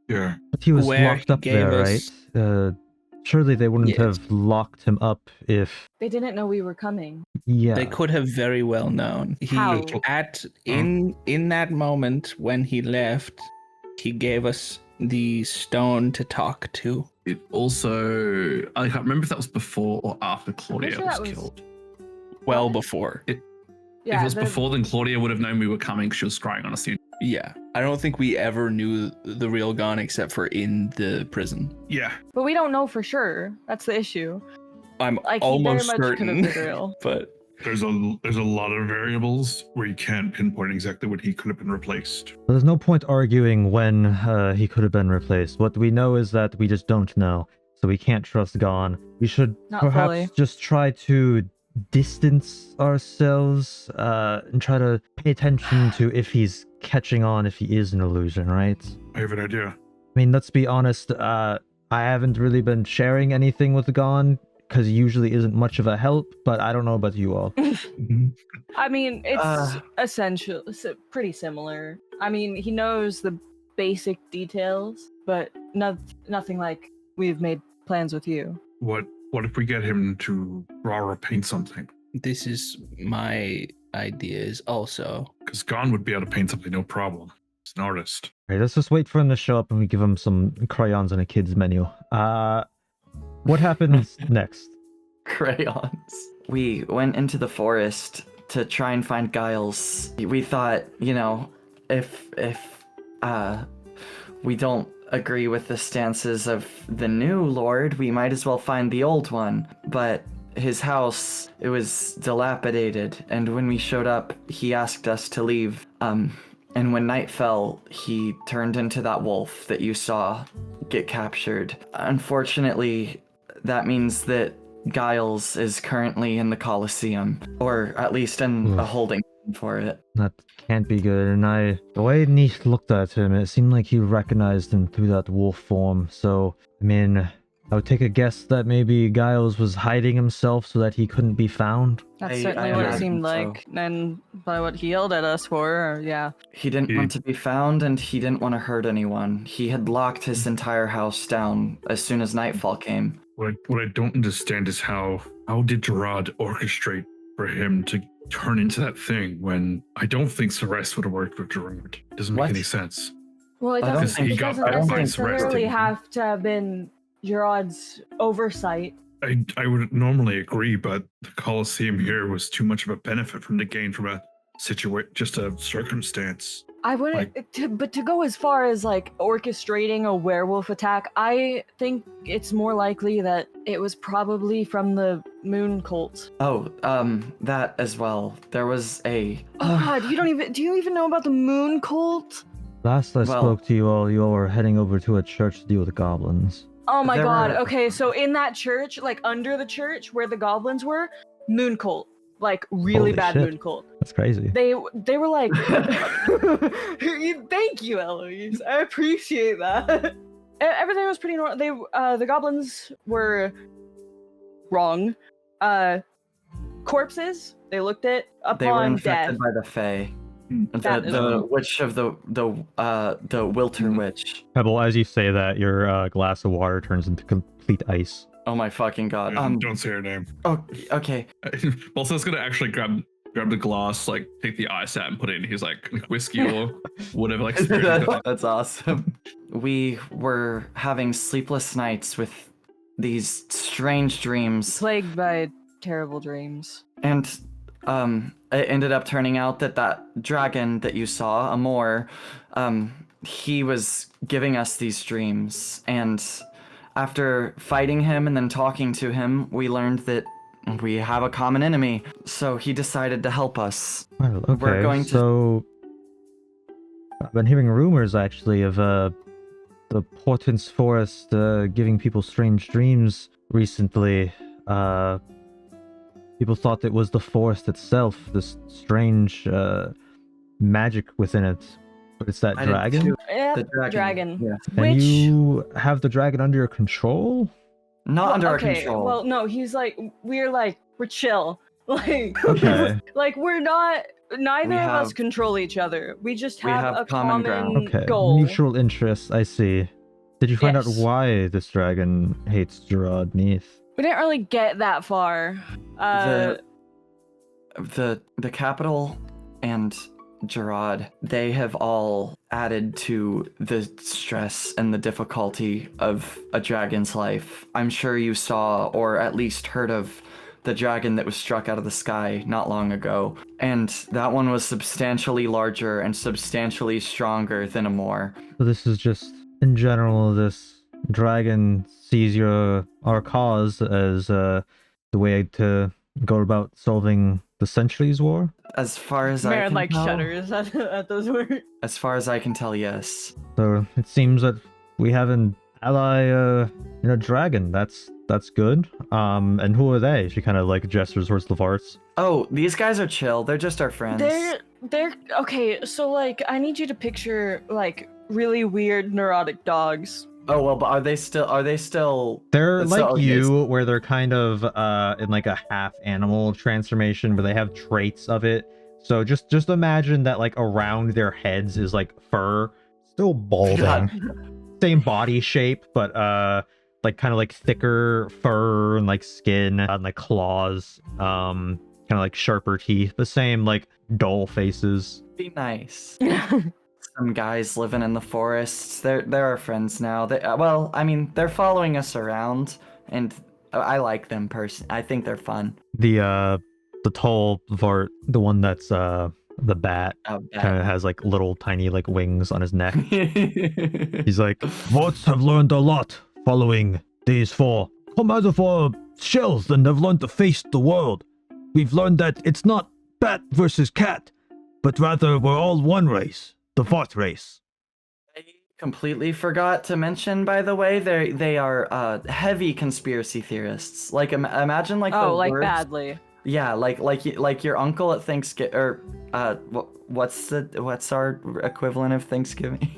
Speaker 7: Yeah.
Speaker 1: But he was
Speaker 5: Where
Speaker 1: locked
Speaker 5: he
Speaker 1: up
Speaker 5: gave
Speaker 1: there,
Speaker 5: us-
Speaker 1: right? Surely they wouldn't
Speaker 5: Yes.
Speaker 1: have locked him up if...
Speaker 4: They didn't know we were coming.
Speaker 1: Yeah.
Speaker 5: They could have very well known. He
Speaker 4: How?
Speaker 5: in that moment when he left, he gave us the stone to talk to.
Speaker 3: It also, I can't remember if that was before or after Claudia
Speaker 4: sure
Speaker 3: was
Speaker 4: that was-
Speaker 3: killed.
Speaker 5: Well before.
Speaker 3: If
Speaker 4: Yeah,
Speaker 3: it was before, then Claudia would have known we were coming because she was scrying on us.
Speaker 5: Yeah. I don't think we ever knew the real Gon except for in the prison.
Speaker 7: Yeah.
Speaker 4: but we don't know for sure. That's the issue.
Speaker 5: I'm
Speaker 4: Like
Speaker 5: almost
Speaker 4: he very much could have
Speaker 5: certain.
Speaker 4: been real.
Speaker 5: But
Speaker 7: There's a lot of variables where you can't pinpoint exactly what he could have been replaced.
Speaker 1: There's no point arguing when he could have been replaced. What we know is that we just don't know. So we can't trust Gon. We should
Speaker 4: Not
Speaker 1: perhaps
Speaker 4: fully.
Speaker 1: just try to distance ourselves and try to pay attention to if he's catching on, if he is an illusion, right?
Speaker 7: I have an idea.
Speaker 1: I mean, let's be honest, I haven't really been sharing anything with Gon, because he usually isn't much of a help, but I don't know about you all.
Speaker 4: I mean, it's essential. It's pretty similar. I mean, he knows the basic details, but nothing like we've made plans with you.
Speaker 7: What if we get him to draw or paint something?
Speaker 5: this is my ideas also.
Speaker 7: Because Gon would be able to paint something, no problem. He's an artist.
Speaker 1: Alright, let's just wait for him to show up and we give him some crayons and a kid's menu. What happens next?
Speaker 6: Crayons. we went into the forest to try and find Giles. We thought, if we don't agree with the stances of the new lord, we might as well find the old one. But his house, it was dilapidated, and when we showed up, he asked us to leave. And when night fell, he turned into that wolf that you saw get captured. Unfortunately, that means that Giles is currently in the Colosseum, or at least in a holding for it.
Speaker 1: That can't be good. And the way Neith looked at him, it seemed like he recognized him through that wolf form. So, I mean, I would take a guess that maybe Giles was hiding himself so that he couldn't be found.
Speaker 4: That's
Speaker 6: I
Speaker 4: certainly what it
Speaker 6: imagine
Speaker 4: seemed
Speaker 6: so.
Speaker 4: like, and by what he yelled at us for, yeah.
Speaker 6: He didn't want to be found, and he didn't want to hurt anyone. He had locked his entire house down as soon as nightfall came.
Speaker 7: What I don't understand is how did Gerard orchestrate for him to turn into that thing when I don't think Ceres would have worked with Gerard. It doesn't make
Speaker 6: What?
Speaker 7: any sense.
Speaker 4: Well, it
Speaker 6: I don't
Speaker 4: doesn't,
Speaker 6: think
Speaker 4: it
Speaker 7: he got
Speaker 4: doesn't
Speaker 7: baptized
Speaker 4: necessarily
Speaker 7: resting.
Speaker 4: have to have been Gerard's oversight.
Speaker 7: I would normally agree, but the Colosseum here was too much of a benefit from the gain from just a circumstance.
Speaker 4: I wouldn't, but to go as far as like orchestrating a werewolf attack, I think it's more likely that it was probably from the Moon Cult.
Speaker 6: Oh, that as well. There was a...
Speaker 4: Oh God, do you even know about the Moon Cult?
Speaker 1: Last I spoke to you all were heading over to a church to deal with the goblins.
Speaker 4: Oh my
Speaker 6: There
Speaker 4: God.
Speaker 6: were-
Speaker 4: Okay, so in that church, like under the church where the goblins were, Moon Cult, like really
Speaker 1: Holy
Speaker 4: bad
Speaker 1: shit.
Speaker 4: Moon Cult.
Speaker 1: That's crazy.
Speaker 4: They were like, thank you, Eloise. I appreciate that. Everything was pretty normal. The goblins were wrong. Corpses. They looked at
Speaker 6: They were
Speaker 4: upon death.
Speaker 6: infected by the Fae.
Speaker 4: That is
Speaker 6: The
Speaker 4: wrong.
Speaker 6: witch of the Wilter Witch.
Speaker 1: Pebble, as you say that, your glass of water turns into complete ice.
Speaker 6: Oh my fucking god.
Speaker 7: Don't say her name.
Speaker 6: Oh, okay.
Speaker 3: Balthazar's gonna actually grab the glass, like take the ice out and put it in his like whiskey or whatever. Like
Speaker 6: That's awesome. We were having sleepless nights with these strange dreams.
Speaker 4: Plagued by terrible dreams.
Speaker 6: And it ended up turning out that dragon that you saw, Amor, he was giving us these dreams. And after fighting him and then talking to him, we learned that we have a common enemy. So he decided to help us.
Speaker 1: Well, okay,
Speaker 6: We're going to-
Speaker 1: so I've been hearing rumors actually of the Portents Forest giving people strange dreams recently. People thought it was the forest itself, this strange magic within it. But it's that
Speaker 6: I did
Speaker 1: dragon?
Speaker 6: too.
Speaker 4: Yeah,
Speaker 6: The dragon. Yeah.
Speaker 1: And
Speaker 4: Which
Speaker 1: you have the dragon under your control?
Speaker 6: Not under our
Speaker 4: okay,
Speaker 6: control.
Speaker 4: well, no, we're chill. Like,
Speaker 1: Okay.
Speaker 4: like we're not. Neither
Speaker 6: We
Speaker 4: of us
Speaker 6: have-
Speaker 4: control each other. We just
Speaker 6: we
Speaker 4: have,
Speaker 6: have
Speaker 4: a
Speaker 6: common ground.
Speaker 1: Okay.
Speaker 4: goal.
Speaker 1: Mutual interests, I see. Did you find out
Speaker 4: Yes.
Speaker 1: why this dragon hates Gerard Neith?
Speaker 4: We didn't really get that far.
Speaker 6: The capital and Gerard, they have all added to the stress and the difficulty of a dragon's life. I'm sure you saw, or at least heard of, the dragon that was struck out of the sky not long ago. And that one was substantially larger and substantially stronger than Amor.
Speaker 1: So this is just, in general, this dragon sees our cause as the way to go about solving the Centuries War?
Speaker 6: As far as I
Speaker 4: Mherren
Speaker 6: can
Speaker 4: like
Speaker 6: tell,
Speaker 4: shudders at those words.
Speaker 6: as far as I can tell, yes.
Speaker 1: So it seems that we have an ally in a dragon. That's good. And who are they? She kind of like gestures towards the Varts.
Speaker 6: Oh, these guys are chill. They're just our friends.
Speaker 4: They're okay. So like, I need you to picture like really weird neurotic dogs.
Speaker 6: Oh well, but are they still?
Speaker 1: They're
Speaker 6: So,
Speaker 1: like
Speaker 6: okay,
Speaker 1: you, where they're kind of in like a half animal transformation, where they have traits of it. So just imagine that like around their heads is like fur, still balding,
Speaker 6: God.
Speaker 1: same body shape, but like kind of like thicker fur and like skin and like claws, kind of like sharper teeth, the same like dull faces.
Speaker 6: Be nice. Some guys living in the forests. They're our friends now. They're following us around, and I like them I think they're fun.
Speaker 1: The tall Vart, the one that's the bat, kind of has like little tiny like wings on his neck. He's like,
Speaker 8: Vots have learned a lot following these four. Come out of our shells and have learned to face the world. We've learned that it's not bat versus cat, but rather we're all one race, the Vart race.
Speaker 6: I completely forgot to mention, by the way, they are heavy conspiracy theorists. Like imagine like the
Speaker 4: like
Speaker 6: words,
Speaker 4: badly.
Speaker 6: Yeah, like your uncle at Thanksgiving, or what's our equivalent of Thanksgiving?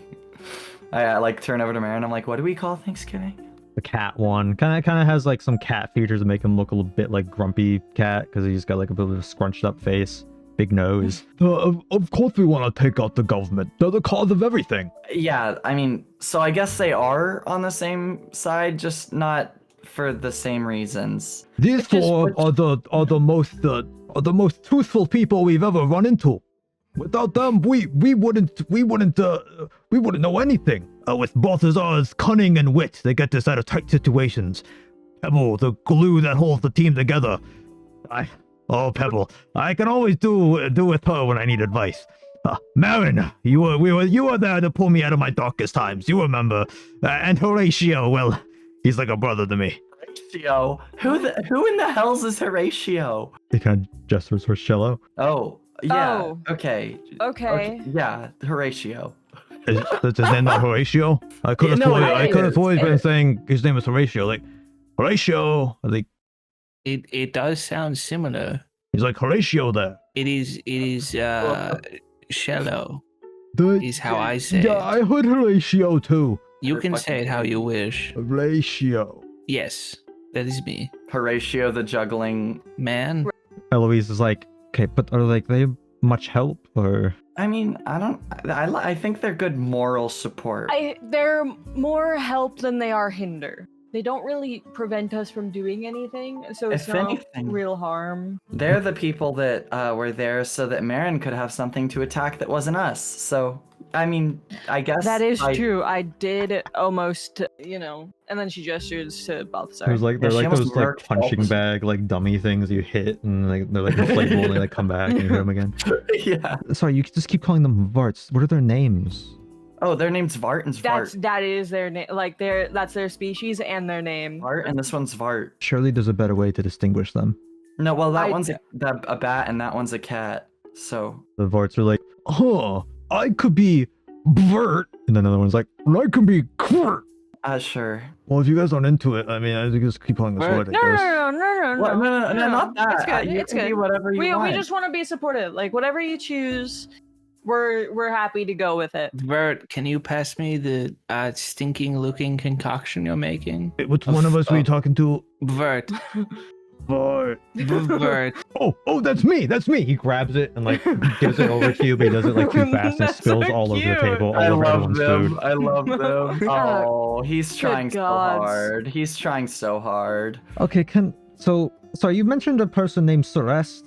Speaker 6: I like turn over to Mherren. I'm like, what do we call Thanksgiving?
Speaker 1: The cat one kind of has like some cat features that make him look a little bit like grumpy cat because he's got like a bit of a scrunched up face, big nose.
Speaker 8: Of course we want to take out the government. They're the cause of everything.
Speaker 6: Yeah, I mean, so I guess they are on the same side, just not for the same reasons.
Speaker 8: These four are the most truthful people we've ever run into. Without them, we wouldn't know anything. With Balthazar's cunning and wit, they get us out of tight situations. Pebble, the glue that holds the team together. Pebble, I can always do with her when I need advice. Mherren, you were there to pull me out of my darkest times. You remember? And Horatio, well, he's like a brother to me.
Speaker 6: Horatio, who in the hell's is Horatio?
Speaker 1: He kind of gestures for Shello.
Speaker 6: Oh, yeah.
Speaker 4: Oh.
Speaker 6: Okay. Yeah, Horatio.
Speaker 8: Is his name not Horatio? I could have always been saying his name is Horatio. Like, Horatio. I think
Speaker 5: It does sound similar.
Speaker 8: he's like Horatio there.
Speaker 5: It is Shello. Is how I say
Speaker 8: Yeah,
Speaker 5: it.
Speaker 8: I heard Horatio too.
Speaker 5: You can say it how you wish.
Speaker 8: Horatio.
Speaker 5: Yes, that is me.
Speaker 6: Horatio the juggling
Speaker 5: Man,
Speaker 1: Eloise is like, okay, but are like they much help or?
Speaker 6: I mean, I think they're good moral support.
Speaker 4: They're more help than they are hinder. They don't really prevent us from doing anything, so it's
Speaker 6: If
Speaker 4: not
Speaker 6: anything.
Speaker 4: real harm.
Speaker 6: They're the people that were there so that Mherren could have something to attack that wasn't us. So, I mean, I guess
Speaker 4: That is true. I did almost, and then she gestures to Balthazar.
Speaker 1: There's like they're
Speaker 6: Yeah, she
Speaker 1: like those
Speaker 6: almost
Speaker 1: like
Speaker 6: murked
Speaker 1: punching
Speaker 6: Balthazar.
Speaker 1: bag like dummy things you hit and like they're like inflatable and they like come back and you hit them again.
Speaker 6: Yeah.
Speaker 1: Sorry, you just keep calling them Varts. What are their names?
Speaker 6: Oh, their name's Vart and Svart.
Speaker 4: That is their name. Like that's their species and their name.
Speaker 6: Vart and this one's Vart.
Speaker 1: Surely there's a better way to distinguish them.
Speaker 6: No, well that
Speaker 4: I-
Speaker 6: one's a bat and that one's a cat. So
Speaker 1: The Varts are like,
Speaker 8: I could be Bert,
Speaker 1: and then another one's like,
Speaker 8: and I could be Kurt.
Speaker 6: sure.
Speaker 8: Well, if you guys aren't into it, I mean, I just keep calling this
Speaker 6: Bert.
Speaker 8: what it
Speaker 4: No,
Speaker 8: goes.
Speaker 6: No, not that.
Speaker 4: It's good.
Speaker 6: You
Speaker 4: It's
Speaker 6: can
Speaker 4: good.
Speaker 6: be whatever you
Speaker 4: We
Speaker 6: want.
Speaker 4: just want to be supportive. Like whatever you choose, we're happy to go with it.
Speaker 5: Bert, can you pass me the stinking looking concoction you're making?
Speaker 8: Which one of us were you talking to?
Speaker 5: Bert,
Speaker 8: Bert.
Speaker 5: Bert.
Speaker 8: Oh, that's me. That's me.
Speaker 1: he grabs it and like gives it over to you, but he does it like too fast and
Speaker 4: That's
Speaker 1: spills
Speaker 4: so
Speaker 1: all over the
Speaker 4: cute.
Speaker 1: table, all
Speaker 6: I
Speaker 1: over
Speaker 6: love
Speaker 1: everyone's
Speaker 6: them.
Speaker 1: food.
Speaker 6: I love them. Oh, he's
Speaker 4: Good
Speaker 6: trying so
Speaker 4: gods.
Speaker 6: hard. He's trying so hard.
Speaker 1: Okay, sorry, you mentioned a person named Celeste.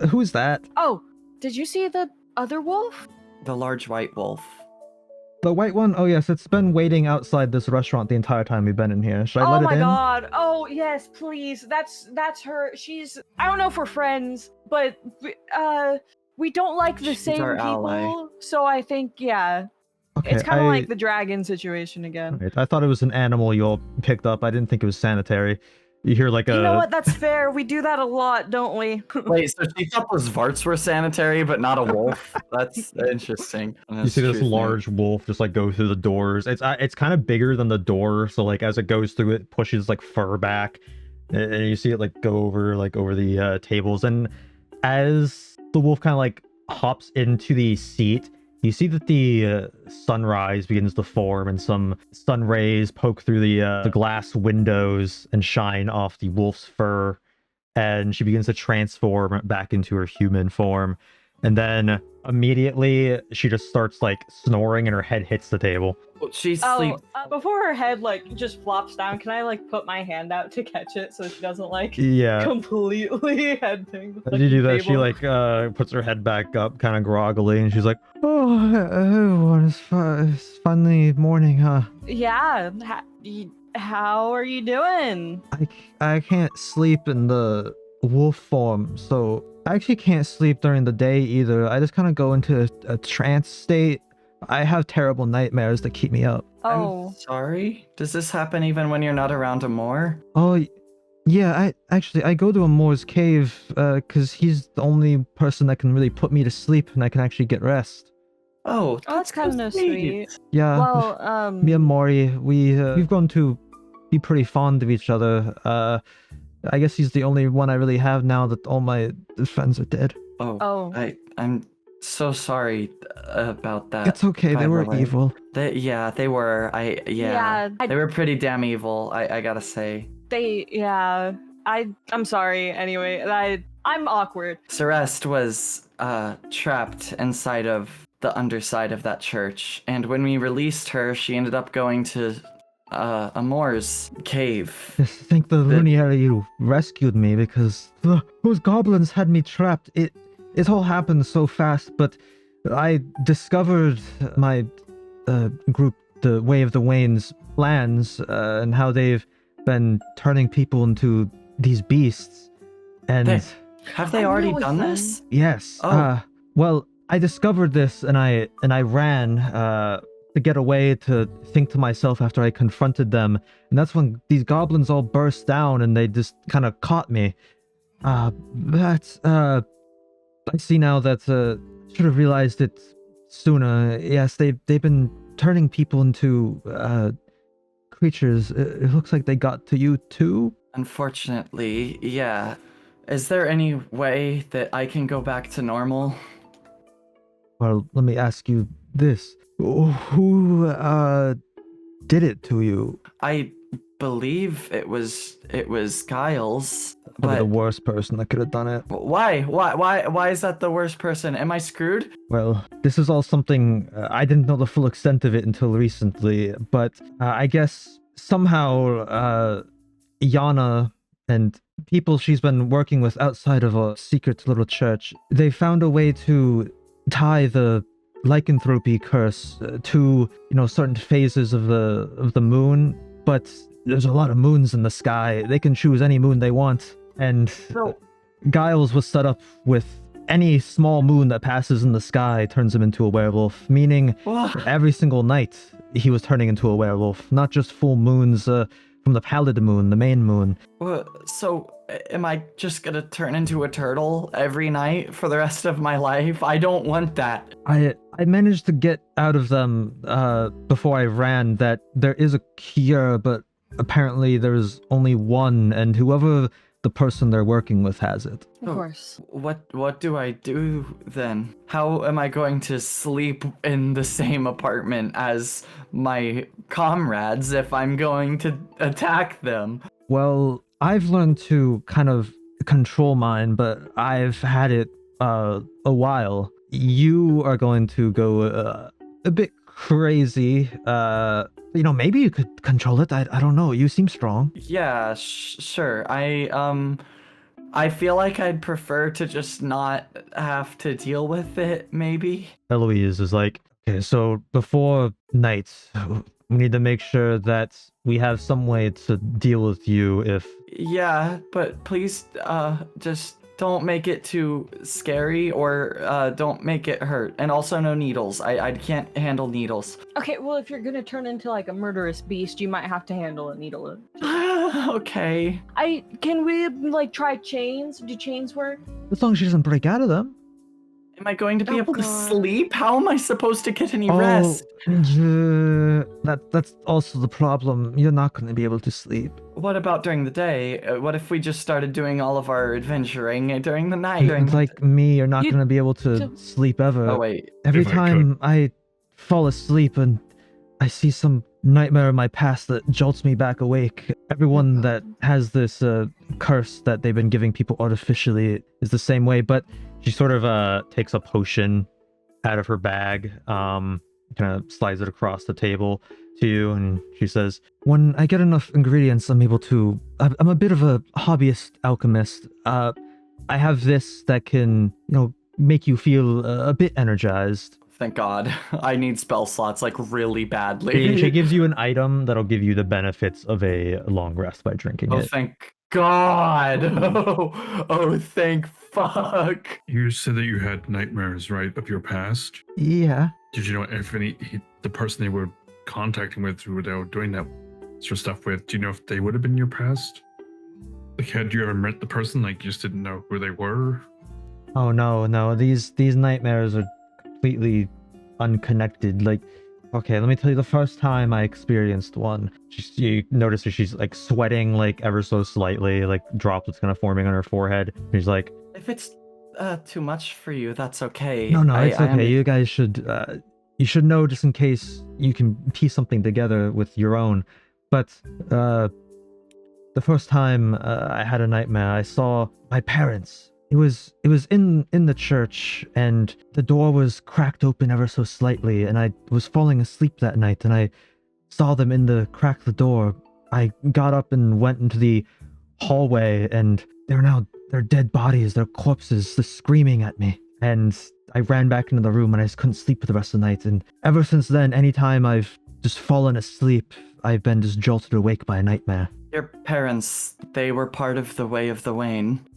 Speaker 1: Who's that?
Speaker 4: Oh, did you see the other wolf?
Speaker 6: The large white wolf.
Speaker 1: The white one? Oh yes, it's been waiting outside this restaurant the entire time we've been in here. Should I let
Speaker 4: Oh my
Speaker 1: it in?
Speaker 4: god. Oh yes, please. That's her. I don't know if we're friends, but we don't like the
Speaker 6: She's
Speaker 4: same
Speaker 6: our
Speaker 4: people.
Speaker 6: ally.
Speaker 4: So I think
Speaker 1: Okay,
Speaker 4: it's kind of like the dragon situation again.
Speaker 1: Right, I thought it was an animal you all picked up. I didn't think it was sanitary. You hear like a.
Speaker 4: You know what? That's fair. We do that a lot, don't we?
Speaker 6: Wait, so she thought those Varts were sanitary, but not a wolf? That's interesting.
Speaker 1: You see this large wolf just like go through the doors. It's kind of bigger than the door, so like as it goes through, it pushes like fur back, and you see it like go over the tables. And as the wolf kind of like hops into the seat, you see that the sunrise begins to form, and some sun rays poke through the glass windows and shine off the wolf's fur, and she begins to transform back into her human form. And then immediately she just starts like snoring and her head hits the table.
Speaker 6: She's
Speaker 4: Oh, before her head like just flops down, can I like put my hand out to catch it so she doesn't like
Speaker 1: Yeah.
Speaker 4: completely head thing?
Speaker 1: As you do that, she like puts her head back up kind of groggily, and she's like, "Oh, everyone, it's finally morning, huh?"
Speaker 4: Yeah. How are you doing?
Speaker 1: I can't sleep in the wolf form, so I actually can't sleep during the day either. I just kind of go into a trance state. I have terrible nightmares that keep me up.
Speaker 4: Oh,
Speaker 6: I'm sorry. Does this happen even when you're not around Amor?
Speaker 1: Oh, yeah, I go to Amor's cave, because he's the only person that can really put me to sleep and I can actually get rest.
Speaker 6: Oh,
Speaker 4: that's kind of sweet.
Speaker 1: Yeah,
Speaker 4: Well,
Speaker 1: me and Mori, we've grown to be pretty fond of each other. I guess he's the only one I really have now that all my friends are dead.
Speaker 4: Oh.
Speaker 6: I'm so sorry about that.
Speaker 1: It's okay,
Speaker 6: by
Speaker 1: they
Speaker 6: the
Speaker 1: were
Speaker 6: way.
Speaker 1: evil.
Speaker 6: They were.
Speaker 4: Yeah,
Speaker 6: They were pretty damn evil, I gotta say.
Speaker 4: I'm sorry. Anyway, I'm awkward.
Speaker 6: Celeste was trapped inside of the underside of that church, and when we released her, she ended up going to Amor's cave.
Speaker 1: Yes, thank the Lunieri you rescued me, because those goblins had me trapped. It all happened so fast, but I discovered my group, the Way of the Wains plans, and how they've been turning people into these beasts. And
Speaker 6: Have they already done this?
Speaker 1: yes.
Speaker 6: Oh.
Speaker 1: Well, I discovered this and I ran to get away, to think to myself after I confronted them. And that's when these goblins all burst down and they just kind of caught me. I see now that should have realized it sooner. Yes, they've been turning people into creatures. It looks like they got to you too.
Speaker 6: Unfortunately, yeah. Is there any way that I can go back to normal?
Speaker 1: Well, let me ask you this. Who did it to you?
Speaker 6: I believe it was Giles.
Speaker 1: Probably
Speaker 6: But
Speaker 1: the worst person that could have done it.
Speaker 6: why is that the worst person? Am I screwed?
Speaker 1: Well, this is all something I didn't know the full extent of it until recently, but I guess somehow Yana and people she's been working with outside of a secret little church, they found a way to tie the lycanthropy curse to certain phases of the moon. But there's a lot of moons in the sky. They can choose any moon they want, and Giles was set up with any small moon that passes in the sky turns him into a werewolf, meaning every single night he was turning into a werewolf, not just full moons from the pallid moon, the main moon.
Speaker 6: So am I just gonna turn into a turtle every night for the rest of my life? I don't want that.
Speaker 1: I managed to get out of them before I ran that there is a cure, but apparently there's only one, and whoever the person they're working with has it.
Speaker 4: Of course.
Speaker 6: What do I do then? How am I going to sleep in the same apartment as my comrades if I'm going to attack them?
Speaker 1: Well, I've learned to kind of control mine, but I've had it a while. You are going to go a bit crazy. Maybe you could control it. I don't know. You seem strong.
Speaker 6: Yeah, sure. I feel like I'd prefer to just not have to deal with it, maybe.
Speaker 1: Eloise is like, okay, so before night, we need to make sure that we have some way to deal with you if...
Speaker 6: Yeah, but please, just don't make it too scary, or don't make it hurt. And also no needles. I can't handle needles.
Speaker 4: Okay, well, if you're gonna turn into like a murderous beast, you might have to handle a needle.
Speaker 6: Okay.
Speaker 4: Can we like try chains? Do chains work?
Speaker 1: As long as she doesn't break out of them.
Speaker 6: Am I going to be able to
Speaker 4: God.
Speaker 6: sleep? How am I supposed to get any rest?
Speaker 1: That's also the problem. You're not going to be able to sleep.
Speaker 6: What about during the day? What if we just started doing all of our adventuring during the night?
Speaker 1: Like me, you're not going to be able to sleep ever.
Speaker 6: Oh, wait.
Speaker 1: Every
Speaker 7: If I
Speaker 1: time I fall asleep and I see some nightmare in my past that jolts me back awake, everyone that has this curse that they've been giving people artificially is the same way. But she sort of takes a potion out of her bag, kind of slides it across the table to you, and she says, when I get enough ingredients, I'm able to... I'm a bit of a hobbyist alchemist. I have this that can, make you feel a bit energized.
Speaker 6: thank God. I need spell slots like really badly.
Speaker 1: She gives you an item that'll give you the benefits of a long rest by drinking
Speaker 6: Oh,
Speaker 1: it.
Speaker 6: thank God. Oh, thank fuck.
Speaker 7: You said that you had nightmares, right, of your past?
Speaker 1: Yeah.
Speaker 7: Did you know if the person they were contacting with who they were doing that sort of stuff with, do you know if they would have been your past? Like, had you ever met the person, like, you just didn't know who they were?
Speaker 1: Oh no, these nightmares are completely unconnected. Like, okay, let me tell you the first time I experienced one. You notice that she's like sweating like ever so slightly, like droplets kind of forming on her forehead. She's like,
Speaker 6: If it's too much for you, that's okay.
Speaker 1: no, it's okay.
Speaker 6: I
Speaker 1: You guys should know just in case you can piece something together with your own. But the first time I had a nightmare, I saw my parents. It was in the church, and the door was cracked open ever so slightly, and I was falling asleep that night, and I saw them in the crack of the door. I got up and went into the hallway, and they're dead bodies, they're corpses, they're screaming at me. And I ran back into the room, and I just couldn't sleep for the rest of the night. And ever since then, anytime I've just fallen asleep, I've been just jolted awake by a nightmare.
Speaker 6: Your parents, they were part of the Way of the Wain.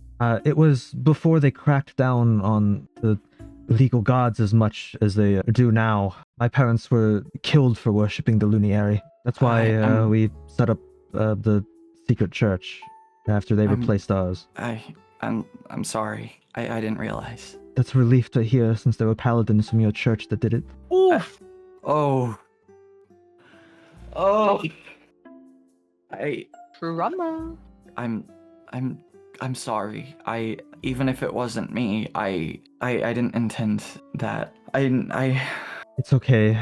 Speaker 1: It was before they cracked down on the legal gods as much as they do now. My parents were killed for worshipping the Luniary. That's why we set up the secret church after they replaced ours.
Speaker 6: I'm sorry. I didn't realize.
Speaker 1: That's a relief to hear, since there were paladins from your church that did it.
Speaker 6: Oh.
Speaker 4: Drama.
Speaker 6: I'm sorry. Even if it wasn't me, I didn't intend that.
Speaker 1: It's okay.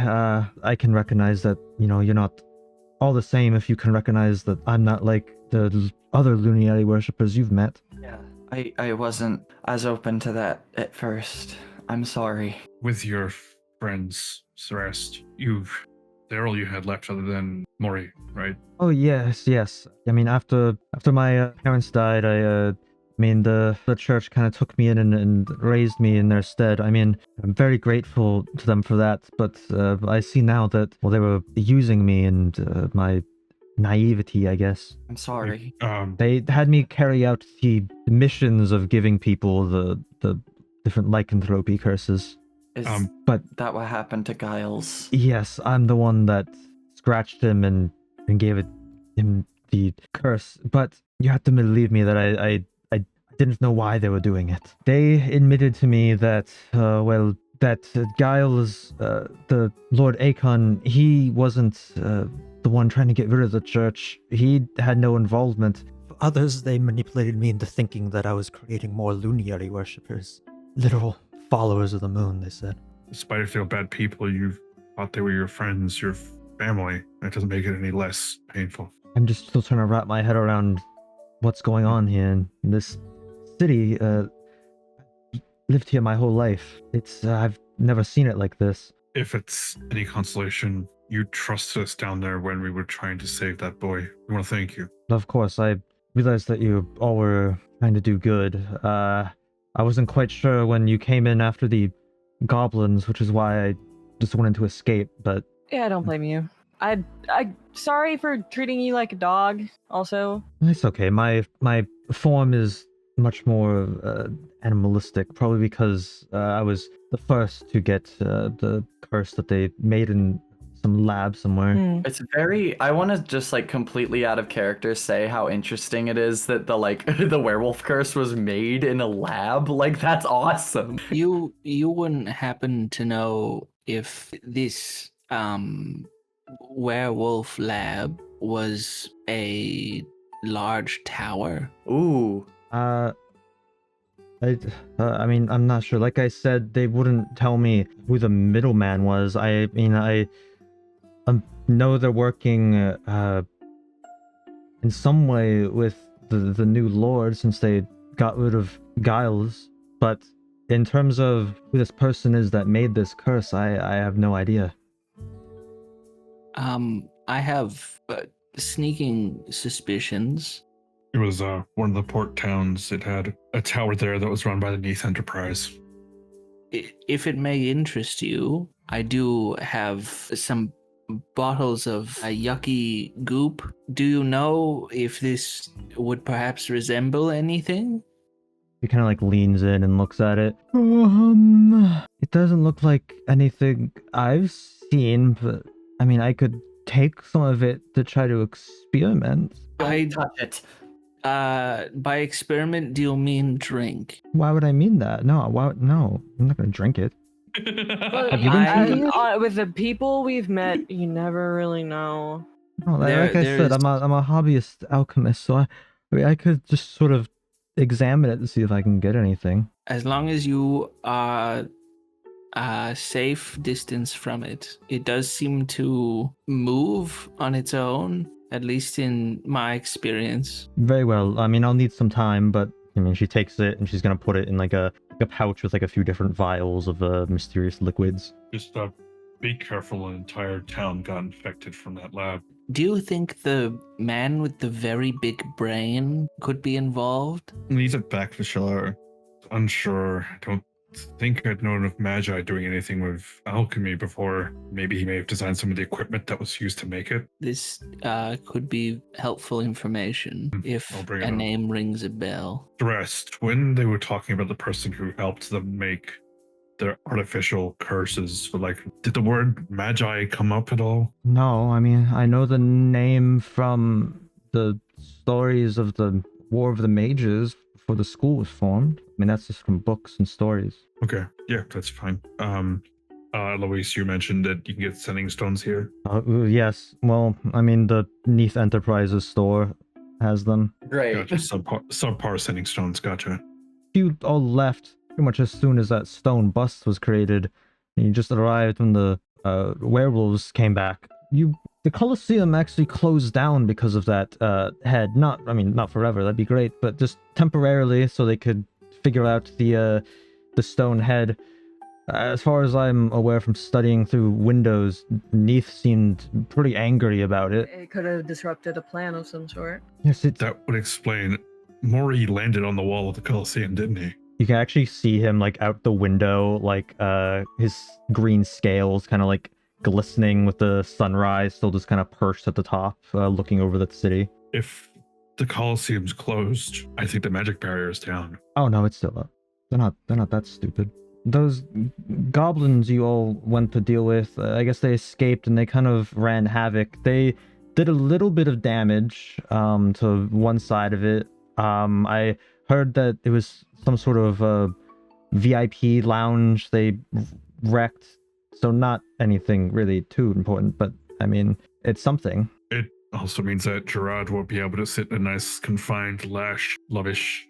Speaker 1: I can recognize that, you're not all the same if you can recognize that I'm not like the other Luniary worshippers you've met.
Speaker 6: Yeah. I wasn't as open to that at first. I'm sorry.
Speaker 7: With your friends, Celeste, they're all you had left other than Mori, right?
Speaker 1: Oh, yes. I mean, after my parents died, the church kind of took me in and raised me in their stead. I mean, I'm very grateful to them for that, but I see now that, well, they were using me and my naivety, I guess.
Speaker 6: I'm sorry.
Speaker 1: They had me carry out the missions of giving people the different lycanthropy curses.
Speaker 6: Is
Speaker 1: but
Speaker 6: that what happened to Giles?
Speaker 1: Yes, I'm the one that scratched him and gave him the curse. But you have to believe me that I didn't know why they were doing it. They admitted to me that, Giles, the Lord Akon, he wasn't the one trying to get rid of the church. He had no involvement. For others, they manipulated me into thinking that I was creating more Luniary worshippers. Literal followers of the moon, they said.
Speaker 7: Despite if they were bad people, you thought they were your friends, your family. That doesn't make it any less painful.
Speaker 1: I'm just still trying to wrap my head around what's going on here in this city. Lived here my whole life. I've never seen it like this.
Speaker 7: If it's any consolation, you trusted us down there when we were trying to save that boy. We want to thank you.
Speaker 1: Of course, I realized that you all were trying to do good. I wasn't quite sure when you came in after the goblins, which is why I just wanted to escape, but...
Speaker 4: Yeah, I don't blame you. I sorry for treating you like a dog, also.
Speaker 1: It's okay. My form is much more animalistic, probably because I was the first to get the curse that they made in some lab somewhere.
Speaker 6: It's I want to just completely out of character say how interesting it is that the werewolf curse was made in a lab. That's awesome.
Speaker 5: You wouldn't happen to know if this werewolf lab was a large tower?
Speaker 6: Ooh.
Speaker 1: I mean, I'm not sure. Like I said, they wouldn't tell me who the middleman was. I know they're working in some way with the new lord since they got rid of Giles, but in terms of who this person is that made this curse, I have no idea.
Speaker 5: I have sneaking suspicions.
Speaker 7: It was one of the port towns. It had a tower there that was run by the Neath Enterprise.
Speaker 5: if it may interest you, I do have some bottles of a yucky goop. Do you know if this would perhaps resemble anything?
Speaker 1: He kind of like leans in and looks at it. It doesn't look like anything I've seen, but I mean, I could take some of it to try to experiment.
Speaker 6: Don't touch it.
Speaker 5: By experiment, do you mean drink?
Speaker 1: Why would I mean that? No, no, I'm not gonna drink it. Have you been drinking it?
Speaker 4: With the people we've met, you never really know.
Speaker 1: No, like I said, I'm a hobbyist alchemist, so I mean, I could just sort of examine it to see if I can get anything.
Speaker 5: As long as you are a safe distance from it. It does seem to move on its own, at least in my experience.
Speaker 1: Very well. I mean, I'll need some time, but I mean, she takes it and she's gonna put it in like a pouch with like a few different vials of mysterious liquids.
Speaker 7: Just be careful, an entire town got infected from that lab.
Speaker 5: Do you think the man with the very big brain could be involved?
Speaker 7: Leaves it back to Shello. Unsure. Don't think I'd known of Magi doing anything with alchemy before. Maybe he may have designed some of the equipment that was used to make it.
Speaker 5: This could be helpful information if
Speaker 7: I'll bring it
Speaker 5: a
Speaker 7: up.
Speaker 5: name rings a bell.
Speaker 7: Dressed, when they were talking about the person who helped them make their artificial curses, but like, did the word Magi come up at all?
Speaker 1: No, I mean, I know the name from the stories of the War of the Mages before the school was formed. I mean, that's just from books and stories.
Speaker 7: Okay, yeah, that's fine. Eloise, you mentioned that you can get sending stones here.
Speaker 1: Yes, well, I mean, the Neath Enterprises store has them.
Speaker 6: Great.
Speaker 7: Gotcha, subpar sending stones, gotcha.
Speaker 1: You all left pretty much as soon as that stone bust was created. And you just arrived when the werewolves came back. The Colosseum actually closed down because of that head. Not forever, that'd be great, but just temporarily so they could figure out the stone head. As far as I'm aware from studying through windows, Neath seemed pretty angry about it.
Speaker 4: It could have disrupted a plan of some sort.
Speaker 1: Yes,
Speaker 7: That would explain. Maury landed on the wall of the Colosseum, didn't he?
Speaker 1: you can actually see him like out the window, like his green scales kind of like glistening with the sunrise, still just kind of perched at the top, looking over the city.
Speaker 7: If the Colosseum's closed, I think the magic barrier is down.
Speaker 1: Oh no, it's still up. They're not that stupid. Those goblins you all went to deal with, I guess they escaped and they kind of ran havoc. They did a little bit of damage to one side of it. I heard that it was some sort of VIP lounge they wrecked, so not anything really too important, but I mean, it's something.
Speaker 7: It also means that Gerard won't be able to sit in a nice, confined, lavish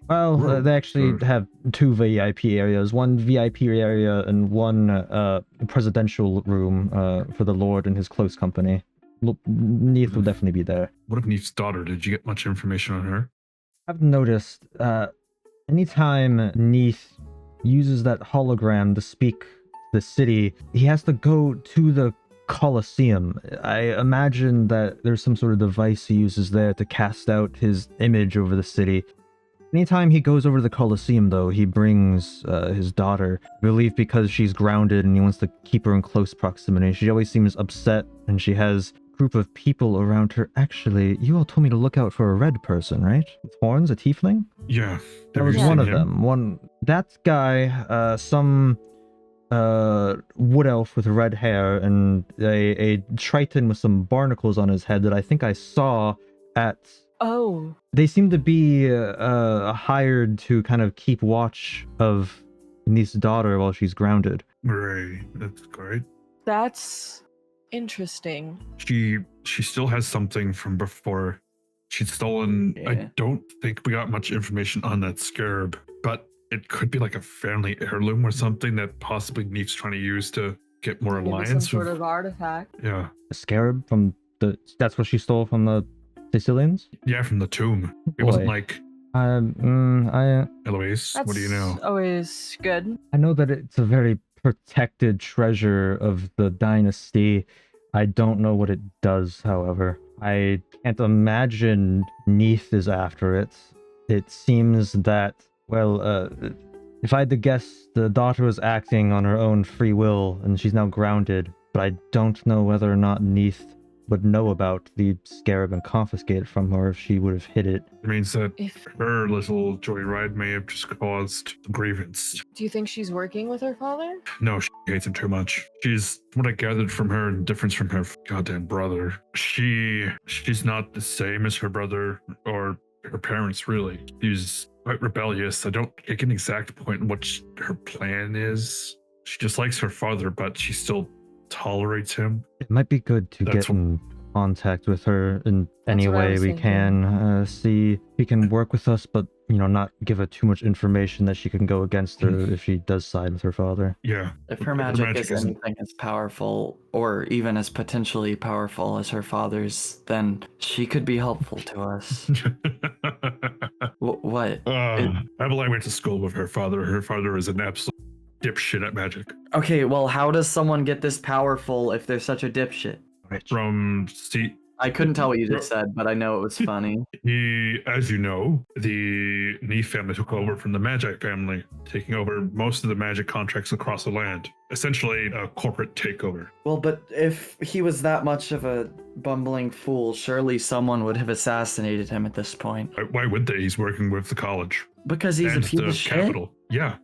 Speaker 1: Well,
Speaker 7: room.
Speaker 1: they actually have two VIP areas, one VIP area and one presidential room for the Lord and his close company. Neath will definitely be there.
Speaker 7: What of Neath's daughter? Did you get much information on her?
Speaker 1: I've noticed anytime Neath uses that hologram to speak to the city, he has to go to the Colosseum. I imagine that there's some sort of device he uses there to cast out his image over the city. Anytime he goes over to the Colosseum, though, he brings his daughter. I believe because she's grounded and he wants to keep her in close proximity. She always seems upset, and she has a group of people around her. Actually, you all told me to look out for a red person, right? With horns, a tiefling?
Speaker 7: Yeah.
Speaker 1: That
Speaker 7: Have
Speaker 1: was
Speaker 7: you
Speaker 1: one
Speaker 7: seen
Speaker 1: of
Speaker 7: him?
Speaker 1: them. That guy, some wood elf with red hair and a triton with some barnacles on his head that I think I saw at...
Speaker 4: Oh.
Speaker 1: They seem to be hired to kind of keep watch of Neith's daughter while she's grounded.
Speaker 7: Right. That's great.
Speaker 4: That's interesting.
Speaker 7: She still has something from before. She'd stolen.
Speaker 6: Yeah.
Speaker 7: I don't think we got much information on that scarab, but it could be like a family heirloom or something that possibly Neith's trying to use to get more
Speaker 4: Maybe some
Speaker 7: alliance
Speaker 4: sort
Speaker 7: with.
Speaker 4: of artifact.
Speaker 7: Yeah.
Speaker 1: A scarab from the... That's what she stole from the Sicilians?
Speaker 7: Yeah, from the tomb. It
Speaker 1: Boy.
Speaker 7: wasn't like Eloise.
Speaker 4: That's
Speaker 7: What do you know?
Speaker 4: always good.
Speaker 1: I know that it's a very protected treasure of the dynasty. I don't know what it does, however. I can't imagine Neath is after it. It seems that, well, If I had to guess, the daughter was acting on her own free will, and she's now grounded, but I don't know whether or not Neith would know about the scarab and confiscate it from her if she would have hid it.
Speaker 7: It means that
Speaker 4: If
Speaker 7: her little joyride may have just caused grievance.
Speaker 4: do you think she's working with her father?
Speaker 7: No, she hates him too much. She's what I gathered from her and difference from her goddamn brother. She's not the same as her brother or her parents, really. She's quite rebellious. I don't get an exact point on what her plan is. She just likes her father, but she still tolerates him.
Speaker 1: It might be good to
Speaker 7: That's
Speaker 1: get in contact with her in any
Speaker 4: what I
Speaker 1: way
Speaker 4: was
Speaker 1: we
Speaker 4: thinking.
Speaker 1: can. See if he can work with us, but not give her too much information that she can go against her if she does side with her father.
Speaker 7: Yeah.
Speaker 6: If her magic is anything as powerful, or even as potentially powerful as her father's, then she could be helpful to us. What?
Speaker 7: Pebble, I went to school with her father. Her father is an absolute dipshit at magic.
Speaker 6: Okay, well, how does someone get this powerful if they're such a dipshit?
Speaker 7: From
Speaker 6: I couldn't tell what you just said, but I know it was funny.
Speaker 7: he, as you know, the Neith family took over from the Magi family, taking over most of the magic contracts across the land. Essentially, a corporate takeover.
Speaker 6: Well, but if he was that much of a bumbling fool, surely someone would have assassinated him at this point.
Speaker 7: Why would they? He's working with the college.
Speaker 6: Because he's
Speaker 7: and
Speaker 6: a piece
Speaker 7: the
Speaker 6: of shit?
Speaker 7: capital. Yeah.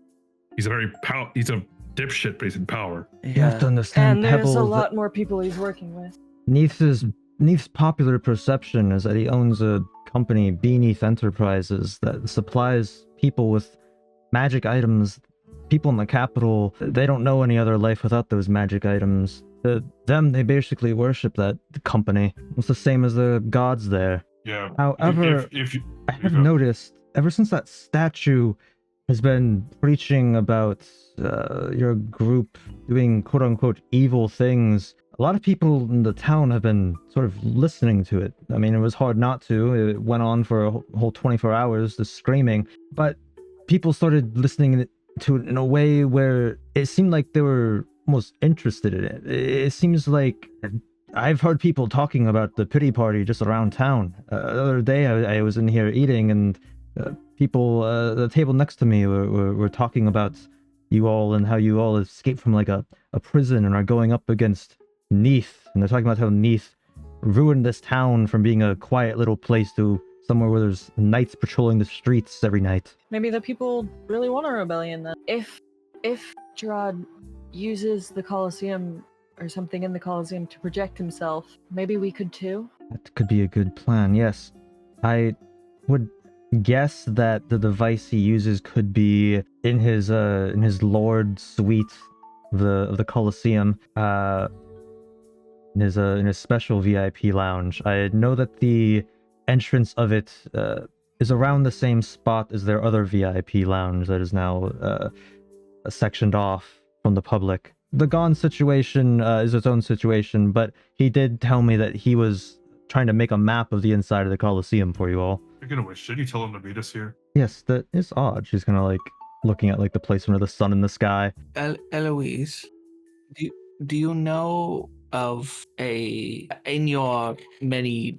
Speaker 7: He's a he's a dipshit, but he's in power.
Speaker 1: You have to understand,
Speaker 4: And there's
Speaker 1: Pebble,
Speaker 4: a
Speaker 1: that
Speaker 4: lot more people he's working with.
Speaker 1: Neith's popular perception is that he owns a company, Beneath Enterprises, that supplies people with magic items. People in the capital, they don't know any other life without those magic items. They basically worship that company. It's the same as the gods there.
Speaker 7: Yeah.
Speaker 1: However, I have noticed, ever since that statue has been preaching about your group doing quote-unquote evil things, a lot of people in the town have been sort of listening to it. I mean, it was hard not to. It went on for a whole 24 hours, the screaming. But people started listening to it in a way where it seemed like they were almost interested in it. It seems like I've heard people talking about the pity party just around town. The other day I was in here eating, and people the table next to me were talking about you all and how you all escaped from like a prison and are going up against Neith, and they're talking about how Neith ruined this town from being a quiet little place to somewhere where there's knights patrolling the streets every night.
Speaker 4: Maybe the people really want a rebellion then. If Gerard uses the Colosseum or something in the Colosseum to project himself, maybe we could too.
Speaker 1: That could be a good plan, yes. I would guess that the device he uses could be in his lord suite of the Colosseum, in his special VIP lounge. I know that the entrance of it is around the same spot as their other VIP lounge that is now sectioned off from the public. The Gone situation is its own situation, but he did tell me that he was trying to make a map of the inside of the Colosseum for you all.
Speaker 7: Speaking of which, should you tell him to meet us here?
Speaker 1: Yes, that is odd. She's kind of like looking at like the place under the sun in the sky.
Speaker 5: Eloise, do you know of in your many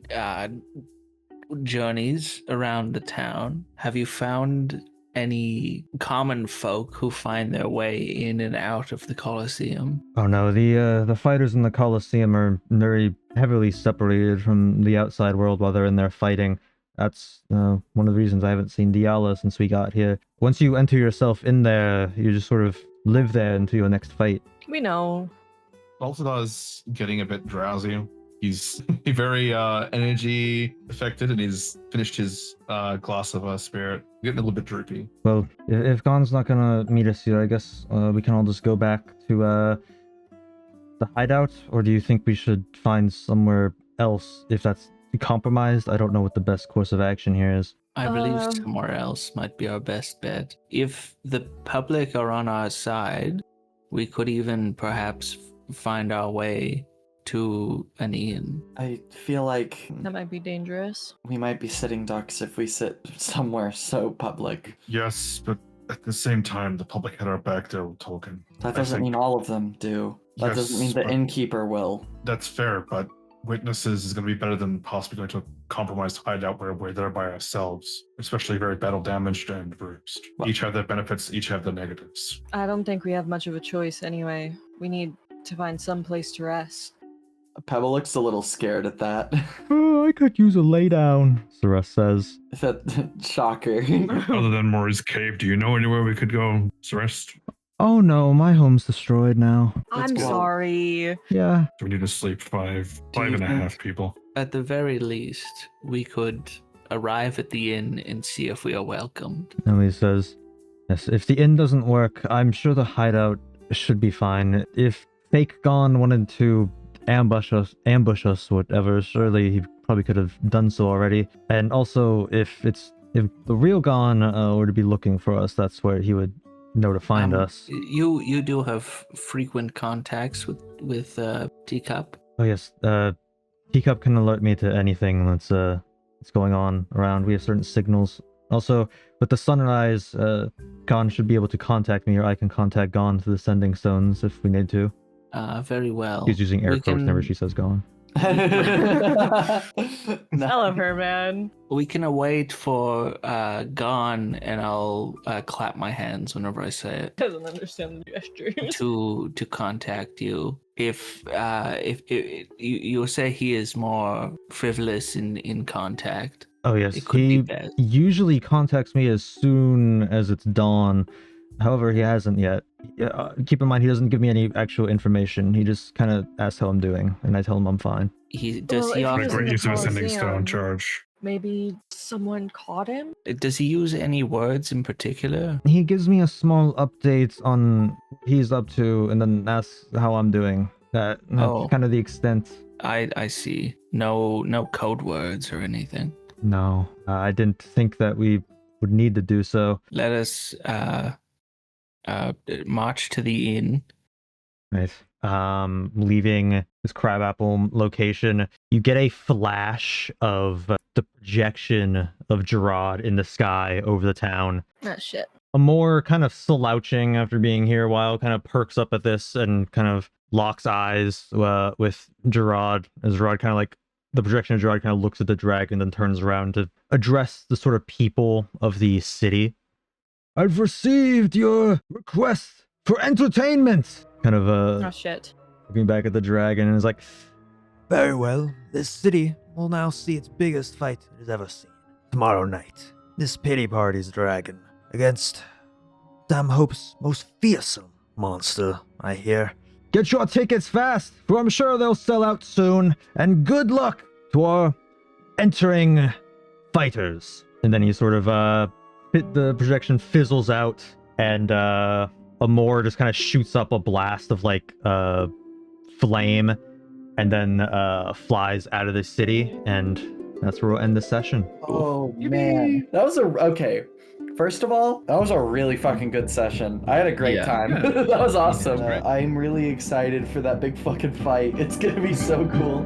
Speaker 5: journeys around the town, have you found any common folk who find their way in and out of the Colosseum?
Speaker 1: Oh no, the fighters in the Colosseum are very heavily separated from the outside world while they're in there fighting. That's one of the reasons I haven't seen Diala since we got here. Once you enter yourself in there, you just sort of live there until your next fight.
Speaker 4: We know.
Speaker 3: Balthazar's getting a bit drowsy. He's very energy affected, and he's finished his glass of spirit. Getting a little bit droopy.
Speaker 1: Well, if Gon's not gonna meet us here, I guess we can all just go back to the hideout, or do you think we should find somewhere else if that's compromised? I don't know what the best course of action here is.
Speaker 5: I believe somewhere else might be our best bet. If the public are on our side, we could even perhaps find our way to an inn.
Speaker 6: I feel like
Speaker 4: That might be dangerous.
Speaker 6: we might be sitting ducks if we sit somewhere so public.
Speaker 7: Yes, but at the same time, the public had our back there with Tolkien.
Speaker 6: That doesn't mean all of them do. That doesn't mean the innkeeper will.
Speaker 7: That's fair, but witnesses is going to be better than possibly going to a compromised hideout where we're there by ourselves, especially very battle damaged and bruised. Each have their benefits, each have the negatives.
Speaker 4: I don't think we have much of a choice anyway. We need to find some place to rest.
Speaker 6: Pebble looks a little scared at that.
Speaker 1: Oh, I could use a lay down, Celeste says.
Speaker 6: That shocker.
Speaker 7: Other than Maury's cave, do you know anywhere we could go rest?
Speaker 1: Oh no, my home's destroyed now.
Speaker 4: I'm
Speaker 6: go.
Speaker 4: sorry.
Speaker 1: Yeah.
Speaker 7: So we need to sleep five
Speaker 5: Do you
Speaker 7: and a
Speaker 5: think-
Speaker 7: half people.
Speaker 5: At the very least, we could arrive at the inn and see if we are welcomed.
Speaker 1: And he says, yes, if the inn doesn't work, I'm sure the hideout should be fine. If Fake Gon wanted to ambush us, whatever, surely he probably could have done so already. And also, if the real Gon were to be looking for us, that's where he would know to find us.
Speaker 5: You do have frequent contacts with Teacup.
Speaker 1: Oh yes, Teacup can alert me to anything that's going on around. We have certain signals. Also, with the sunrise, Gon should be able to contact me, or I can contact Gon through the sending stones if we need to.
Speaker 5: Very well.
Speaker 1: He's using air
Speaker 5: We
Speaker 1: quotes whenever
Speaker 5: can-
Speaker 1: she says Gon.
Speaker 4: I love her, man.
Speaker 5: We can await for Gon, and I'll clap my hands whenever I say it
Speaker 4: Doesn't understand the gestures.
Speaker 5: to contact you. If you say he is more frivolous in contact.
Speaker 1: Oh yes,
Speaker 5: It could
Speaker 1: he
Speaker 5: be bad.
Speaker 1: usually contacts me as soon as it's dawn. However, he hasn't yet. Keep in mind, he doesn't give me any actual information. He just kind of asks how I'm doing, and I tell him I'm fine.
Speaker 5: Does
Speaker 4: Well,
Speaker 5: he
Speaker 4: if he
Speaker 7: What a
Speaker 4: was
Speaker 5: offer,
Speaker 4: in
Speaker 7: great
Speaker 4: the
Speaker 7: use of a sending
Speaker 4: Colosseum.
Speaker 7: stone charge.
Speaker 4: Maybe someone caught him?
Speaker 5: does he use any words in particular?
Speaker 1: He gives me a small update on what he's up to, and then asks how I'm doing. That's
Speaker 5: Oh.
Speaker 1: kind of the extent.
Speaker 5: I see. No code words or anything.
Speaker 1: No, I didn't think that we would need to do so.
Speaker 5: Let us march to the inn.
Speaker 1: Right. Leaving this crabapple location, you get a flash of the projection of Gerard in the sky over the town.
Speaker 4: Oh, shit.
Speaker 1: Amor, kind of slouching after being here a while, kind of perks up at this and kind of locks eyes with Gerard, as Gerard kind of like, the projection of Gerard kind of looks at the dragon, then turns around to address the sort of people of the city. I've received your request for entertainment. Kind of
Speaker 4: Oh, shit.
Speaker 1: looking back at the dragon and is like,
Speaker 8: Very well, this city will now see its biggest fight it has ever seen. Tomorrow night, this pity party's dragon against Sam Hope's most fearsome monster, I hear. Get your tickets fast, for I'm sure they'll sell out soon, and good luck to our entering fighters.
Speaker 1: and then he sort of the projection fizzles out, and Amor just kind of shoots up a blast of like flame, and then flies out of the city, and that's where we'll end the session.
Speaker 6: Oh man, that was okay. First of all, that was a really fucking good session. I had a great
Speaker 3: Yeah.
Speaker 6: time. That was awesome.
Speaker 3: Great.
Speaker 6: I'm really excited for that big fucking fight. It's gonna be so cool.